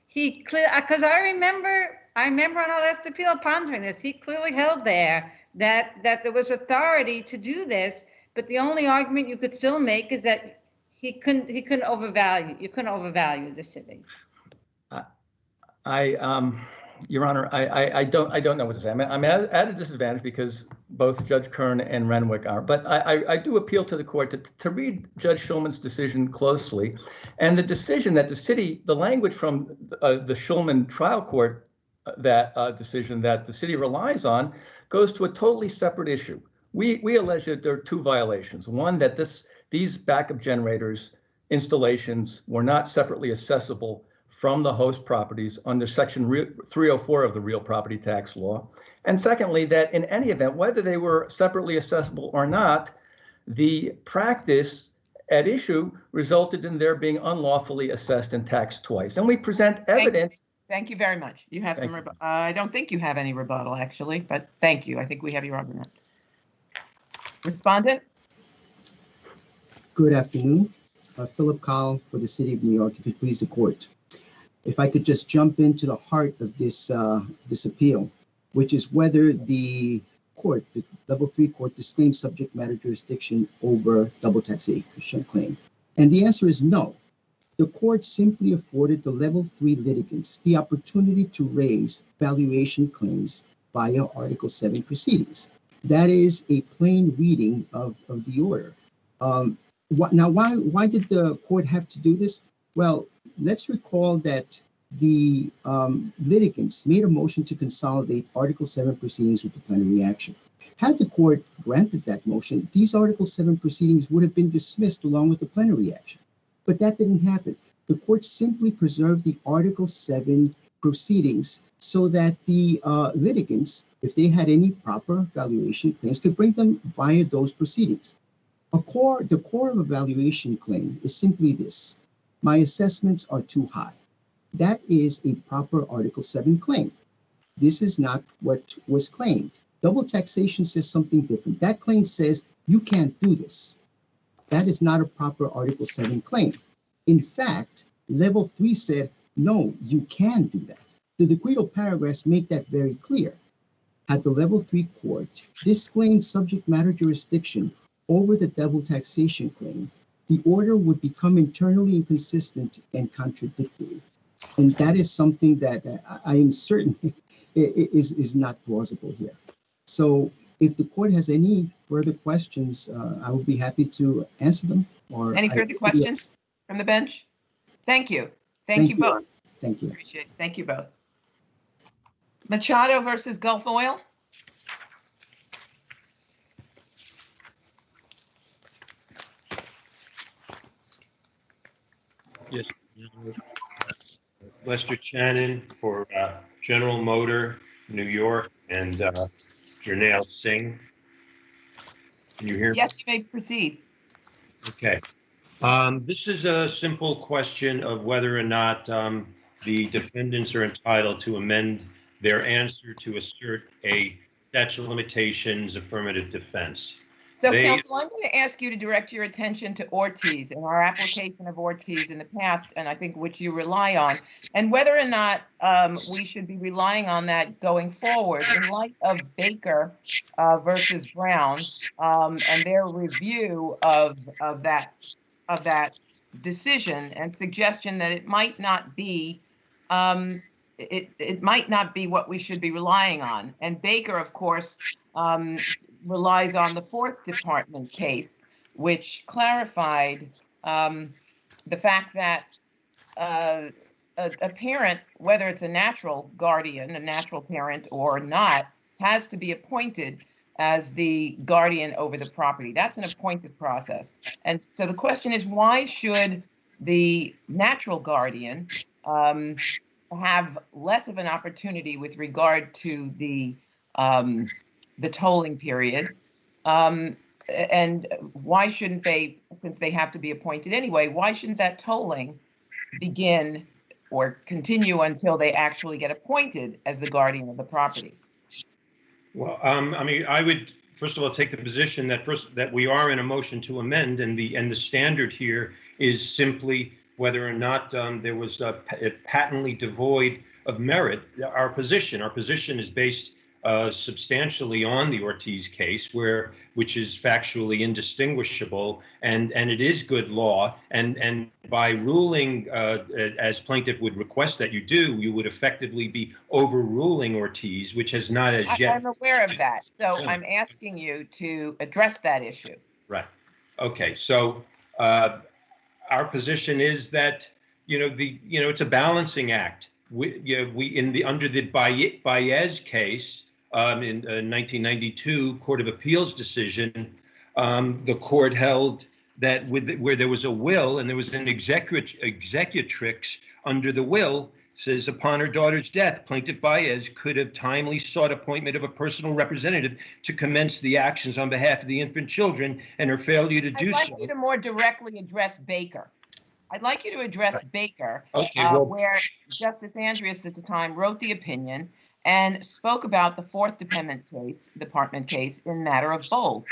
He clear because I remember on our last appeal pondering this. He clearly held there that there was authority to do this, but the only argument you could still make is that he couldn't overvalue. You couldn't overvalue the city. Your Honor, I don't know what to say. I'm at a disadvantage because both Judge Kern and Renwick are, but I do appeal to the court to read Judge Shulman's decision closely, and the decision that the language from the Shulman trial court, that decision that the city relies on, goes to a totally separate issue. We allege that there are two violations. One, that these backup generators installations were not separately accessible from the host properties under Section 304 of the Real Property Tax Law. And secondly, that in any event, whether they were separately accessible or not, the practice at issue resulted in their being unlawfully assessed and taxed twice. And we present evidence. Thank you very much. You have some, I don't think you have any rebuttal, actually, but thank you. I think we have your argument. Respondent? Good afternoon. Philip Cowell for the City of New York, if it please the court. If I could just jump into the heart of this appeal, which is whether the court, the level 3 court, disclaimed subject matter jurisdiction over double taxation claim. And the answer is no. The court simply afforded the level 3 litigants the opportunity to raise valuation claims via Article 7 proceedings. That is a plain reading of the order. Now, why did the court have to do this? Well, let's recall that the litigants made a motion to consolidate Article 7 proceedings with the plenary action. Had the court granted that motion, these Article 7 proceedings would have been dismissed along with the plenary action. But that didn't happen. The court simply preserved the Article 7 proceedings so that the litigants, if they had any proper valuation claims, could bring them via those proceedings. The core of a valuation claim is simply this: my assessments are too high. That is a proper Article 7 claim. This is not what was claimed. Double taxation says something different. That claim says you can't do this. That is not a proper Article 7 claim. In fact, Level 3 said, no, you can do that. The decretal paragraphs make that very clear. Had the Level 3 court disclaimed subject matter jurisdiction over the double taxation claim, the order would become internally inconsistent and contradictory. And that is something that I am certain is not plausible here. So if the court has any further questions, I would be happy to answer them. Or Any further questions from the bench? Thank you. Thank you both. Thank you. Appreciate it. Thank you both. Machado versus Gulf Oil. Yes. Lester Channon for General Motor, New York, and Janelle Singh. Can you hear me? Yes, you may proceed. Okay. This is a simple question of whether or not the defendants are entitled to amend their answer to assert a statute of limitations affirmative defense. So, counsel, I'm going to ask you to direct your attention to Ortiz and our application of Ortiz in the past, and I think which you rely on, and whether or not we should be relying on that going forward in light of Baker versus Brown and their review of that decision and suggestion that it might not be it might not be what we should be relying on. And Baker, of course, relies on the Fourth Department case, which clarified the fact that a parent, whether it's a natural guardian, a natural parent or not, has to be appointed as the guardian over the property. That's an appointed process. And so the question is, why should the natural guardian have less of an opportunity with regard to the tolling period? And why shouldn't they, since they have to be appointed anyway, why shouldn't that tolling begin or continue until they actually get appointed as the guardian of the property? Well, I mean, I would first of all take the position that that we are in a motion to amend, and the standard here is simply whether or not there was a patently devoid of merit. Our position is based substantially on the Ortiz case, which is factually indistinguishable, and it is good law. And by ruling as plaintiff would request that you do, you would effectively be overruling Ortiz, which has not as yet. I'm aware of that, so I'm asking you to address that issue. Right. Okay. So our position is that it's a balancing act. Under the Baez case. In 1992 Court of Appeals decision, the court held that where there was a will and there was an executrix under the will, says upon her daughter's death, Plaintiff Baez could have timely sought appointment of a personal representative to commence the actions on behalf of the infant children, and her failure to do so. I'd like you to more directly address Baker. I'd like you to address Baker, where Justice Andreas at the time wrote the opinion and spoke about the Fourth Department case in matter of Bowles.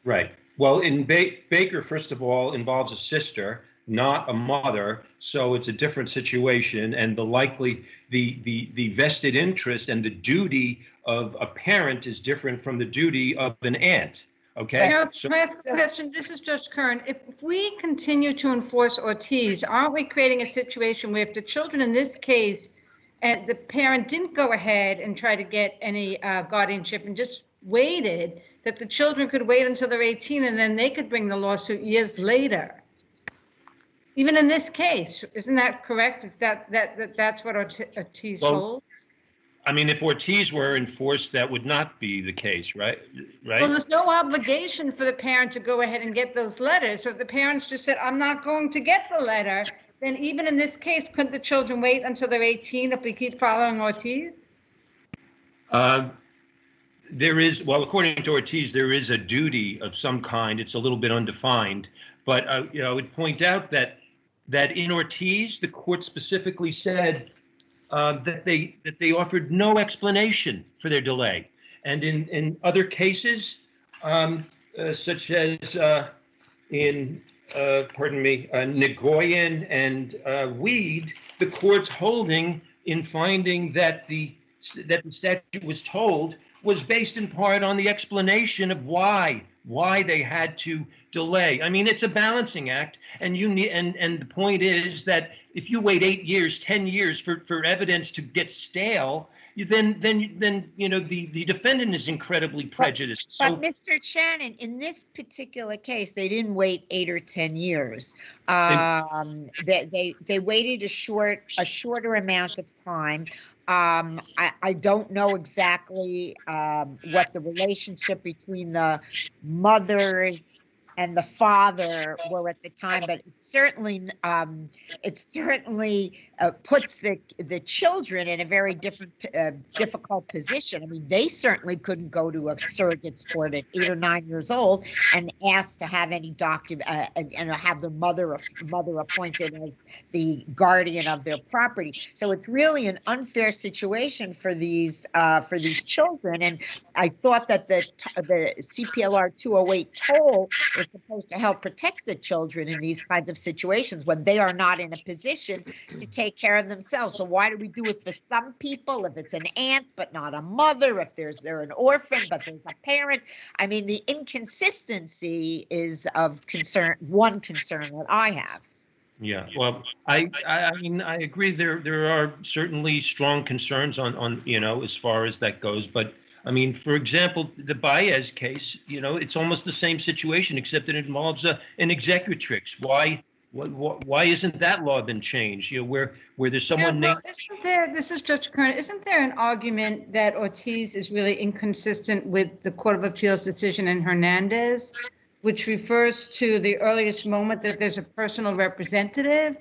Right. Well, in Baker, first of all, involves a sister, not a mother, so it's a different situation, and the vested interest and the duty of a parent is different from the duty of an aunt. Okay. Can I ask a question? This is Judge Kern. If we continue to enforce Ortiz, aren't we creating a situation where if the children in this case and the parent didn't go ahead and try to get any guardianship and just waited, that the children could wait until they're 18 and then they could bring the lawsuit years later? Even in this case, isn't that correct? That's what Ortiz told? I mean, if Ortiz were enforced, that would not be the case, right? Well, there's no obligation for the parent to go ahead and get those letters. So if the parents just said, I'm not going to get the letter, then even in this case, couldn't the children wait until they're 18 if we keep following Ortiz? There is, well, according to Ortiz, there is a duty of some kind. It's a little bit undefined. But I would point out that in Ortiz, the court specifically said that they offered no explanation for their delay. And in other cases, such as in Nagoyan and Weed, the court's holding in finding that the statute was told was based in part on the explanation of why they had to delay. I mean, it's a balancing act, and you need, and the point is that if you wait 8 years, 10 years for evidence to get stale, then you know the defendant is incredibly prejudiced. But Mr. Shannon, in this particular case, they didn't wait 8 or 10 years. They waited a shorter amount of time. I don't know exactly what the relationship between the mothers and the father were at the time, but it certainly puts the children in a very difficult position. I mean, they certainly couldn't go to a surrogate's court at 8 or 9 years old and ask to have any document and have the mother appointed as the guardian of their property. So it's really an unfair situation for these children. And I thought that the CPLR 208 toll is supposed to help protect the children in these kinds of situations when they are not in a position to take care of themselves. So why do we do it for some people if it's an aunt but not a mother, if they're an orphan but there's a parent? I mean, the inconsistency is of concern, one concern that I have. Yeah, well, I mean, I agree. There are certainly strong concerns on you know, as far as that goes. But I mean, for example, the Baez case, you know, it's almost the same situation, except it involves an executrix. Why isn't that law been changed? You know, where there's someone named. Isn't there? This is Judge Kern. Isn't there an argument that Ortiz is really inconsistent with the Court of Appeals decision in Hernandez, which refers to the earliest moment that there's a personal representative?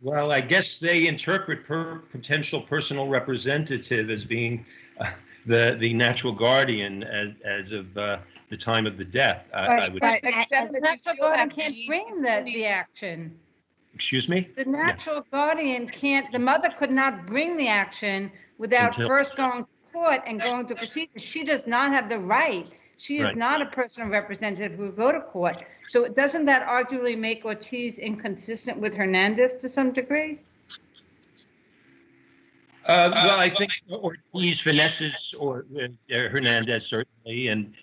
Well, I guess they interpret potential personal representative as being the natural guardian as of the time of the death. But the natural guardian can't bring the action. Excuse me? The natural guardian can't, the mother could not bring the action without first going to court and going to procedure. She does not have the right. She is not a personal representative who will go to court. So doesn't that arguably make Ortiz inconsistent with Hernandez to some degree? Well, I think Ortiz finesses or Hernandez certainly, and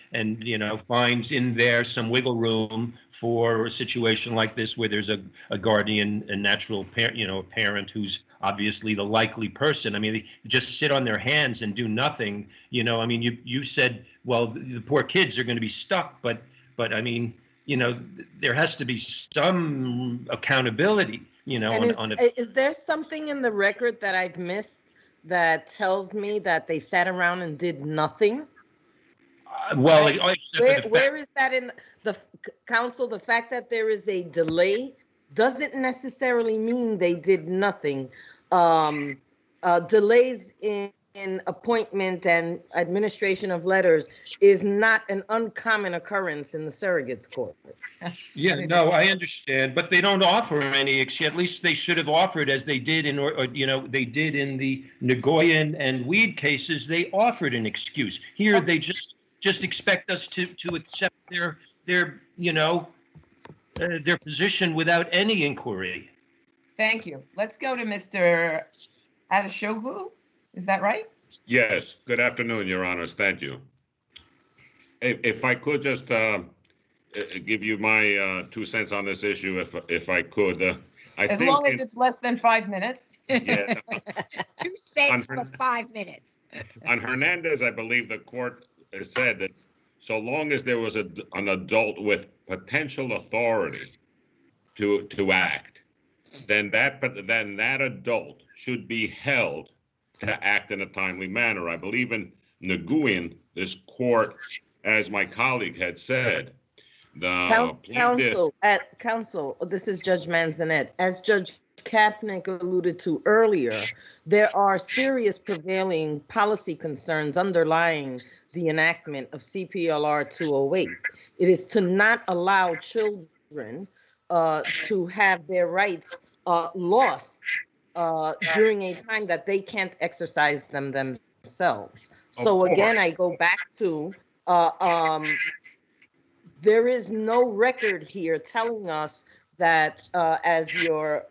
you know, finds in there some wiggle room for a situation like this where there's a guardian, a natural parent, you know, a parent who's obviously the likely person. I mean, they just sit on their hands and do nothing. You know, I mean, you said, well, the poor kids are going to be stuck, but I mean, you know, there has to be some accountability. You know, is there something in the record that I've missed that tells me that they sat around and did nothing? Well, where is that in the counsel? The fact that there is a delay doesn't necessarily mean they did nothing. Delays in appointment and administration of letters is not an uncommon occurrence in the surrogates court. Yeah, no, I understand, but they don't offer any. At least they should have offered, as they did in, you know, they did in the Nagoyan and Weed cases. They offered an excuse. Here, they just expect us to accept their you know, their position without any inquiry. Thank you. Let's go to Mr. Adeshoglu. Is that right? Yes. Good afternoon, Your Honors. Thank you. If I could just give you my 2 cents on this issue, if I could. As long as it's less than 5 minutes. Yeah. 2 cents for 5 minutes. On Hernandez, I believe the court said that so long as there was an adult with potential authority to act, then that adult should be held to act in a timely manner. I believe in Nagoyan, this court, as my colleague had said, Counsel, this is Judge Manzanet. As Judge Kapnick alluded to earlier, there are serious prevailing policy concerns underlying the enactment of CPLR 208. It is to not allow children to have their rights lost during a time that they can't exercise them themselves. So again, I go back to there is no record here telling us that, as your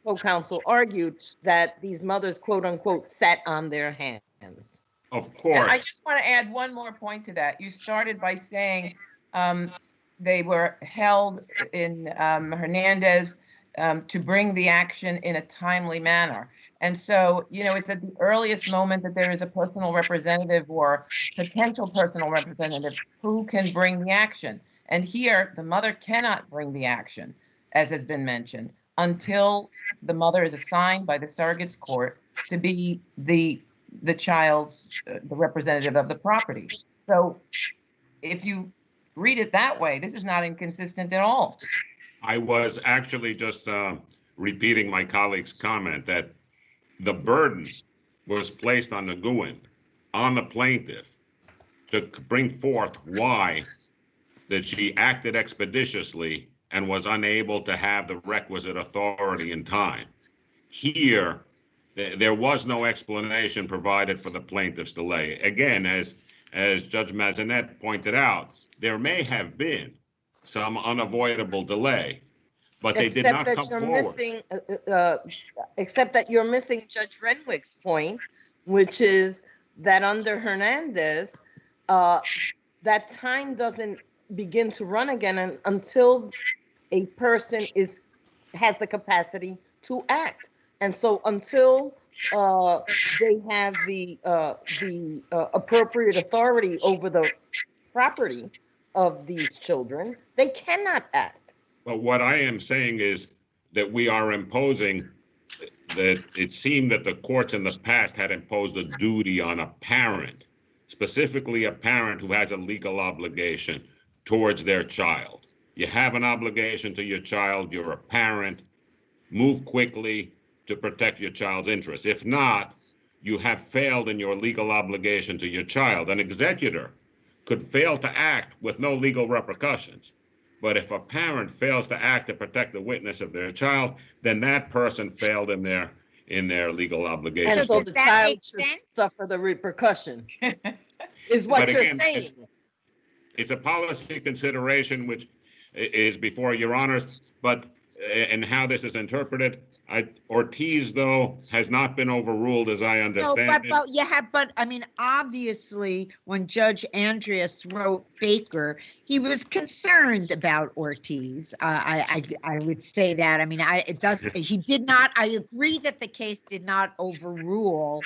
co-counsel argued, that these mothers, quote unquote, sat on their hands. Of And course. I just want to add one more point to that. You started by saying they were held in Hernandez to bring the action in a timely manner. And so, you know, it's at the earliest moment that there is a personal representative or potential personal representative who can bring the action. And here, the mother cannot bring the action, as has been mentioned, until the mother is assigned by the surrogate's court to be the child's, the representative of the property. So if you read it that way, this is not inconsistent at all. I was actually just repeating my colleague's comment that the burden was placed on the GUIN, on the plaintiff, to bring forth why that she acted expeditiously and was unable to have the requisite authority in time. Here, there was no explanation provided for the plaintiff's delay. Again, as Judge Mazinet pointed out, there may have been some unavoidable delay, but they did not come forward. Except that you're missing Judge Renwick's point, which is that under Hernandez, that time doesn't begin to run again until a person has the capacity to act. And so until they have the appropriate authority over the property of these children, they cannot act. But what I am saying is that we are imposing that it seemed that the courts in the past had imposed a duty on a parent, specifically a parent who has a legal obligation towards their child. You have an obligation to your child, you're a parent, move quickly to protect your child's interests. If not, you have failed in your legal obligation to your child. An executor could fail to act with no legal repercussions. But if a parent fails to act to protect the witness of their child, then that person failed in their legal obligation. And so the child should suffer the repercussion, is what you're saying. It's a policy consideration which is before your honors, but and how this is interpreted, Ortiz, though, has not been overruled as I understand it. But I mean, obviously, when Judge Andreas wrote Baker, he was concerned about Ortiz. I would say that. I mean, he did not. I agree that the case did not overrule,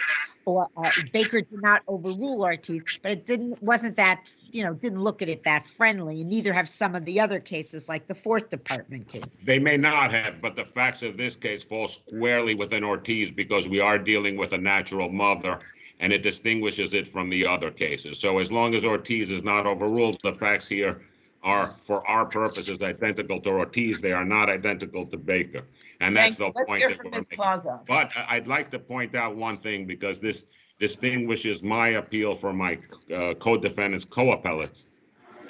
or Baker did not overrule Ortiz, but it didn't look at it that friendly, and neither have some of the other cases like the Fourth Department case. They may not have, but the facts of this case fall squarely within Ortiz because we are dealing with a natural mother, and it distinguishes it from the other cases. So as long as Ortiz is not overruled, the facts here are, for our purposes, identical to Ortiz. They are not identical to Baker. And that's the point that we're making. But I'd like to point out one thing, because this distinguishes my appeal for my co-defendants, co-appellates,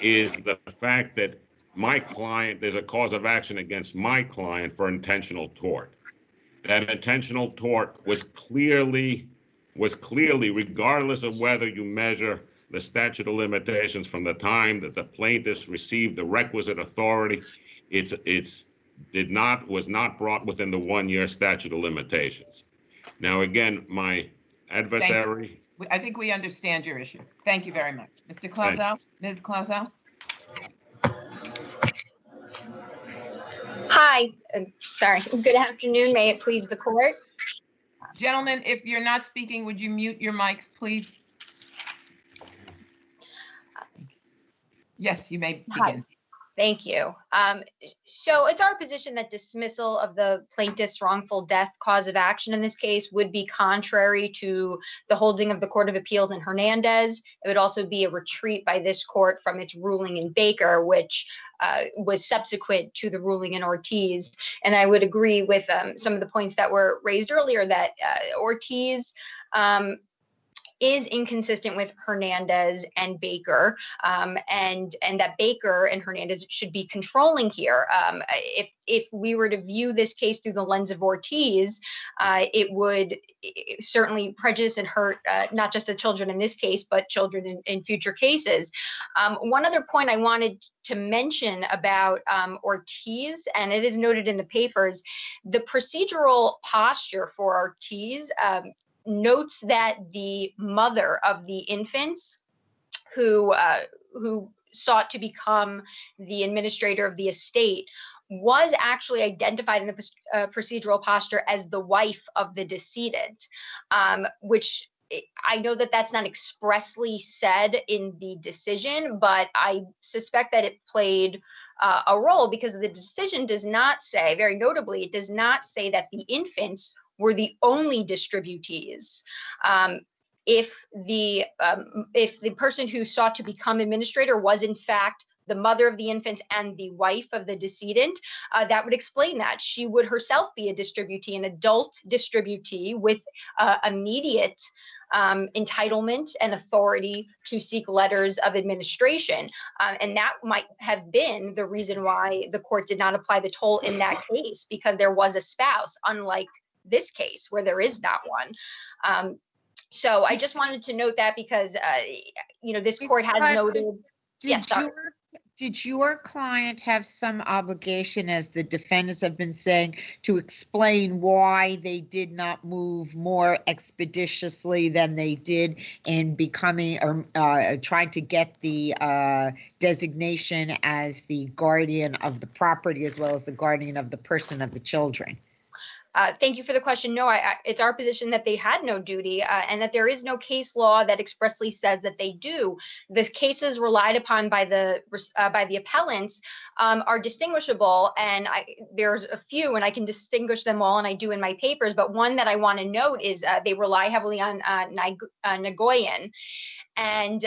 is the fact that my client, there's a cause of action against my client for intentional tort. That intentional tort was clearly, regardless of whether you measure the statute of limitations from the time that the plaintiffs received the requisite authority, was not brought within the 1-year statute of limitations. Now, again, my adversary. I think we understand your issue. Thank you very much. Mr. Clausow, Ms. Clausow. Hi, sorry. Good afternoon. May it please the court. Gentlemen, if you're not speaking, would you mute your mics, please? Yes, you may begin. Hi. Thank you. So it's our position that dismissal of the plaintiff's wrongful death cause of action in this case would be contrary to the holding of the Court of Appeals in Hernandez. It would also be a retreat by this court from its ruling in Baker, which was subsequent to the ruling in Ortiz. And I would agree with some of the points that were raised earlier that Ortiz is inconsistent with Hernandez and Baker, and that Baker and Hernandez should be controlling here. If we were to view this case through the lens of Ortiz, it would certainly prejudice and hurt not just the children in this case, but children in future cases. One other point I wanted to mention about Ortiz, and it is noted in the papers, the procedural posture for Ortiz notes that the mother of the infants who sought to become the administrator of the estate was actually identified in the procedural posture as the wife of the decedent, which I know that that's not expressly said in the decision, but I suspect that it played a role because the decision does not say, very notably, it does not say that the infants were the only distributees. If the person who sought to become administrator was in fact the mother of the infants and the wife of the decedent, that would explain that. She would herself be a distributee, an adult distributee with immediate entitlement and authority to seek letters of administration. And that might have been the reason why the court did not apply the toll in that case, because there was a spouse, unlike this case where there is not one. So I just wanted to note that because, this court has noted. Did your client have some obligation, as the defendants have been saying, to explain why they did not move more expeditiously than they did in becoming or trying to get the designation as the guardian of the property as well as the guardian of the person of the children? Thank you for the question. No, it's our position that they had no duty and that there is no case law that expressly says that they do. The cases relied upon by the appellants are distinguishable, and there's a few, and I can distinguish them all, and I do in my papers. But one that I want to note is they rely heavily on Nagoyan, and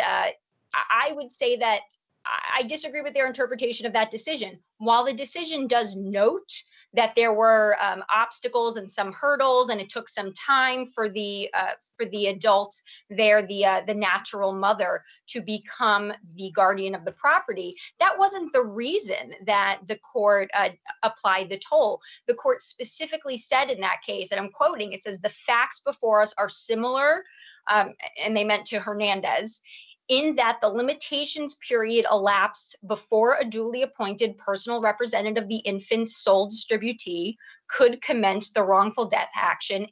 I would say that I disagree with their interpretation of that decision. While the decision does note that there were obstacles and some hurdles, and it took some time for the adults there, the natural mother, to become the guardian of the property. That wasn't the reason that the court applied the toll. The court specifically said in that case, and I'm quoting, it says, "The facts before us are similar," and they meant to Hernandez, "in that the limitations period elapsed before a duly appointed personal representative of the infant's sole distributee could commence the wrongful death action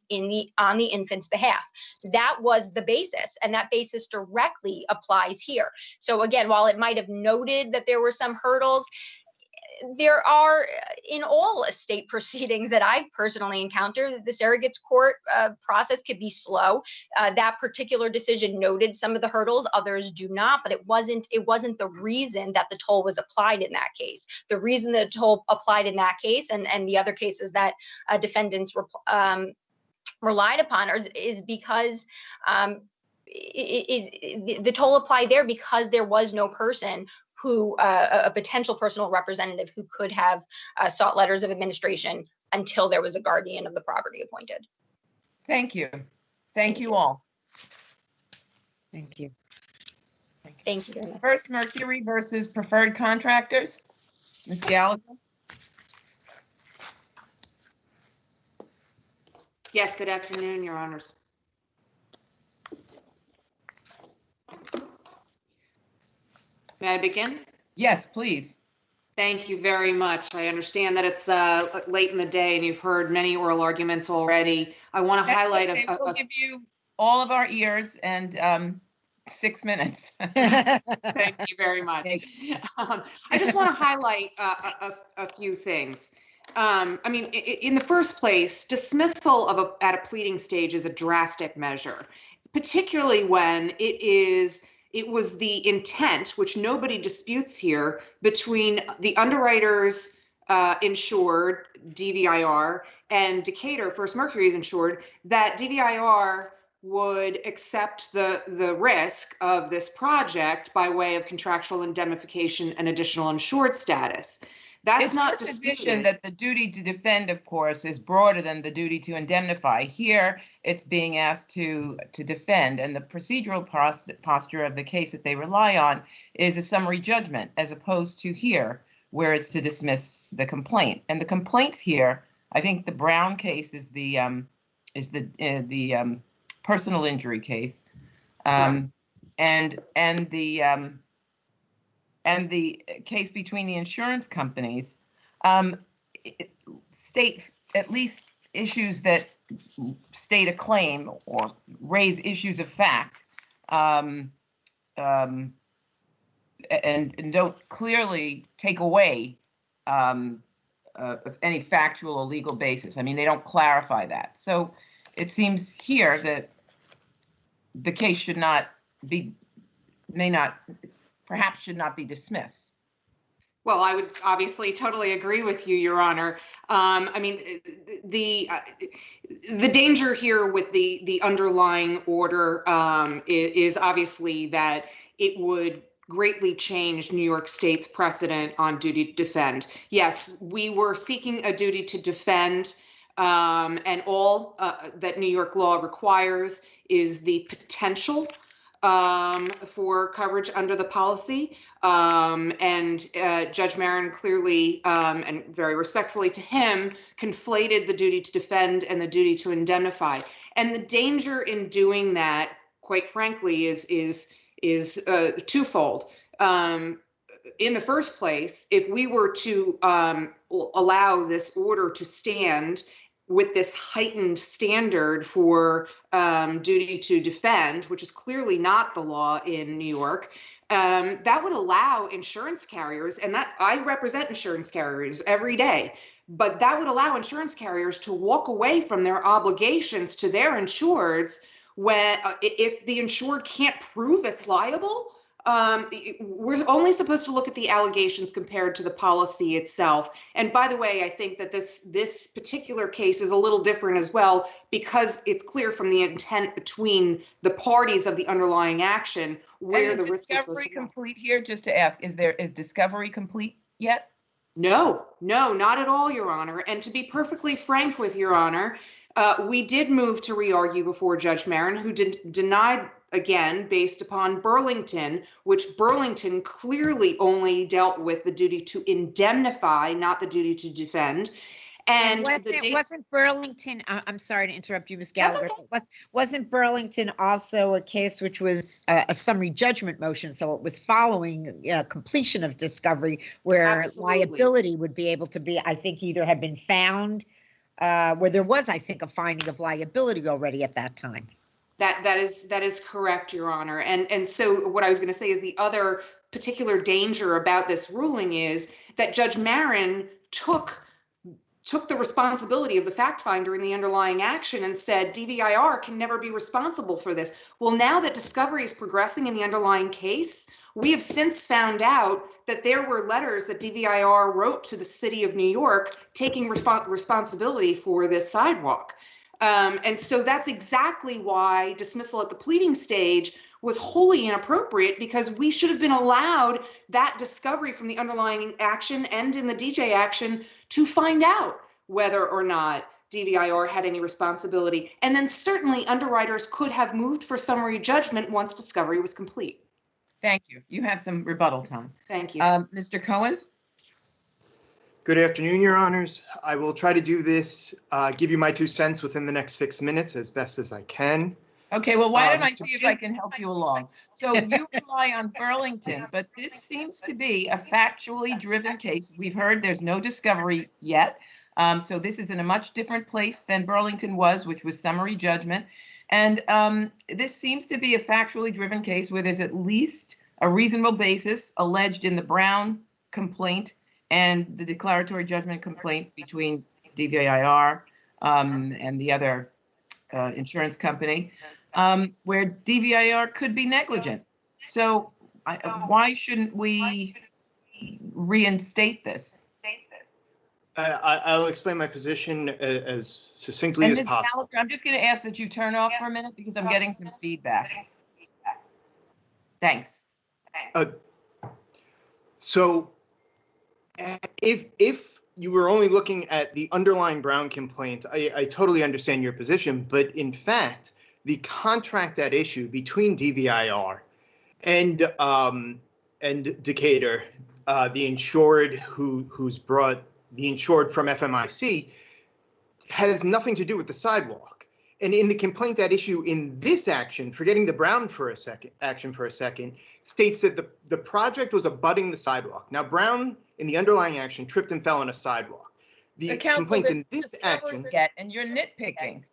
on the infant's behalf." That was the basis, and that basis directly applies here. So again, while it might have noted that there were some hurdles, there are in all estate proceedings that I've personally encountered, the surrogate's court process could be slow. That particular decision noted some of the hurdles, others do not, but it wasn't the reason that the toll was applied in that case. The reason the toll applied in that case and the other cases that defendants relied upon is because the toll applied there because there was no person who a potential personal representative who could have sought letters of administration until there was a guardian of the property appointed. Thank you. Thank you all. Thank you. Thank you very much. First Mercury versus Preferred Contractors. Ms. Gallagher. Yes, good afternoon, Your Honors. May I begin? Yes, please. Thank you very much. I understand that it's late in the day and you've heard many oral arguments already. I want to highlight we'll give you all of our ears and 6 minutes. Thank you very much. I just want to highlight a few things. I mean, in the first place, dismissal at a pleading stage is a drastic measure, particularly when it was the intent, which nobody disputes here, between the underwriters insured, DVIR, and Decatur, First Mercury's insured, that DVIR would accept the risk of this project by way of contractual indemnification and additional insured status. That's It's not your position disputed. that the duty to defend, of course, is broader than the duty to indemnify. Here, it's being asked to defend, and the procedural posture of the case that they rely on is a summary judgment, as opposed to here, where it's to dismiss the complaint. And the complaints here, I think the Brown case is the personal injury case, and the case between the insurance companies state at least issues that state a claim or raise issues of fact, and don't clearly take away any factual or legal basis. I mean, they don't clarify that. So it seems here that the case should not be, perhaps should not be dismissed. Well, I would obviously totally agree with you, Your Honor. I mean, the danger here with the underlying order is obviously that it would greatly change New York State's precedent on duty to defend. Yes, we were seeking a duty to defend, and all that New York law requires is the potential for coverage under the policy. And Judge Marin clearly, and very respectfully to him, conflated the duty to defend and the duty to indemnify. And the danger in doing that, quite frankly, is twofold. In the first place, if we were to allow this order to stand with this heightened standard for duty to defend, which is clearly not the law in New York, that would allow insurance carriers, and that I represent insurance carriers every day, but that would allow insurance carriers to walk away from their obligations to their insureds when, if the insured can't prove it's liable. We're only supposed to look at the allegations compared to the policy itself. And by the way, I think that this particular case is a little different as well, because it's clear from the intent between the parties of the underlying action where the risk is discovery complete here. Just to ask, is discovery complete yet? No, not at all, Your Honor. And to be perfectly frank with Your Honor, we did move to re-argue before Judge Marin, who denied, again, based upon Burlington, which Burlington clearly only dealt with the duty to indemnify, not the duty to defend. And wasn't Burlington, I'm sorry to interrupt you, Ms. Gallagher, but wasn't Burlington also a case which was a summary judgment motion? So it was following completion of discovery where liability would be able to be, I think, either have been found, where there was, I think, a finding of liability already at that time. That is correct, Your Honor. And so what I was going to say is the other particular danger about this ruling is that Judge Marin took the responsibility of the fact finder in the underlying action and said DVIR can never be responsible for this. Well, now that discovery is progressing in the underlying case, we have since found out that there were letters that DVIR wrote to the city of New York taking responsibility for this sidewalk. And so that's exactly why dismissal at the pleading stage was wholly inappropriate, because we should have been allowed that discovery from the underlying action and in the DJ action to find out whether or not DVIR had any responsibility. And then certainly underwriters could have moved for summary judgment once discovery was complete. Thank you. You have some rebuttal time. Thank you. Mr. Cohen? Good afternoon, Your Honors. I will try to do this, give you my 2 cents within the next 6 minutes as best as I can. Okay, well, why don't I see if I can help you along? So you rely on Burlington, but this seems to be a factually driven case. We've heard there's no discovery yet. So this is in a much different place than Burlington was, which was summary judgment. And this seems to be a factually driven case where there's at least a reasonable basis alleged in the Brown complaint and the declaratory judgment complaint between DVIR and the other insurance company, where DVIR could be negligent. So why shouldn't we reinstate this? I'll explain my position as succinctly as possible. I'm just going to ask that you turn off for a minute because I'm getting some feedback. Thanks. So If you were only looking at the underlying Brown complaint, I totally understand your position, but in fact, the contract at issue between DVIR and Decatur, the insured who's brought the insured from FMIC, has nothing to do with the sidewalk. And in the complaint at issue in this action, forgetting the Brown action for a second, states that the project was abutting the sidewalk. Now, Brown in the underlying action tripped and fell on a sidewalk. The complaint in this action, and you're nitpicking.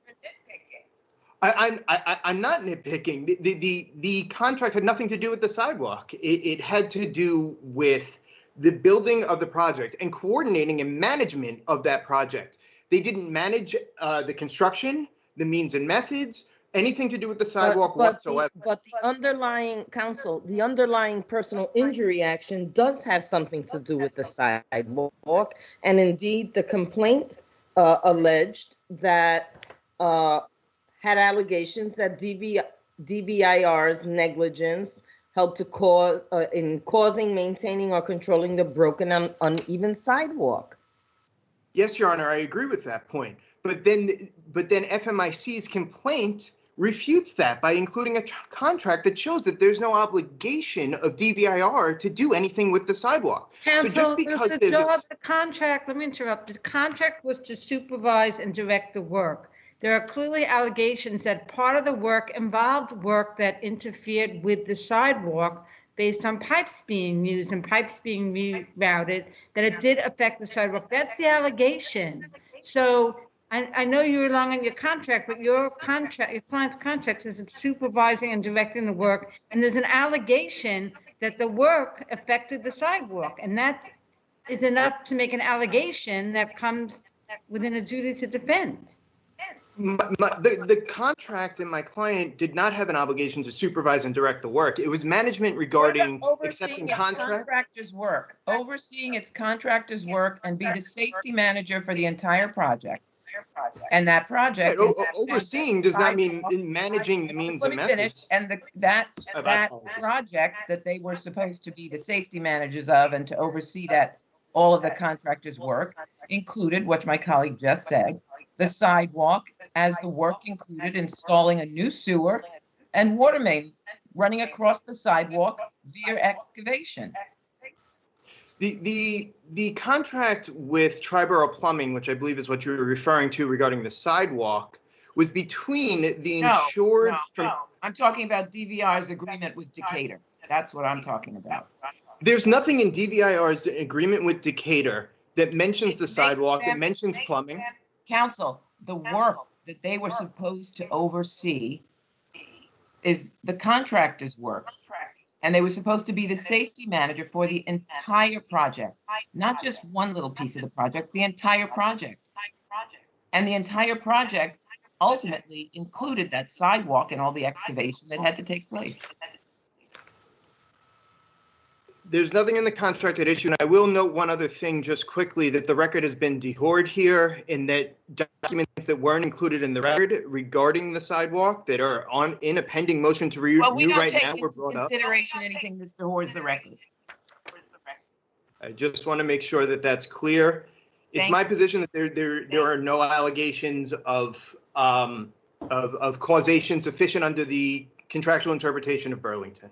I'm not nitpicking. The contract had nothing to do with the sidewalk. It had to do with the building of the project and coordinating and management of that project. They didn't manage the construction, the means and methods, anything to do with the sidewalk whatsoever. But the underlying the underlying personal injury action does have something to do with the sidewalk. And indeed, the complaint alleged that had allegations that DVIR's negligence helped to cause in causing, maintaining, or controlling the broken and uneven sidewalk. Yes, Your Honor, I agree with that point. But then FMIC's complaint refutes that by including a contract that shows that there's no obligation of DVIR to do anything with the sidewalk. Counsel, so just because the contract, let me interrupt. The contract was to supervise and direct the work. There are clearly allegations that part of the work involved work that interfered with the sidewalk based on pipes being used and pipes being rerouted, that it did affect the sidewalk. That's the allegation. So I know you're relying on your contract, but your client's contract says it's supervising and directing the work, and there's an allegation that the work affected the sidewalk, and that is enough to make an allegation that comes within a duty to defend. The contract and my client did not have an obligation to supervise and direct the work. It was management regarding accepting contractors' work, overseeing its contractors' work, and be the safety manager for the entire project. And that project, overseeing does not mean managing the means and methods. And that project that they were supposed to be the safety managers of and to oversee that all of the contractors' work included, which my colleague just said, the sidewalk, as the work included installing a new sewer and water main running across the sidewalk via excavation. The contract with Triborough Plumbing, which I believe is what you were referring to regarding the sidewalk, was between the insured. No. I'm talking about DVR's agreement with Decatur. That's what I'm talking about. There's nothing in DVIR's agreement with Decatur that mentions the sidewalk, that mentions plumbing. Counsel, the work that they were supposed to oversee is the contractor's work. And they were supposed to be the safety manager for the entire project, not just one little piece of the project, the entire project. And the entire project ultimately included that sidewalk and all the excavation that had to take place. There's nothing in the contract at issue, and I will note one other thing just quickly, that the record has been dehored here, in that documents that weren't included in the record regarding the sidewalk that are in a pending motion to review right now were brought up. Consideration anything that dehoards the record. I just want to make sure that that's clear. It's my position that there are no allegations of causation sufficient under the contractual interpretation of Burlington.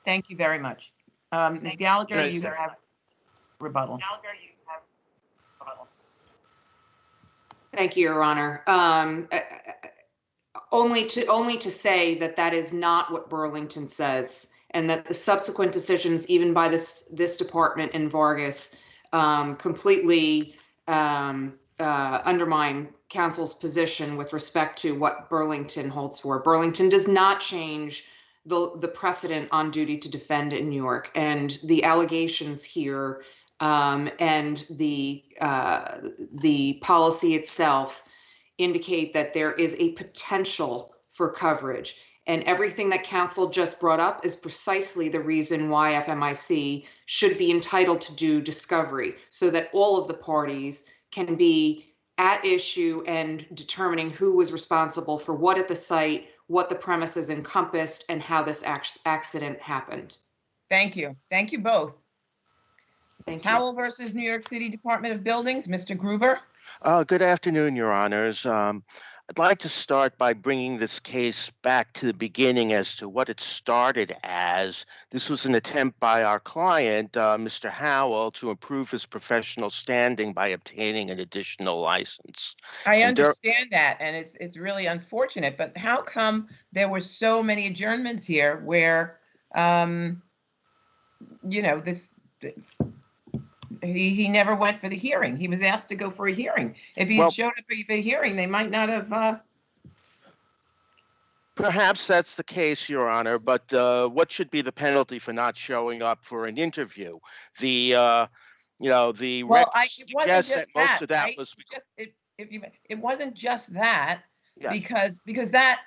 Thank you very much. Ms. Gallagher, you have rebuttal. Thank you, Your Honor. Only to say that is not what Burlington says, and that the subsequent decisions, even by this department in Vargas, completely undermine counsel's position with respect to what Burlington holds for. Burlington does not change the precedent on duty to defend in New York, and the allegations here and the policy itself indicate that there is a potential for coverage. And everything that counsel just brought up is precisely the reason why FMIC should be entitled to do discovery, so that all of the parties can be at issue and determining who was responsible for what at the site, what the premises encompassed, and how this accident happened. Thank you. Thank you both. Thank you. Howell versus New York City Department of Buildings, Mr. Gruber. Good afternoon, Your Honors. I'd like to start by bringing this case back to the beginning as to what it started as. This was an attempt by our client, Mr. Howell, to improve his professional standing by obtaining an additional license. I understand that, and it's really unfortunate, but how come there were so many adjournments here where, you know, he never went for the hearing. He was asked to go for a hearing. If he had showed up for the hearing, they might not have. Perhaps that's the case, Your Honor, but what should be the penalty for not showing up for an interview? The Well, it wasn't just that most that, of that right? was It wasn't just that, Yes. because that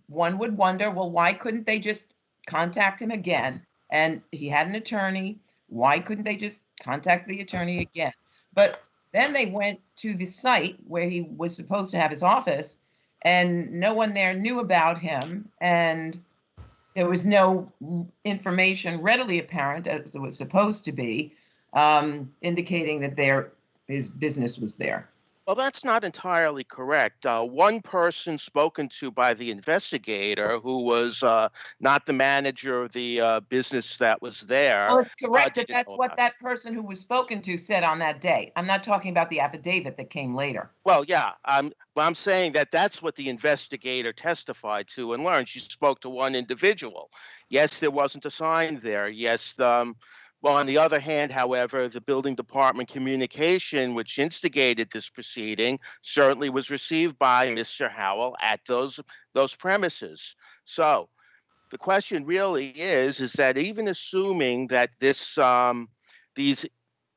one would wonder, well, why couldn't they just contact him again? And he had an attorney. Why couldn't they just contact the attorney again? But then they went to the site where he was supposed to have his office, and no one there knew about him, and there was no information readily apparent, as it was supposed to be, indicating that his business was there. Well, that's not entirely correct. One person spoken to by the investigator, who was not the manager of the business that was there. Well, it's correct that that's what that person who was spoken to said on that day. I'm not talking about the affidavit that came later. Well, yeah, but I'm saying that that's what the investigator testified to and learned. She spoke to one individual. Yes, there wasn't a sign there. Yes, well, on the other hand, however, the building department communication, which instigated this proceeding, certainly was received by Mr. Howell at those premises. So the question really is that even assuming that these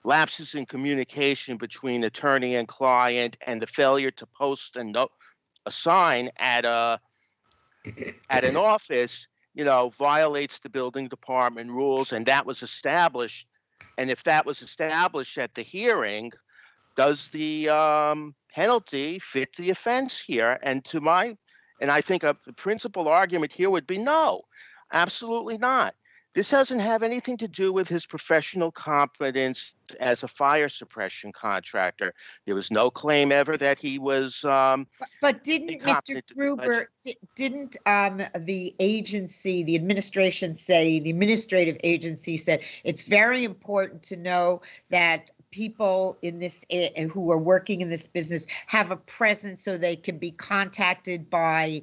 lapses in communication between attorney and client and the failure to post a sign at an office, violates the building department rules, and that was established. And if that was established at the hearing, does the penalty fit the offense here? And I think the principal argument here would be no, absolutely not. This doesn't have anything to do with his professional competence as a fire suppression contractor. There was no claim ever that he was. But didn't Mr. Gruber, didn't the agency, the administrative agency said it's very important to know that people in this who are working in this business have a presence so they can be contacted by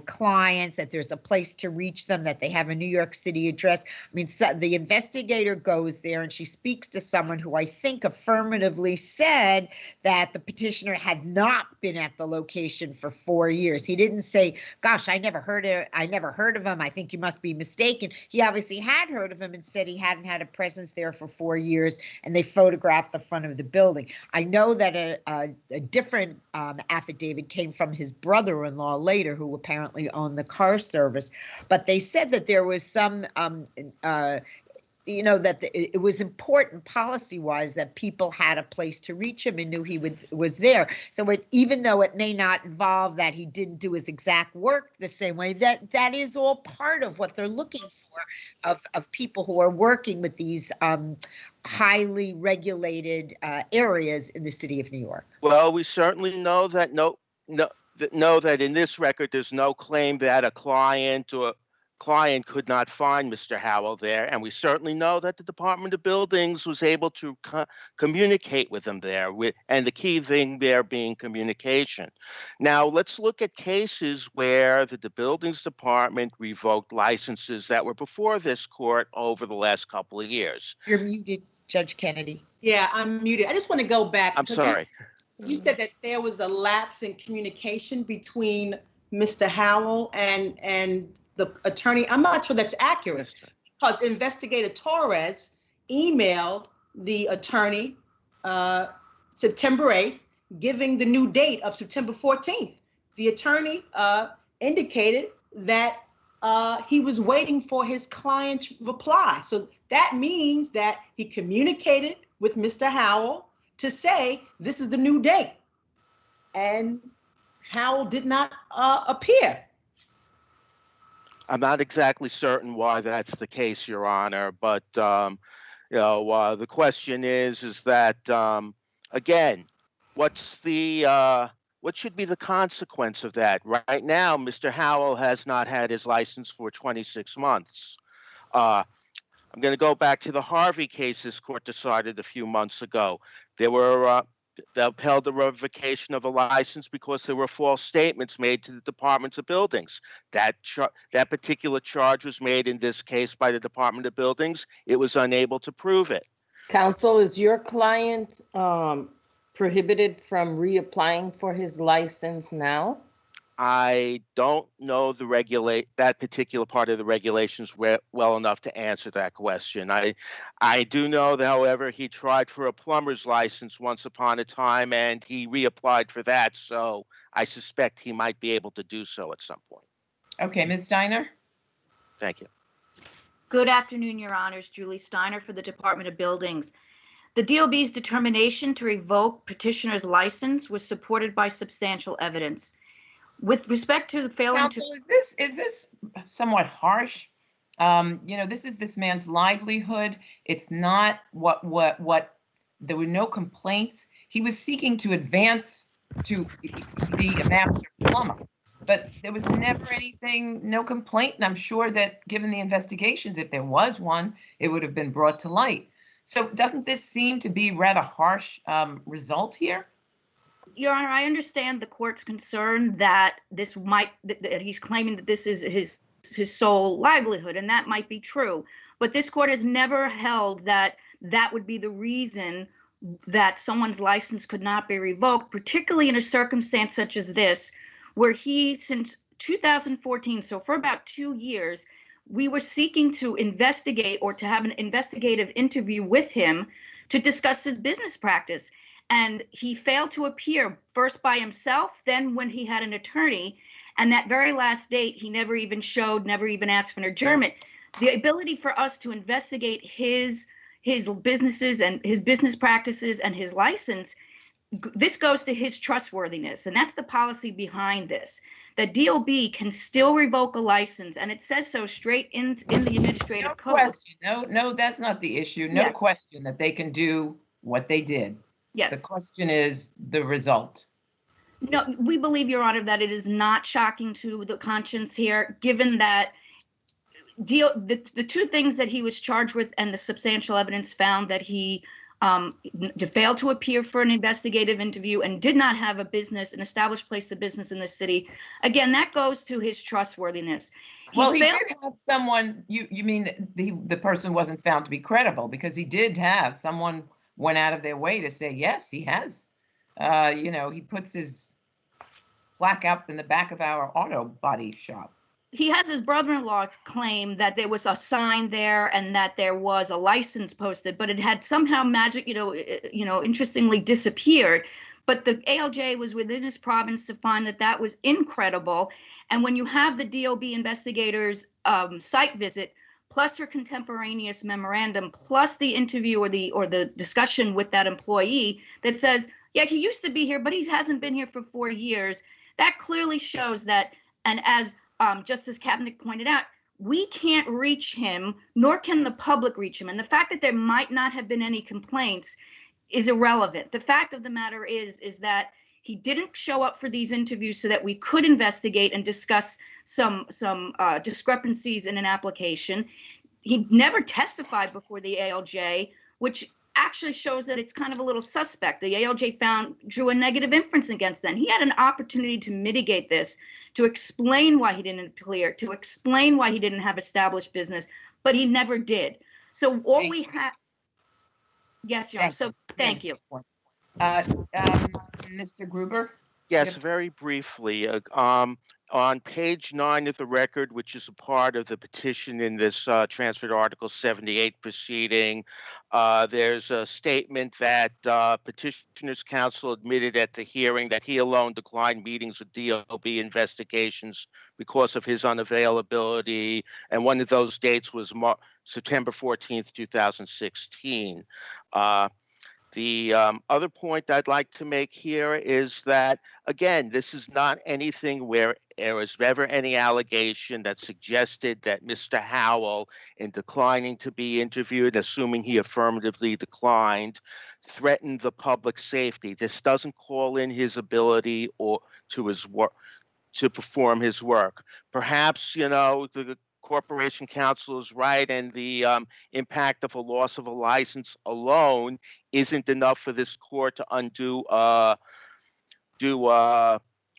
clients, that there's a place to reach them, that they have a New York City address. I mean, so the investigator goes there and she speaks to someone who I think affirmatively said that the petitioner had not been at the location for 4 years. He didn't say, gosh, I never heard of him. I think you must be mistaken. He obviously had heard of him and said he hadn't had a presence there for 4 years, and they photographed the front of the building. I know that a different affidavit came from his brother-in-law later, who apparently owned the car service, but they said that there was some that it was important policy-wise that people had a place to reach him and knew he was there. So even though it may not involve that he didn't do his exact work the same way, that is all part of what they're looking for of people who are working with these highly regulated areas in the city of New York. Well, we certainly know that that in this record there's no claim that a client could not find Mr. Howell there, and we certainly know that the Department of Buildings was able to communicate with him there, and the key thing there being communication. Now, let's look at cases where the Buildings Department revoked licenses that were before this court over the last couple of years. You're muted, Judge Kennedy. Yeah, I'm muted. I just want to go back. I'm sorry. You said that there was a lapse in communication between Mr. Howell and the attorney. I'm not sure that's accurate, because Investigator Torres emailed the attorney September 8th, giving the new date of September 14th. The attorney indicated that he was waiting for his client's reply. So that means that he communicated with Mr. Howell to say, this is the new date. And Howell did not appear. I'm not exactly certain why that's the case, Your Honor, but the question is that again, what should be the consequence of that? Right now, Mr. Howell has not had his license for 26 months. I'm going to go back to the Harvey case this court decided a few months ago. There were they upheld the revocation of a license because there were false statements made to the Departments of Buildings. That particular charge was made in this case by the Department of Buildings. It was unable to prove it. Counsel, is your client prohibited from reapplying for his license now? I don't know that particular part of the regulations well enough to answer that question. I do know that, however, he tried for a plumber's license once upon a time and he reapplied for that. So I suspect he might be able to do so at some point. Okay, Ms. Steiner? Thank you. Good afternoon, Your Honors. Julie Steiner for the Department of Buildings. The DOB's determination to revoke petitioner's license was supported by substantial evidence. With respect to failing Counsel, is this somewhat harsh? This is this man's livelihood. It's not what there were no complaints. He was seeking to advance to be a master plumber, but there was never anything, no complaint. And I'm sure that given the investigations, if there was one, it would have been brought to light. So doesn't this seem to be rather harsh result here? Your Honor, I understand the court's concern that that he's claiming that this is his sole livelihood, and that might be true. But this court has never held that that would be the reason that someone's license could not be revoked, particularly in a circumstance such as this, where he, since 2014, so for about 2 years, we were seeking to investigate or to have an investigative interview with him to discuss his business practice. And he failed to appear, first by himself, then when he had an attorney. And that very last date, he never even showed, never even asked for an adjournment. The ability for us to investigate his businesses and his business practices and his license, this goes to his trustworthiness. And that's the policy behind this. The DOB can still revoke a license, and it says so straight in the administrative code. Question. No, that's not the issue. No question that they can do what they did. Yes. The question is the result. No, we believe, Your Honor, that it is not shocking to the conscience here, given that the two things that he was charged with and the substantial evidence found that he failed to appear for an investigative interview and did not have an established place of business in the city. Again, that goes to his trustworthiness. He did have someone, you mean the person wasn't found to be credible, because he did have someone went out of their way to say, yes, he has. He puts his plaque up in the back of our auto body shop. He has his brother-in-law claim that there was a sign there and that there was a license posted, but it had somehow interestingly disappeared. But the ALJ was within his province to find that that was incredible. And when you have the DOB investigators' site visit, plus her contemporaneous memorandum, plus the interview or the discussion with that employee that says, yeah, he used to be here, but he hasn't been here for 4 years. That clearly shows that, and as Justice Kaepernick pointed out, we can't reach him, nor can the public reach him. And the fact that there might not have been any complaints is irrelevant. The fact of the matter is that he didn't show up for these interviews so that we could investigate and discuss some discrepancies in an application. He never testified before the ALJ, which actually shows that it's kind of a little suspect. The ALJ drew a negative inference against them. He had an opportunity to mitigate this, to explain why he didn't appear, to explain why he didn't have established business, but he never did. So all we have. Yes, Your Honor. So thank you. Mr. Gruber? Yes, very briefly. On page 9 of the record, which is a part of the petition in this transferred Article 78 proceeding, there's a statement that Petitioner's Counsel admitted at the hearing that he alone declined meetings with DOB investigations because of his unavailability, and one of those dates was September 14th, 2016. The other point I'd like to make here is that, again, this is not anything where there was ever any allegation that suggested that Mr. Howell, in declining to be interviewed, assuming he affirmatively declined, threatened the public safety. This doesn't call in his ability or to his work to perform his work. Perhaps, the Corporation Counsel is right, and the impact of a loss of a license alone isn't enough for this court to undo a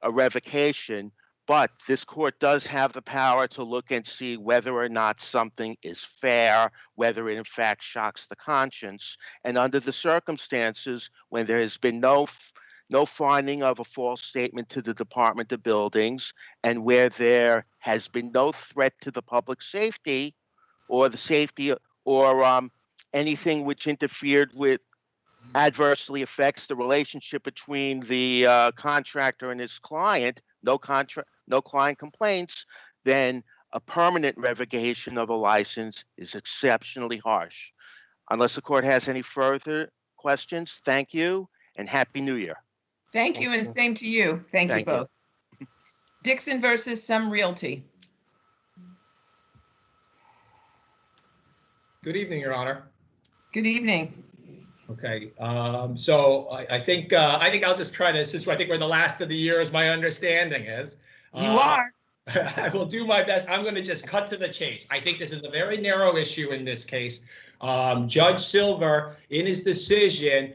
revocation. But this court does have the power to look and see whether or not something is fair, whether it in fact shocks the conscience. And under the circumstances, when there has been no finding of a false statement to the Department of Buildings, and where there has been no threat to the public safety or the safety or anything which interfered with adversely affects the relationship between the contractor and his client, no client complaints, then a permanent revocation of a license is exceptionally harsh. Unless the court has any further questions, thank you and Happy New Year. Thank you, and same to you. Thank you both. Dixon versus Some Realty. Good evening, Your Honor. Good evening. Okay, so I think I'll just try to, since I think we're the last of the year, as my understanding is. You are. I will do my best. I'm going to just cut to the chase. I think this is a very narrow issue in this case. Judge Silver, in his decision,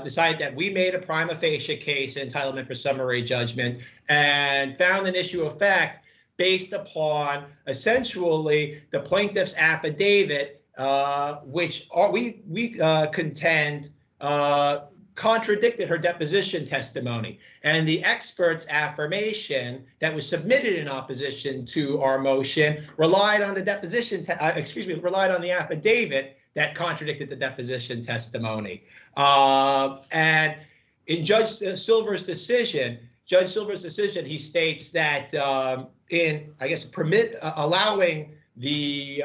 decided that we made a prima facie case, entitlement for summary judgment, and found an issue of fact based upon essentially the plaintiff's affidavit, which we contend contradicted her deposition testimony. And the expert's affirmation that was submitted in opposition to our motion relied on the relied on the affidavit that contradicted the deposition testimony. And in Judge Silver's decision, he states that allowing the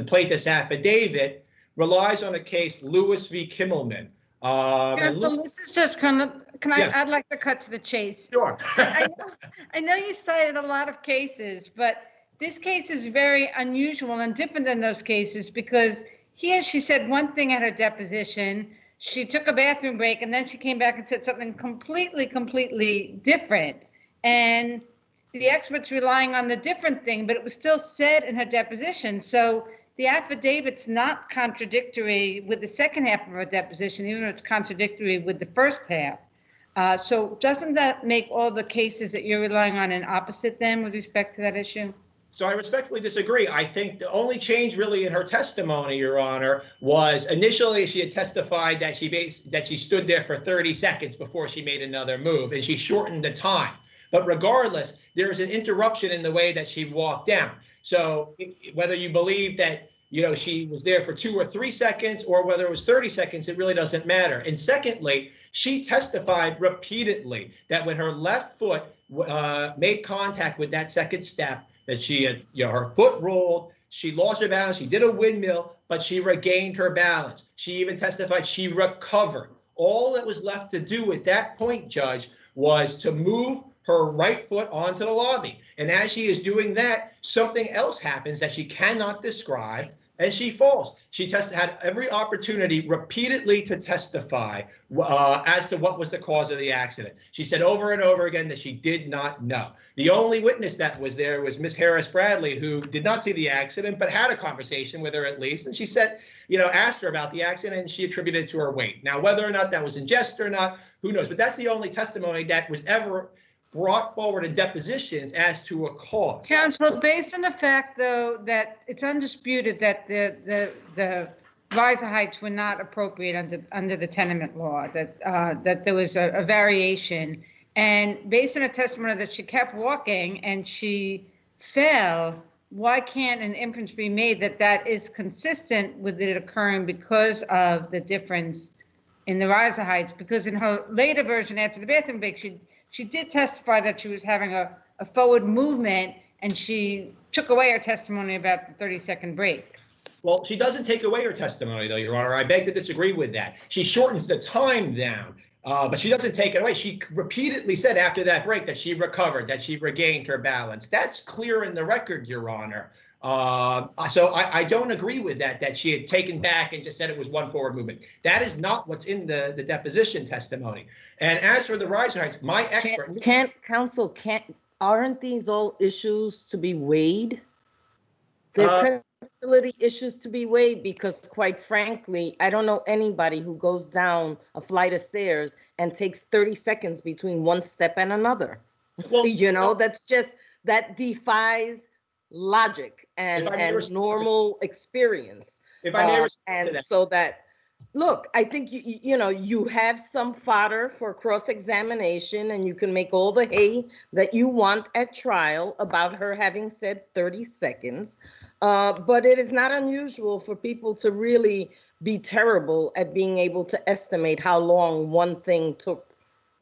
plaintiff's affidavit relies on a case Lewis v. Kimmelman. So this is just I'd like to cut to the chase. Sure. I know you cited a lot of cases, but this case is very unusual and different than those cases because here she said one thing at her deposition, she took a bathroom break, and then she came back and said something completely different. And the expert's relying on the different thing, but it was still said in her deposition. So the affidavit's not contradictory with the second half of her deposition, even though it's contradictory with the first half. So doesn't that make all the cases that you're relying on an opposite then with respect to that issue? So I respectfully disagree. I think the only change really in her testimony, Your Honor, was initially she had testified that she stood there for 30 seconds before she made another move, and she shortened the time. But regardless, there is an interruption in the way that she walked down. So whether you believe that she was there for 2 or 3 seconds or whether it was 30 seconds, it really doesn't matter. And secondly, she testified repeatedly that when her left foot made contact with that second step, that she had, her foot rolled, she lost her balance, she did a windmill, but she regained her balance. She even testified she recovered. All that was left to do at that point, Judge, was to move her right foot onto the lobby. And as she is doing that, something else happens that she cannot describe, and she falls. She had every opportunity repeatedly to testify as to what was the cause of the accident. She said over and over again that she did not know. The only witness that was there was Miss Harris Bradley, who did not see the accident, but had a conversation with her at least. And she said, asked her about the accident, and she attributed it to her weight. Now, whether or not that was in jest or not, who knows? But that's the only testimony that was ever brought forward in depositions as to a cause. Counsel, based on the fact, though, that it's undisputed that the riser heights were not appropriate under the tenement law, that there was a variation, and based on a testimony that she kept walking and she fell, why can't an inference be made that that is consistent with it occurring because of the difference in the riser heights? Because in her later version after the bathroom break, she did testify that she was having a forward movement, and she took away her testimony about the 30-second break. Well, she doesn't take away her testimony, though, Your Honor. I beg to disagree with that. She shortens the time down, but she doesn't take it away. She repeatedly said after that break that she recovered, that she regained her balance. That's clear in the record, Your Honor. So I don't agree with that she had taken back and just said it was one forward movement. That is not what's in the deposition testimony. And as for the riser heights, my expert... Aren't these all issues to be weighed? They're credibility issues to be weighed because, quite frankly, I don't know anybody who goes down a flight of stairs and takes 30 seconds between one step and another. Well, that defies logic and normal experience. If I may respond to that. So that, look, I think you have some fodder for cross-examination, and you can make all the hay that you want at trial about her having said 30 seconds. But it is not unusual for people to really be terrible at being able to estimate how long one thing took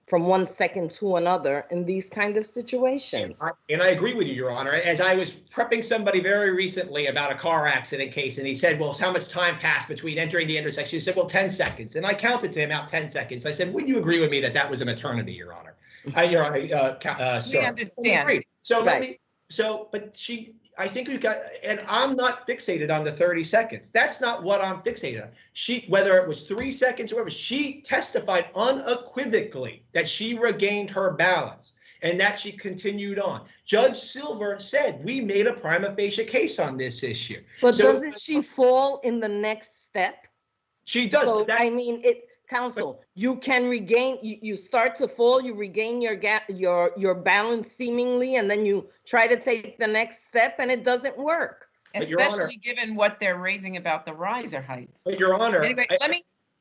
from 1 second to another in these kind of situations. And I agree with you, Your Honor. As I was prepping somebody very recently about a car accident case, and he said, well, how much time passed between entering the intersection? He said, well, 10 seconds. And I counted to him out 10 seconds. I said, would you agree with me that that was an eternity, Your Honor? Your Honor, we understand. So I think we've got, and I'm not fixated on the 30 seconds. That's not what I'm fixated on. Whether it was 3 seconds or whatever, she testified unequivocally that she regained her balance and that she continued on. Judge Silver said we made a prima facie case on this issue. But doesn't she fall in the next step? She does. So, counsel, you can regain, you start to fall, you regain your balance seemingly, and then you try to take the next step and it doesn't work. Especially given what they're raising about the riser heights. But Your Honor, anyway,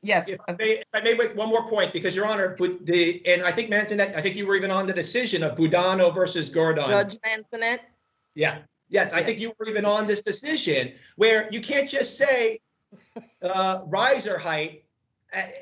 yes. If I may make one more point, because Your Honor, and I think Mansonet, I think you were even on the decision of Budano versus Gordon. Judge Mansonet? Yeah. Yes, I think you were even on this decision where you can't just say riser height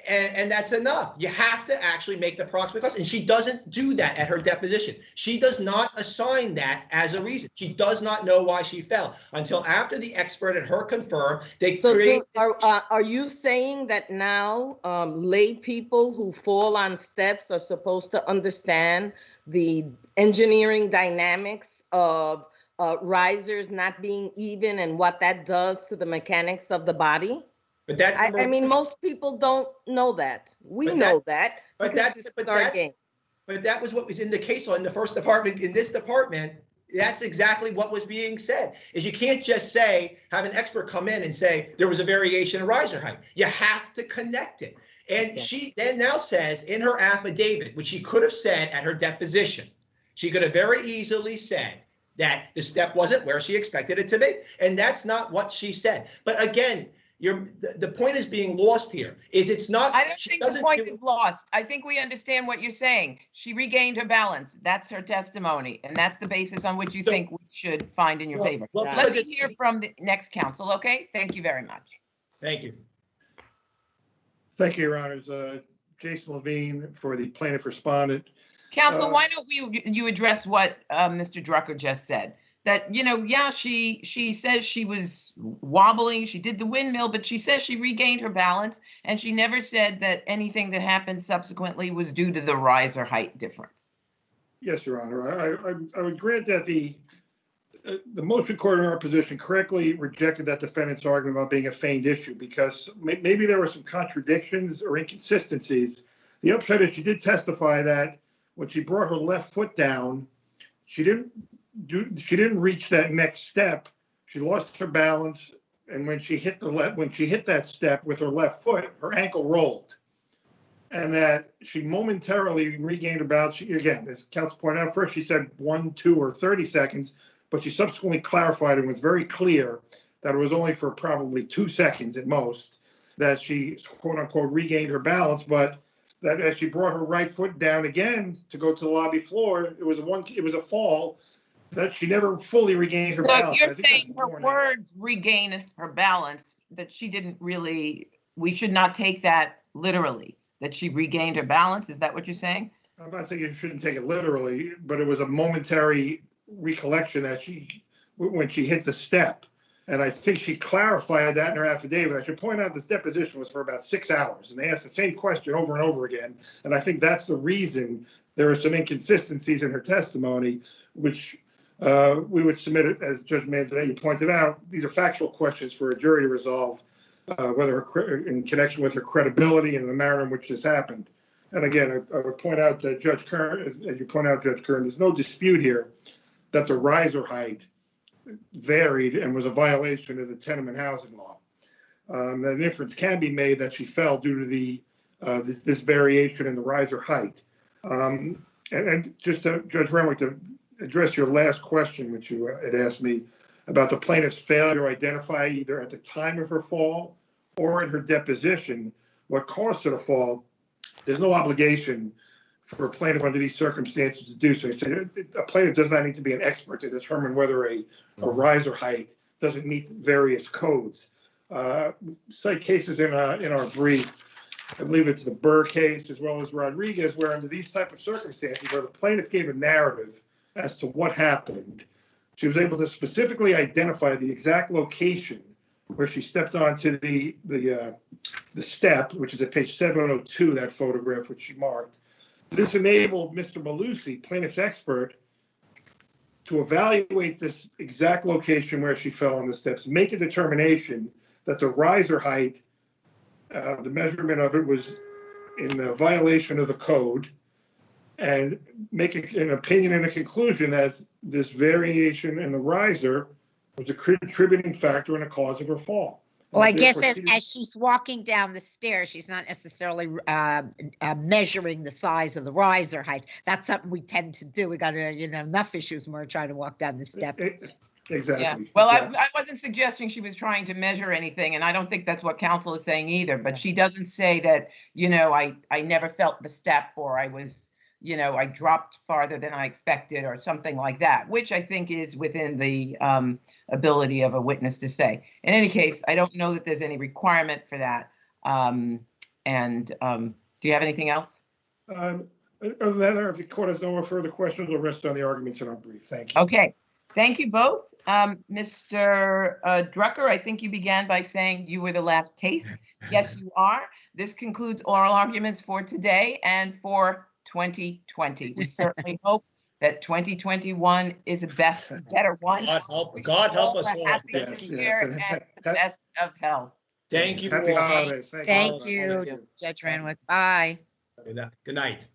and that's enough. You have to actually make the proximate cause. And she doesn't do that at her deposition. She does not assign that as a reason. She does not know why she fell until after the expert and her confirm. Are you saying that now lay people who fall on steps are supposed to understand the engineering dynamics of risers not being even and what that does to the mechanics of the body? But that's I mean, most people don't know that. We know that. But that was what was in the case law in the first department. In this department, that's exactly what was being said. Is you can't just say, have an expert come in and say there was a variation in riser height. You have to connect it. And she then now says in her affidavit, which she could have said at her deposition, she could have very easily said that the step wasn't where she expected it to be. And that's not what she said. But again, the point is being lost here. It's not. I don't think the point is lost. I think we understand what you're saying. She regained her balance. That's her testimony, and that's the basis on which you think we should find in your favor. Let me hear from the next counsel, okay? Thank you very much. Thank you. Thank you, Your Honors. Jason Levine for the plaintiff respondent. Counsel, why don't you address what Mr. Drucker just said? That, she says she was wobbling, she did the windmill, but she says she regained her balance, and she never said that anything that happened subsequently was due to the riser height difference. Yes, Your Honor. I would grant that the motion court in our position correctly rejected that defendant's argument about being a feigned issue because maybe there were some contradictions or inconsistencies. The upside is she did testify that when she brought her left foot down, she didn't reach that next step. She lost her balance, and when she hit that step with her left foot, her ankle rolled, and that she momentarily regained her balance. Again, as counsel pointed out, first she said 1, 2, or 30 seconds, but she subsequently clarified and was very clear that it was only for probably 2 seconds at most that she quote unquote regained her balance, but that as she brought her right foot down again to go to the lobby floor, it was a fall. That she never fully regained her balance. You're saying her words regain her balance, that she didn't really, we should not take that literally, that she regained her balance. Is that what you're saying? I'm not saying you shouldn't take it literally, but it was a momentary recollection that when she hit the step. And I think she clarified that in her affidavit. I should point out this deposition was for about 6 hours, and they asked the same question over and over again. And I think that's the reason there are some inconsistencies in her testimony, which we would submit it, as Judge Manzanelli pointed out. These are factual questions for a jury to resolve, whether in connection with her credibility and the manner in which this happened. And again, I would point out that Judge Kern, as you point out, Judge Kern, there's no dispute here that the riser height varied and was a violation of the tenement housing law. That an inference can be made that she fell due to the this variation in the riser height. And just to, Judge Renwick, to address your last question, which you had asked me about the plaintiff's failure to identify either at the time of her fall or in her deposition what caused her to fall, there's no obligation for a plaintiff under these circumstances to do so. A plaintiff does not need to be an expert to determine whether a riser height doesn't meet various codes. Cite cases in our brief. I believe it's the Burr case as well as Rodriguez, where under these type of circumstances where the plaintiff gave a narrative as to what happened, she was able to specifically identify the exact location where she stepped onto the step, which is at page 702, that photograph which she marked. This enabled Mr. Malusi, plaintiff's expert, to evaluate this exact location where she fell on the steps, make a determination that the riser height, the measurement of it was in violation of the code, and make an opinion and a conclusion that this variation in the riser was a contributing factor and a cause of her fall. Well, I guess as she's walking down the stairs, she's not necessarily measuring the size of the riser height. That's something we tend to do. We got enough issues when we're trying to walk down the steps. Exactly. Yeah. Well, exactly. I wasn't suggesting she was trying to measure anything, and I don't think that's what counsel is saying either. But she doesn't say that, I never felt the step, or I was, I dropped farther than I expected, or something like that, which I think is within the ability of a witness to say. In any case, I don't know that there's any requirement for that. Do you have anything else? Other than that, if the court has no further questions, we'll rest on the arguments in our brief. Thank you. Okay. Thank you both. Mr. Drucker, I think you began by saying you were the last case. Yes, you are. This concludes oral arguments for today and for 2020. We certainly hope that 2021 is a better one. God help us all. Happy New Year and the best of health. Thank you. Happy all. holidays. Thank you, Judge Renwick. Bye. Good night.